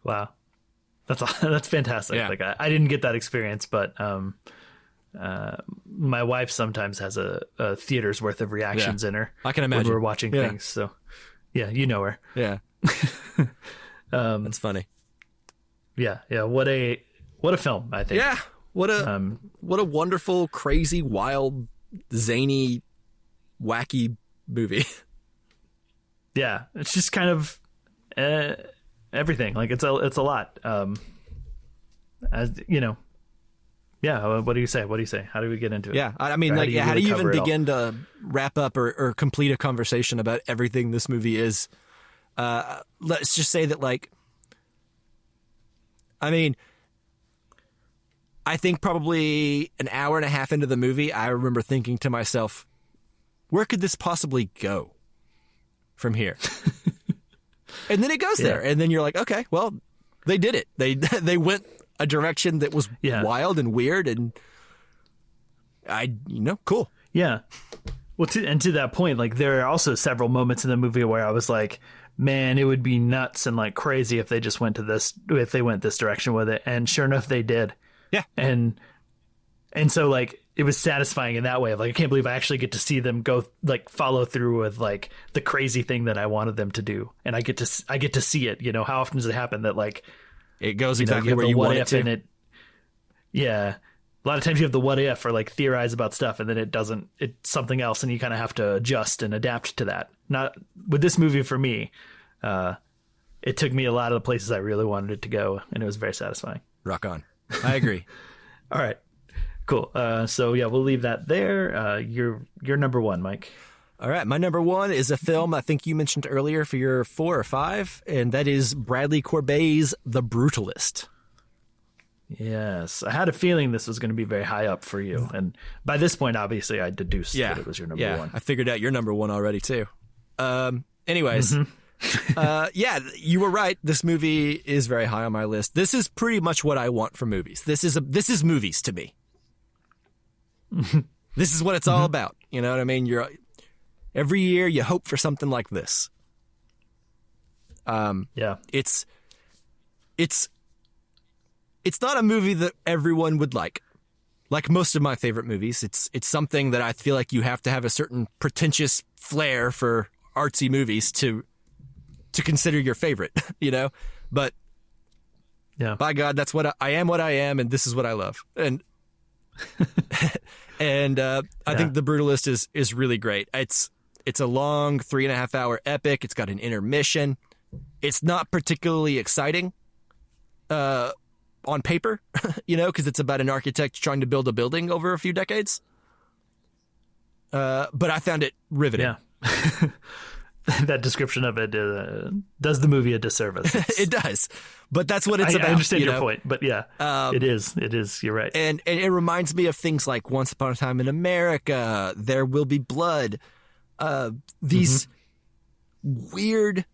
Wow. That's fantastic.
Yeah.
Like I didn't get that experience, but my wife sometimes has a theater's worth of reactions in her.
I can
when
imagine.
we're watching things. So yeah, you know her.
Yeah. That's funny.
Yeah. What a film, I think.
Yeah. What a wonderful, crazy, wild, zany, wacky movie.
Yeah. It's just kind of everything. Like it's a lot. As you know. Yeah. What do you say? How do we get into it?
Yeah. I mean,
Or
like, how do you even
cover it all?
begin to wrap up or complete a conversation about everything this movie is? Let's just say that, like, I mean, I think probably an hour and a half into the movie, I remember thinking to myself, where could this possibly go from here? And then it goes there. And then you're like, okay, well, they did it. They went a direction that was wild and weird, and cool.
Yeah. Well, to that point, like there are also several moments in the movie where I was like, man, it would be nuts and like crazy if they just went this direction with it. And sure enough, they did.
Yeah.
And so like it was satisfying in that way. Like I can't believe I actually get to see them go like follow through with like the crazy thing that I wanted them to do, and I get to see it. How often does it happen that like
it goes exactly
you have
where
the
you
what
want it
if
to?
and it, yeah. A lot of times you have the what if or like theorize about stuff, and then it's something else, and you kind of have to adjust and adapt to that. Not with this movie for me. It took me a lot of the places I really wanted it to go, and it was very satisfying.
Rock on. I agree.
All right, cool. So yeah, we'll leave that there. Your number one, Mike.
All right, my number one is a film I think you mentioned earlier for your 4 or 5, and that is Bradley Courbet's The Brutalist.
Yes, I had a feeling this was going to be very high up for you, and by this point, obviously, I deduced that it was your number one.
I figured out your number one already too. Anyways, you were right. This movie is very high on my list. This is pretty much what I want from movies. This is movies to me. This is what it's all about. You know what I mean? Every year you hope for something like this. It's not a movie that everyone would like. Like most of my favorite movies, it's something that I feel like you have to have a certain pretentious flair for artsy movies to consider your favorite, But by God, that's what I am, and this is what I love. And I think The Brutalist is really great. It's a long 3.5 hour epic. It's got an intermission. It's not particularly exciting on paper, because it's about an architect trying to build a building over a few decades. But I found it riveting.
Yeah. That description of it does the movie a disservice.
It does, but that's what it's about.
I understand your point, but yeah, it is. You're right.
And it reminds me of things like Once Upon a Time in America, There Will Be Blood, these weird,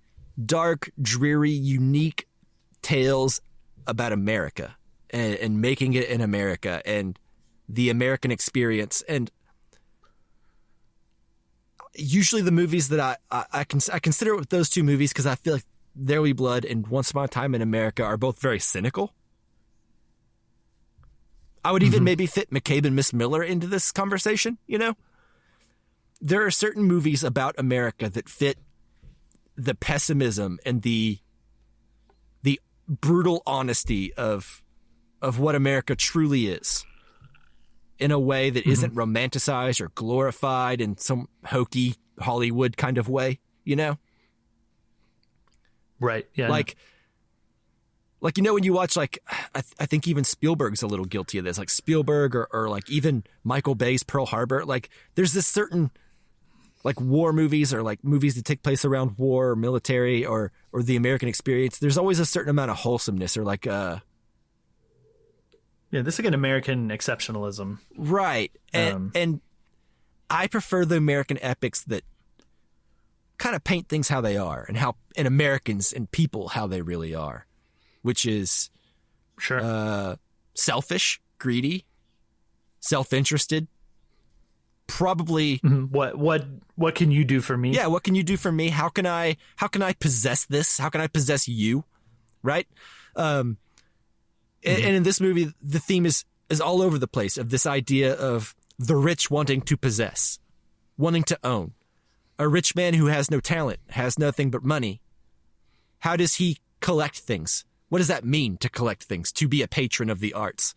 dark, dreary, unique tales about America and making it in America and the American experience. And usually the movies that I consider with those two movies, because I feel like There Will Be Blood and Once Upon a Time in America are both very cynical. I would even maybe fit McCabe and Miss Miller into this conversation, There are certain movies about America that fit the pessimism and the brutal honesty of what America truly is. in a way that isn't romanticized or glorified in some hokey Hollywood kind of way, you know?
Right. Yeah.
Like, you know, when you watch, like, I think even Spielberg's a little guilty of this, like Spielberg or like even Michael Bay's Pearl Harbor. Like, there's this certain, like, war movies or like movies that take place around war or military or the American experience. There's always a certain amount of wholesomeness or like,
yeah, this is like an American exceptionalism.
Right. And I prefer the American epics that kind of paint things how they are and Americans and people how they really are, which is selfish, greedy, self-interested, probably.
What can you do for me?
Yeah. What can you do for me? How can I possess this? How can I possess you? Right. And in this movie, the theme is all over the place of this idea of the rich wanting to possess, wanting to own. A rich man who has no talent, has nothing but money. How does he collect things? What does that mean to collect things, to be a patron of the arts?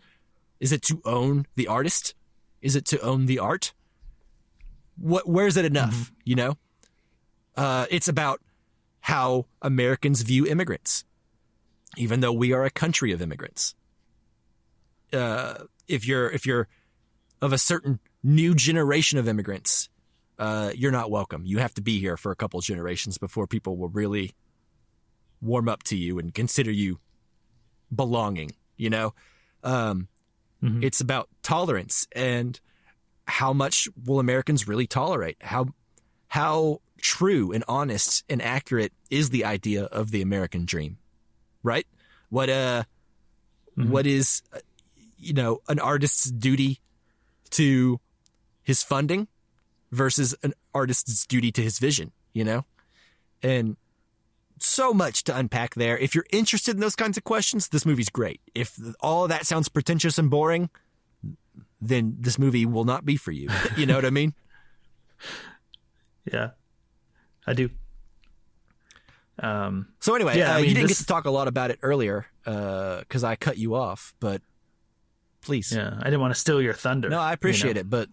Is it to own the artist? Is it to own the art? Where's it enough, you know? It's about how Americans view immigrants, even though we are a country of immigrants. If you're of a certain new generation of immigrants, you're not welcome. You have to be here for a couple generations before people will really warm up to you and consider you belonging, you know? It's about tolerance and how much will Americans really tolerate? How true and honest and accurate is the idea of the American dream, right? What is, you know, an artist's duty to his funding versus an artist's duty to his vision, you know? And so much to unpack there. If you're interested in those kinds of questions, this movie's great. If all of that sounds pretentious and boring, then this movie will not be for you. You know what I mean?
Yeah, I do.
So anyway,
yeah, I mean,
you didn't get to talk a lot about it earlier because I cut you off, but please.
Yeah, I didn't want to steal your thunder.
No, I appreciate it, but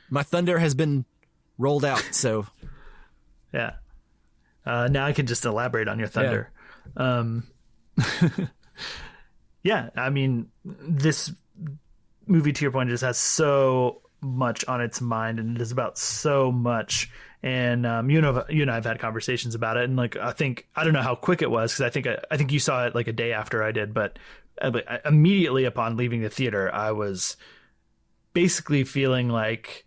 my thunder has been rolled out, so.
Yeah. Now I can just elaborate on your thunder. Yeah, I mean, this movie, to your point, just has so much on its mind, and it is about so much. And you and I have had conversations about it, and like I don't know how quick it was because I think you saw it like a day after I did, but immediately upon leaving the theater, I was basically feeling like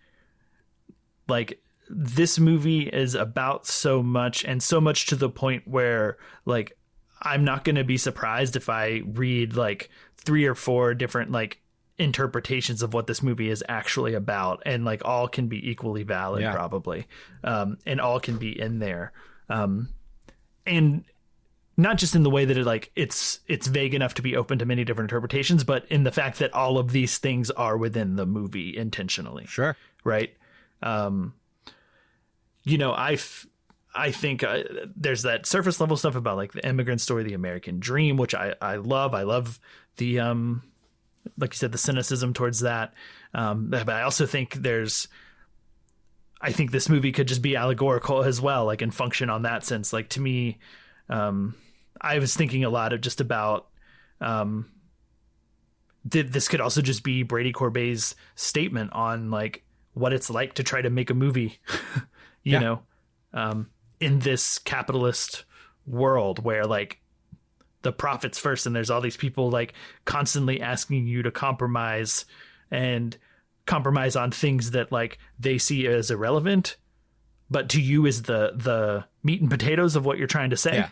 this movie is about so much, and so much to the point where like I'm not going to be surprised if I read like 3 or 4 different like interpretations of what this movie is actually about, and like all can be equally valid, probably, and all can be in there, and not just in the way that it's vague enough to be open to many different interpretations, but in the fact that all of these things are within the movie intentionally.
Sure.
Right. You know, I think there's that surface level stuff about like the immigrant story, the American dream, which I love. I love the, like you said, the cynicism towards that. But I also think I think this movie could just be allegorical as well, like and function on that sense. Like to me, I was thinking a lot of just about, this could also just be Brady Corbet's statement on like what it's like to try to make a movie, you know, in this capitalist world where like the profits first, and there's all these people like constantly asking you to compromise on things that like they see as irrelevant, but to you is the meat and potatoes of what you're trying to say.
Yeah.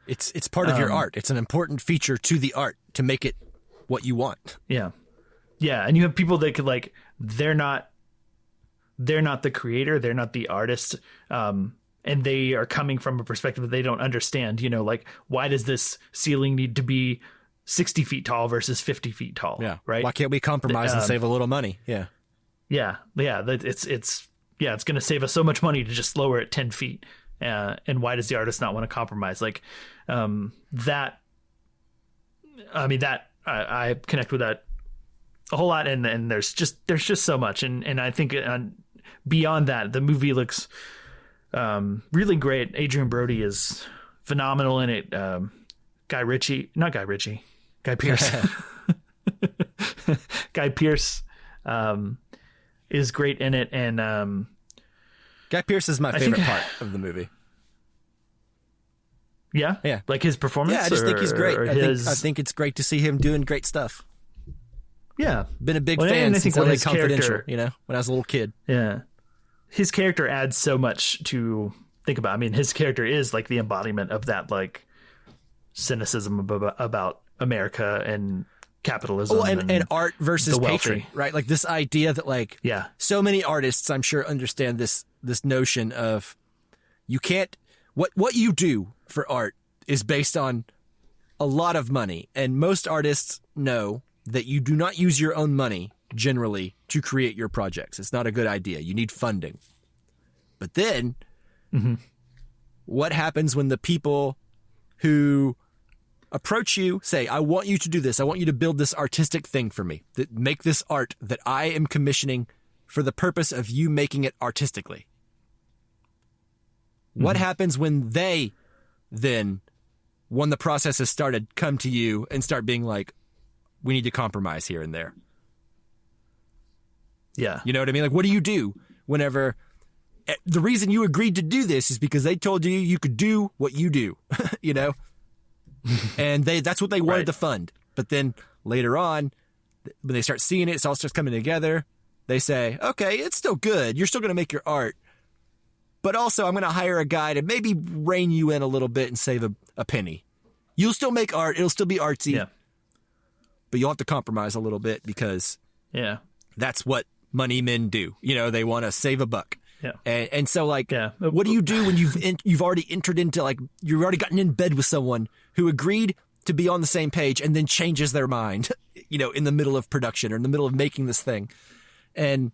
It's part of your art. It's an important feature to the art to make it what you want.
Yeah. Yeah. And you have people that could like, they're not the creator. They're not the artist. And they are coming from a perspective that they don't understand, you know, like why does this ceiling need to be 60 feet tall versus 50 feet tall?
Yeah.
Right.
Why can't we compromise and save a little money? Yeah.
Yeah. Yeah. It's going to save us so much money to just lower it 10 feet. And why does the artist not want to compromise? Like, I connect with that a whole lot, and there's just so much, and I think beyond that, the movie looks really great. Adrian Brody is phenomenal in it. Guy Pearce. Guy Pearce is great in it, and
Guy Pearce is my favorite part of the movie.
Yeah, like his performance.
Yeah, I just think he's great. I think it's great to see him doing great stuff.
Yeah,
been a big fan since LA Confidential. When I was a little kid.
Yeah, his character adds so much to think about. I mean, his character is like the embodiment of that like cynicism about America and capitalism.
And art versus patron, right? Like this idea that like so many artists, I'm sure, understand this notion of you can't what you do for art is based on a lot of money, and most artists know that you do not use your own money generally to create your projects. It's not a good idea. You need funding. But then what happens when the people who approach you say, I want you to do this. I want you to build this artistic thing for me, that make this art that I am commissioning for the purpose of you making it artistically. What happens when they then, when the process has started, come to you and start being like, we need to compromise here and there?
Yeah.
You know what I mean? Like, what do you do whenever the reason you agreed to do this is because they told you you could do what you do, you know? And that's what they wanted to fund. But then later on, when they start seeing it, it's all starts coming together. They say, okay, it's still good. You're still going to make your art. But also, I'm going to hire a guy to maybe rein you in a little bit and save a penny. You'll still make art. It'll still be artsy. Yeah. But you'll have to compromise a little bit because that's what money men do. You know, they want to save a buck. Yeah. And so, like, what do you do when you've already entered into, like, you've already gotten in bed with someone who agreed to be on the same page and then changes their mind, you know, in the middle of production or in the middle of making this thing? And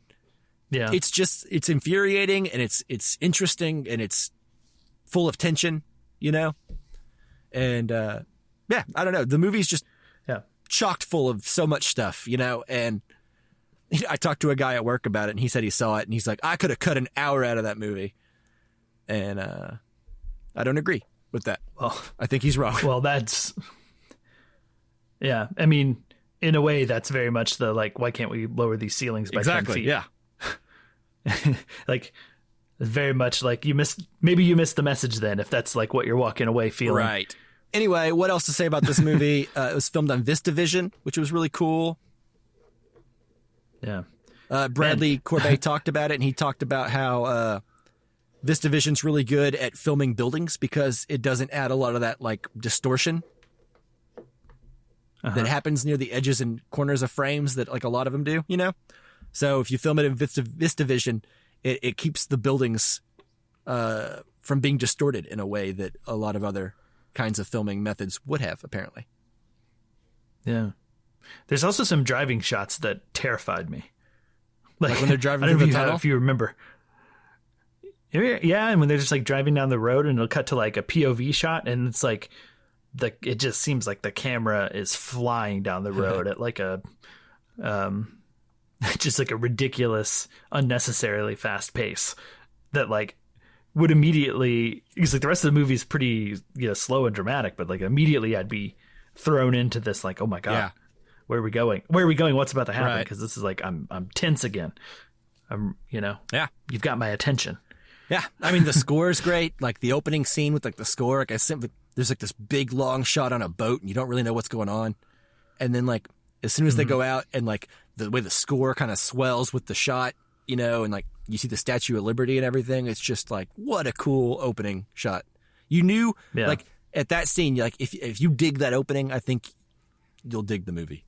it's infuriating, and it's interesting, and it's full of tension, you know? And, I don't know. The movie's just chocked full of so much stuff, you know? And I talked to a guy at work about it, and he said he saw it, and he's like, I could have cut an hour out of that movie. And I don't agree with that. Well, I think he's wrong.
Well, I mean, in a way, that's very much the, like, why can't we lower these ceilings by 10 feet?
Yeah.
Like, very much like you missed the message then, if that's like what you're walking away feeling.
Right. Anyway, what else to say about this movie? It was filmed on VistaVision, which was really cool.
Yeah.
Bradley Corbet talked about it, and he talked about how VistaVision's really good at filming buildings because it doesn't add a lot of that, like, distortion that happens near the edges and corners of frames that, like, a lot of them do, you know? So if you film it in VistaVision, it keeps the buildings from being distorted in a way that a lot of other kinds of filming methods would have, apparently.
Yeah. There's also some driving shots that terrified me.
Like when they're driving through the tunnel?
If you remember. Yeah, and when they're just like driving down the road, and it'll cut to like a POV shot, and it's like it just seems like the camera is flying down the road at like a just like a ridiculous, unnecessarily fast pace that like would immediately, because like the rest of the movie is pretty, you know, slow and dramatic, but like immediately I'd be thrown into this like, oh my God, where are we going? What's about to happen? Because this is like, I'm tense again. You've got my attention.
Yeah. I mean, the score is great. Like the opening scene with like the score, like there's like this big long shot on a boat and you don't really know what's going on. And then like, as soon as they go out and like the way the score kind of swells with the shot, you know, and like you see the Statue of Liberty and everything, it's just like, what a cool opening shot. You knew like at that scene, like if you dig that opening, I think you'll dig the movie.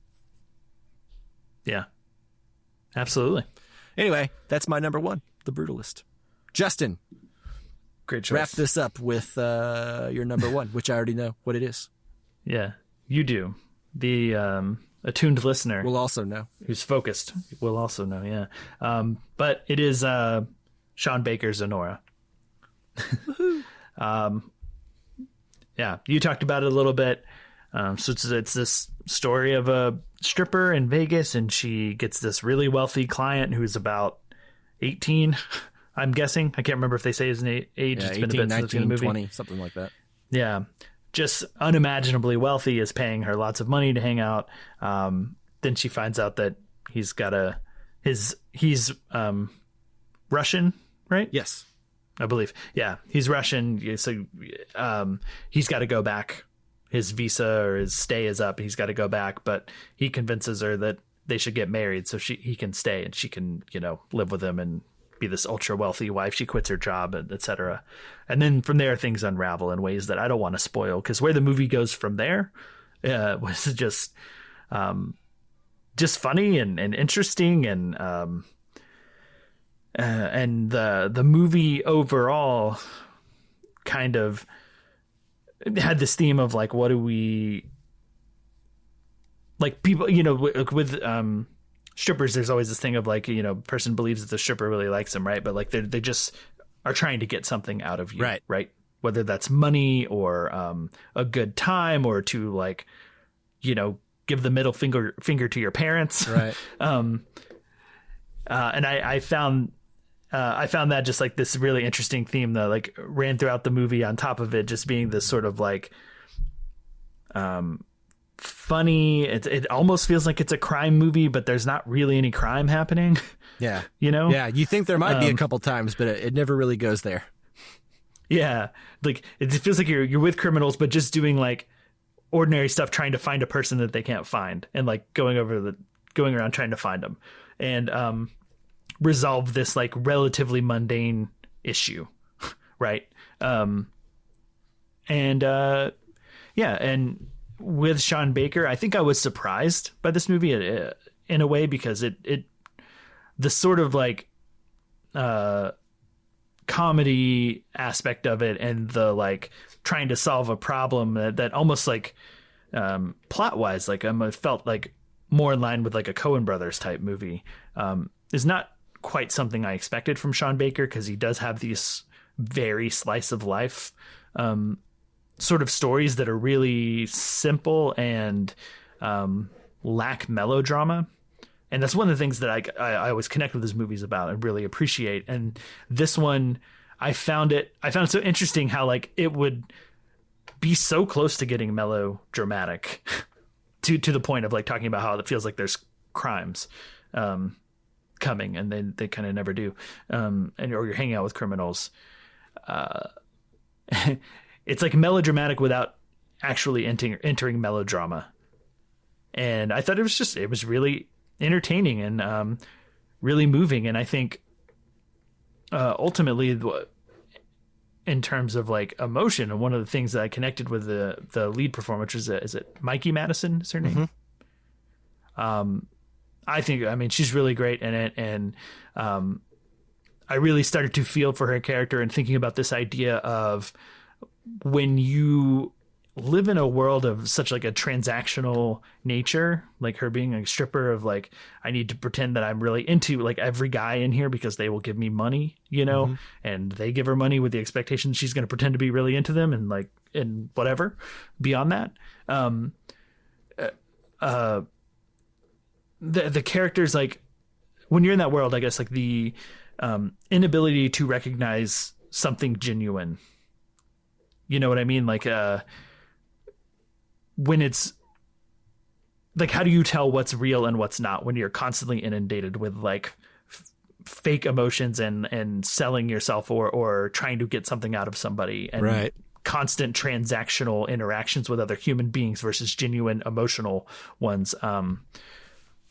Yeah, absolutely.
Anyway, that's my number one, The Brutalist. Justin,
great choice.
Wrap this up with your number one, which I already know what it is.
Yeah, you do. The attuned listener
will also know.
Who's focused will also know, yeah. But it is Sean Baker's Zenora. Yeah, you talked about it a little bit. So it's this story of a stripper in Vegas, and she gets this really wealthy client who's about 18, I'm guessing. I can't remember if they say his age.
Yeah,
it's
18,
been a bit
19,
since the movie.
20, something like that.
Yeah. Just unimaginably wealthy, is paying her lots of money to hang out. Then she finds out that he's got he's Russian, right?
Yes.
I believe. Yeah, he's Russian. So he's got to go back. His visa or his stay is up. He's got to go back, but he convinces her that they should get married so he can stay and she can, live with him and be this ultra wealthy wife. She quits her job, etc. And then from there, things unravel in ways that I don't want to spoil, because where the movie goes from there was just funny and interesting, and the movie overall kind of had this theme of like, what do we like people, with strippers, there's always this thing of like, person believes that the stripper really likes them, right? But like they just are trying to get something out of you, right? Whether that's money or a good time, or to like, give the middle finger to your parents,
right?
And I found that just like this really interesting theme that like ran throughout the movie, on top of it just being this sort of like funny. It almost feels like it's a crime movie, but there's not really any crime happening.
Yeah. Yeah. You think there might be a couple times, but it never really goes there.
Yeah. Like it feels like you're with criminals, but just doing like ordinary stuff, trying to find a person that they can't find, and like going around trying to find them, and resolve this like relatively mundane issue. Right. And with Sean Baker, I think I was surprised by this movie in a way, because the sort of like comedy aspect of it, and the like trying to solve a problem that almost like plot wise, like I felt like more in line with like a Coen Brothers type movie, is not quite something I expected from Sean Baker, because he does have these very slice of life sort of stories that are really simple and lack melodrama. And that's one of the things that I always connect with his movies about and really appreciate. And this one, I found it so interesting how like it would be so close to getting melodramatic to the point of like talking about how it feels like there's crimes coming, and they kind of never do, or you're hanging out with criminals. It's like melodramatic without actually entering melodrama. And I thought it was really entertaining and really moving. And I think ultimately, in terms of like emotion, and one of the things that I connected with the lead performer, which is it Mikey Madison is her name? Mm-hmm. I mean, she's really great in it. And I really started to feel for her character, and thinking about this idea of when you live in a world of such like a transactional nature, like her being a stripper, of like, I need to pretend that I'm really into like every guy in here because they will give me money, mm-hmm. and they give her money with the expectation she's going to pretend to be really into them, and like, and whatever beyond that. The characters, like when you're in that world, I guess like the inability to recognize something genuine, you know what I mean? Like, when it's like, how do you tell what's real and what's not when you're constantly inundated with like fake emotions and selling yourself or trying to get something out of somebody, and
right.
constant transactional interactions with other human beings versus genuine emotional ones.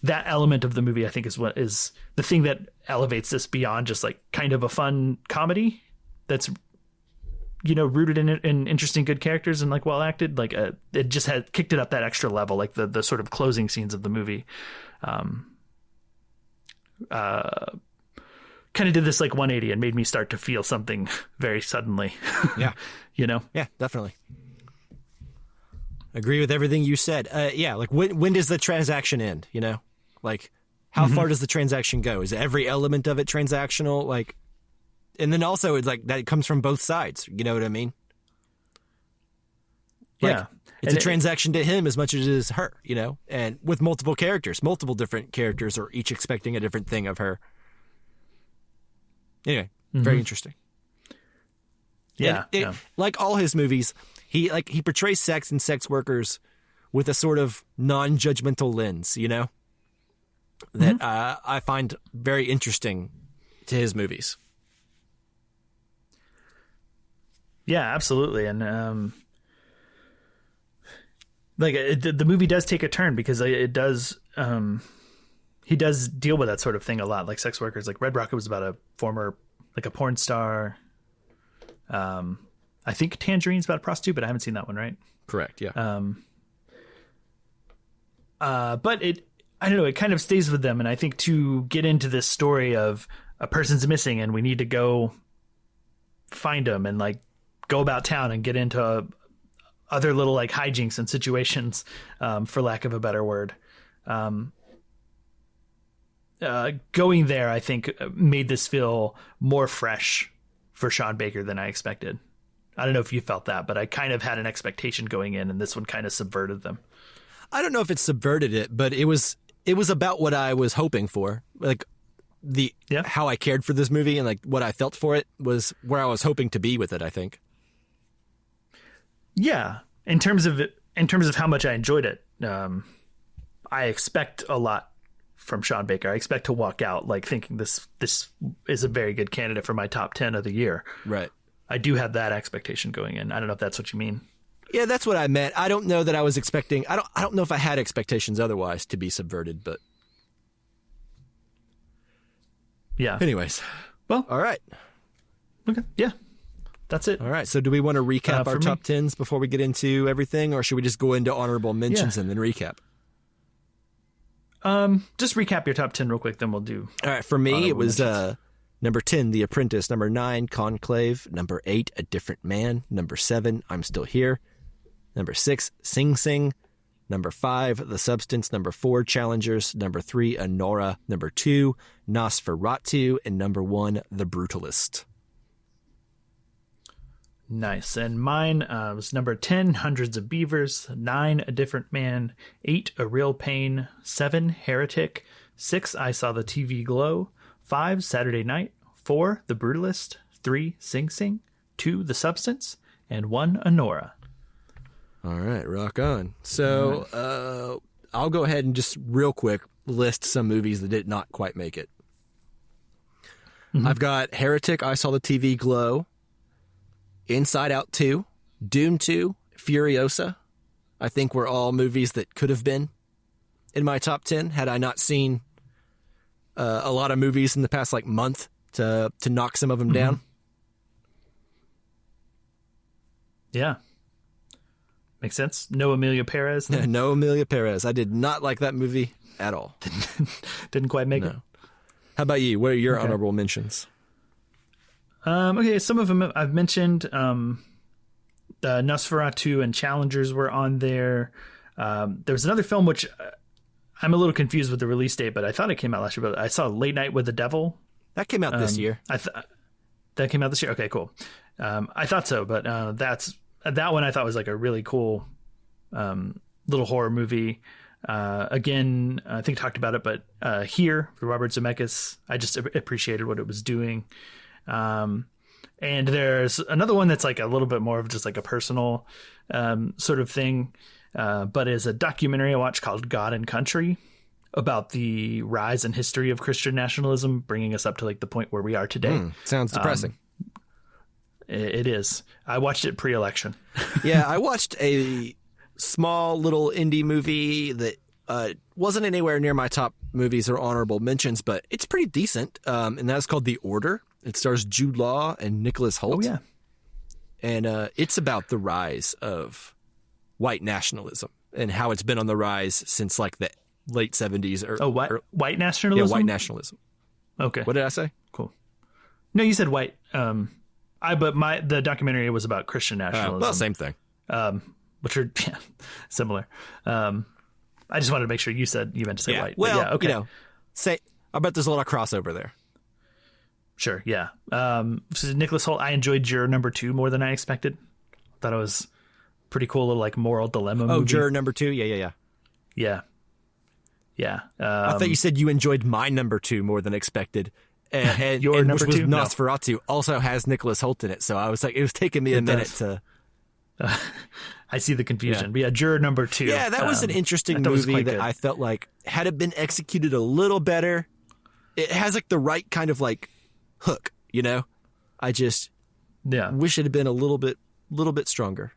That element of the movie, I think, is what is the thing that elevates this beyond just like kind of a fun comedy that's, rooted in interesting, good characters and like well acted. Like it just had kicked it up that extra level, like the sort of closing scenes of the movie. Kind of did this like 180 and made me start to feel something very suddenly.
Yeah. Yeah, definitely. Agree with everything you said. Yeah. Like when does the transaction end? Like how mm-hmm. far does the transaction go? Is every element of it transactional? Like, and then also it's like that comes from both sides. You know what I mean? Like,
Yeah.
it's a transaction to him as much as it is her, you know, and with multiple characters, multiple different characters are each expecting a different thing of her. Anyway, very interesting.
Yeah,
Like all his movies, he portrays sex and sex workers with a sort of non-judgmental lens, you know, that I find very interesting to his movies.
Yeah, absolutely. And the movie does take a turn because it does. He does deal with that sort of thing a lot, like sex workers. Like Red Rocket was about a former, like a porn star. I think Tangerine's about a prostitute, but I haven't seen that one, right?
Correct. Yeah.
But I don't know, it kind of stays with them. And I think to get into this story of a person's missing and we need to go find them and like go about town and get into other little like hijinks and situations, for lack of a better word. Going there, I think made this feel more fresh for Sean Baker than I expected. I don't know if you felt that, but I kind of had an expectation going in, and this one kind of subverted them.
I don't know if it subverted it, but it was about what I was hoping for. Like how I cared for this movie and like what I felt for it was where I was hoping to be with it, I think.
Yeah. In terms of how much I enjoyed it, I expect a lot from Sean Baker. I expect to walk out like thinking this is a very good candidate for my top 10 of the year.
Right.
I do have that expectation going in. I don't know if that's what you mean.
Yeah, that's what I meant. I don't know that I was expecting. I don't know if I had expectations otherwise to be subverted, but
yeah.
Anyways,
well,
all right.
Okay. Yeah. That's it.
All right. So do we want to recap our top 10s before we get into everything, or should we just go into honorable mentions and then recap?
Just recap your top 10 real quick, then we'll do.
All right. For me, it was
mentions.
Number 10, The Apprentice. Number 9, Conclave. Number 8, A Different Man. Number 7, I'm Still Here. Number 6, Sing Sing. Number 5, The Substance. Number 4, Challengers. Number 3, Anora. Number 2, Nosferatu. And number 1, The Brutalist.
Nice. And mine was number 10, Hundreds of Beavers. 9, A Different Man. 8, A Real Pain. 7, Heretic. 6, I Saw the TV Glow. 5, Saturday Night. 4, The Brutalist. 3, Sing Sing. 2, The Substance. And 1, Anora.
All right, rock on. So I'll go ahead and just real quick list some movies that did not quite make it. I've got Heretic, I Saw the TV Glow. Inside Out 2, Dune 2, Furiosa. I think were all movies that could have been in my top 10 had I not seen a lot of movies in the past like month to knock some of them down. Yeah.
Makes sense. No Emilia Perez.
No Emilia Perez. I did not like that movie at all.
Didn't quite make it.
How about you? What are your honorable mentions?
Okay, some of them I've mentioned. Nosferatu and Challengers were on there. There was another film which I'm a little confused with the release date, but I thought it came out last year. But I saw Late Night with the Devil.
That came out this year.
That came out this year? Okay, cool. I thought so, but that one I thought was like a really cool little horror movie. Again, I think I talked about it, but Here, for Robert Zemeckis, I just appreciated what it was doing. And there's another one that's like a little bit more of just like a personal sort of thing, but is a documentary I watched called God and Country about the rise and history of Christian nationalism, bringing us up to like the point where we are today.
Sounds depressing.
It is. I watched it pre-election.
Yeah, I watched a small little indie movie that wasn't anywhere near my top movies or honorable mentions, but it's pretty decent. And that's called The Order. It stars Jude Law and Nicholas Hoult. Oh, yeah. And it's about the rise of white nationalism and how it's been on the rise since like the late 70s.
White nationalism?
Yeah, white nationalism.
Okay.
What did I say?
Cool. No, you said white. But the documentary was about Christian nationalism.
Well, same thing.
Which are similar. I just wanted to make sure you meant to say white.
Well,
yeah, okay.
I bet there's a lot of crossover there.
Sure, yeah. So Nicholas Hoult, I enjoyed your number 2 more than I expected. Thought it was pretty cool little like moral dilemma
Oh,
movie.
Juror number 2. Yeah.
Yeah.
I thought you said you enjoyed my number 2 more than expected. And
Your number
which was
2? No.
Nosferatu, also has Nicholas Hoult in it. So I was like, it was taking me a minute to.
I see the confusion. But yeah, Juror number 2.
Yeah, that was an interesting movie that I felt like had it been executed a little better, it has like the right kind of like hook, you know? I just wish it had been a little bit stronger.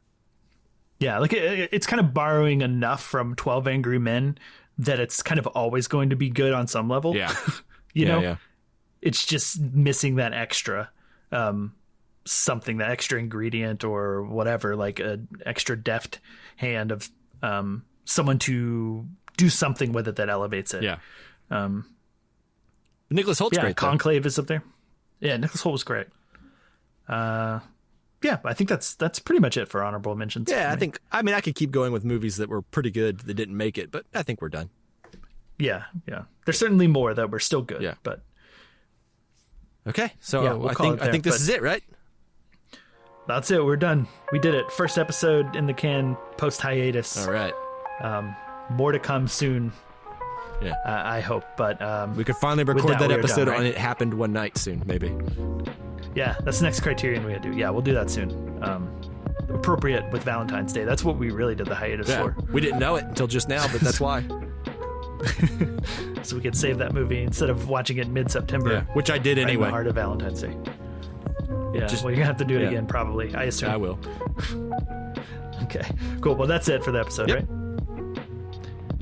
Yeah, like it's kind of borrowing enough from 12 Angry Men that it's kind of always going to be good on some level.
Yeah.
you know?
Yeah.
It's just missing that extra something, that extra ingredient or whatever, like an extra deft hand of someone to do something with it that elevates it.
Yeah. Nicholas Holt's great.
Conclave is up there. Yeah, Nicholas Hoult was great. Yeah, I think that's pretty much it for honorable mentions.
Yeah, I could keep going with movies that were pretty good that didn't make it, but I think we're done.
Yeah. There's certainly more that were still good.
Yeah.
But
okay, so
yeah, we'll
I think this is it, right?
That's it. We're done. We did it. First episode in the can, post hiatus.
All right.
More to come soon.
Yeah,
I hope. But
we could finally record that episode
done, right?
on It Happened One Night soon, maybe.
Yeah, that's the next criterion we gotta do. Yeah, we'll do that soon. Appropriate with Valentine's Day. That's what we really did the hiatus for.
We didn't know it until just now, but that's why.
So we could save that movie instead of watching it mid-September.
Which I did
right in
anyway.
the heart of Valentine's Day. Yeah, well, you're gonna have to do it again, probably. I assume.
I will.
Okay, cool. Well, that's it for the episode, right?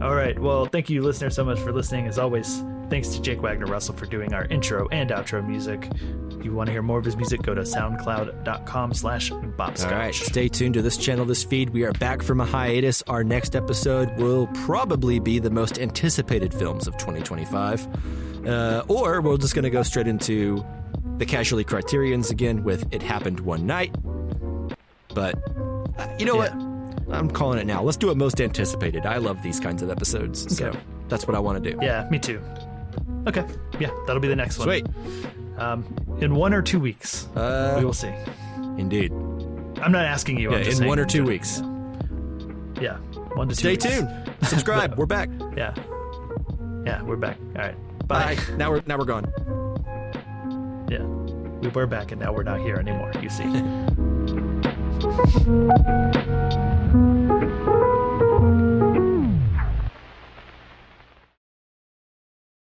All right. Well, thank you, listeners, so much for listening. As always, thanks to Jake Wagner Russell for doing our intro and outro music. If you want to hear more of his music, go to soundcloud.com/bobscotch.
All right. Stay tuned to this channel, this feed. We are back from a hiatus. Our next episode will probably be the most anticipated films of 2025. Or we're just going to go straight into the casualty criterions again with It Happened One Night. But you know what? I'm calling it now. Let's do it most anticipated. I love these kinds of episodes. So that's what I want to do.
Yeah, me too. Okay. Yeah, that'll be the next one.
Sweet.
In 1 or 2 weeks. We will see.
Indeed.
I'm not asking you. I'm just
in
saying
1 or 2 weeks.
Yeah. 1 to 2
Stay
weeks.
tuned. Subscribe. We're back.
Yeah. Yeah, we're back. All right. Bye.
Now we're gone.
Yeah. We were back and now we're not here anymore, you see.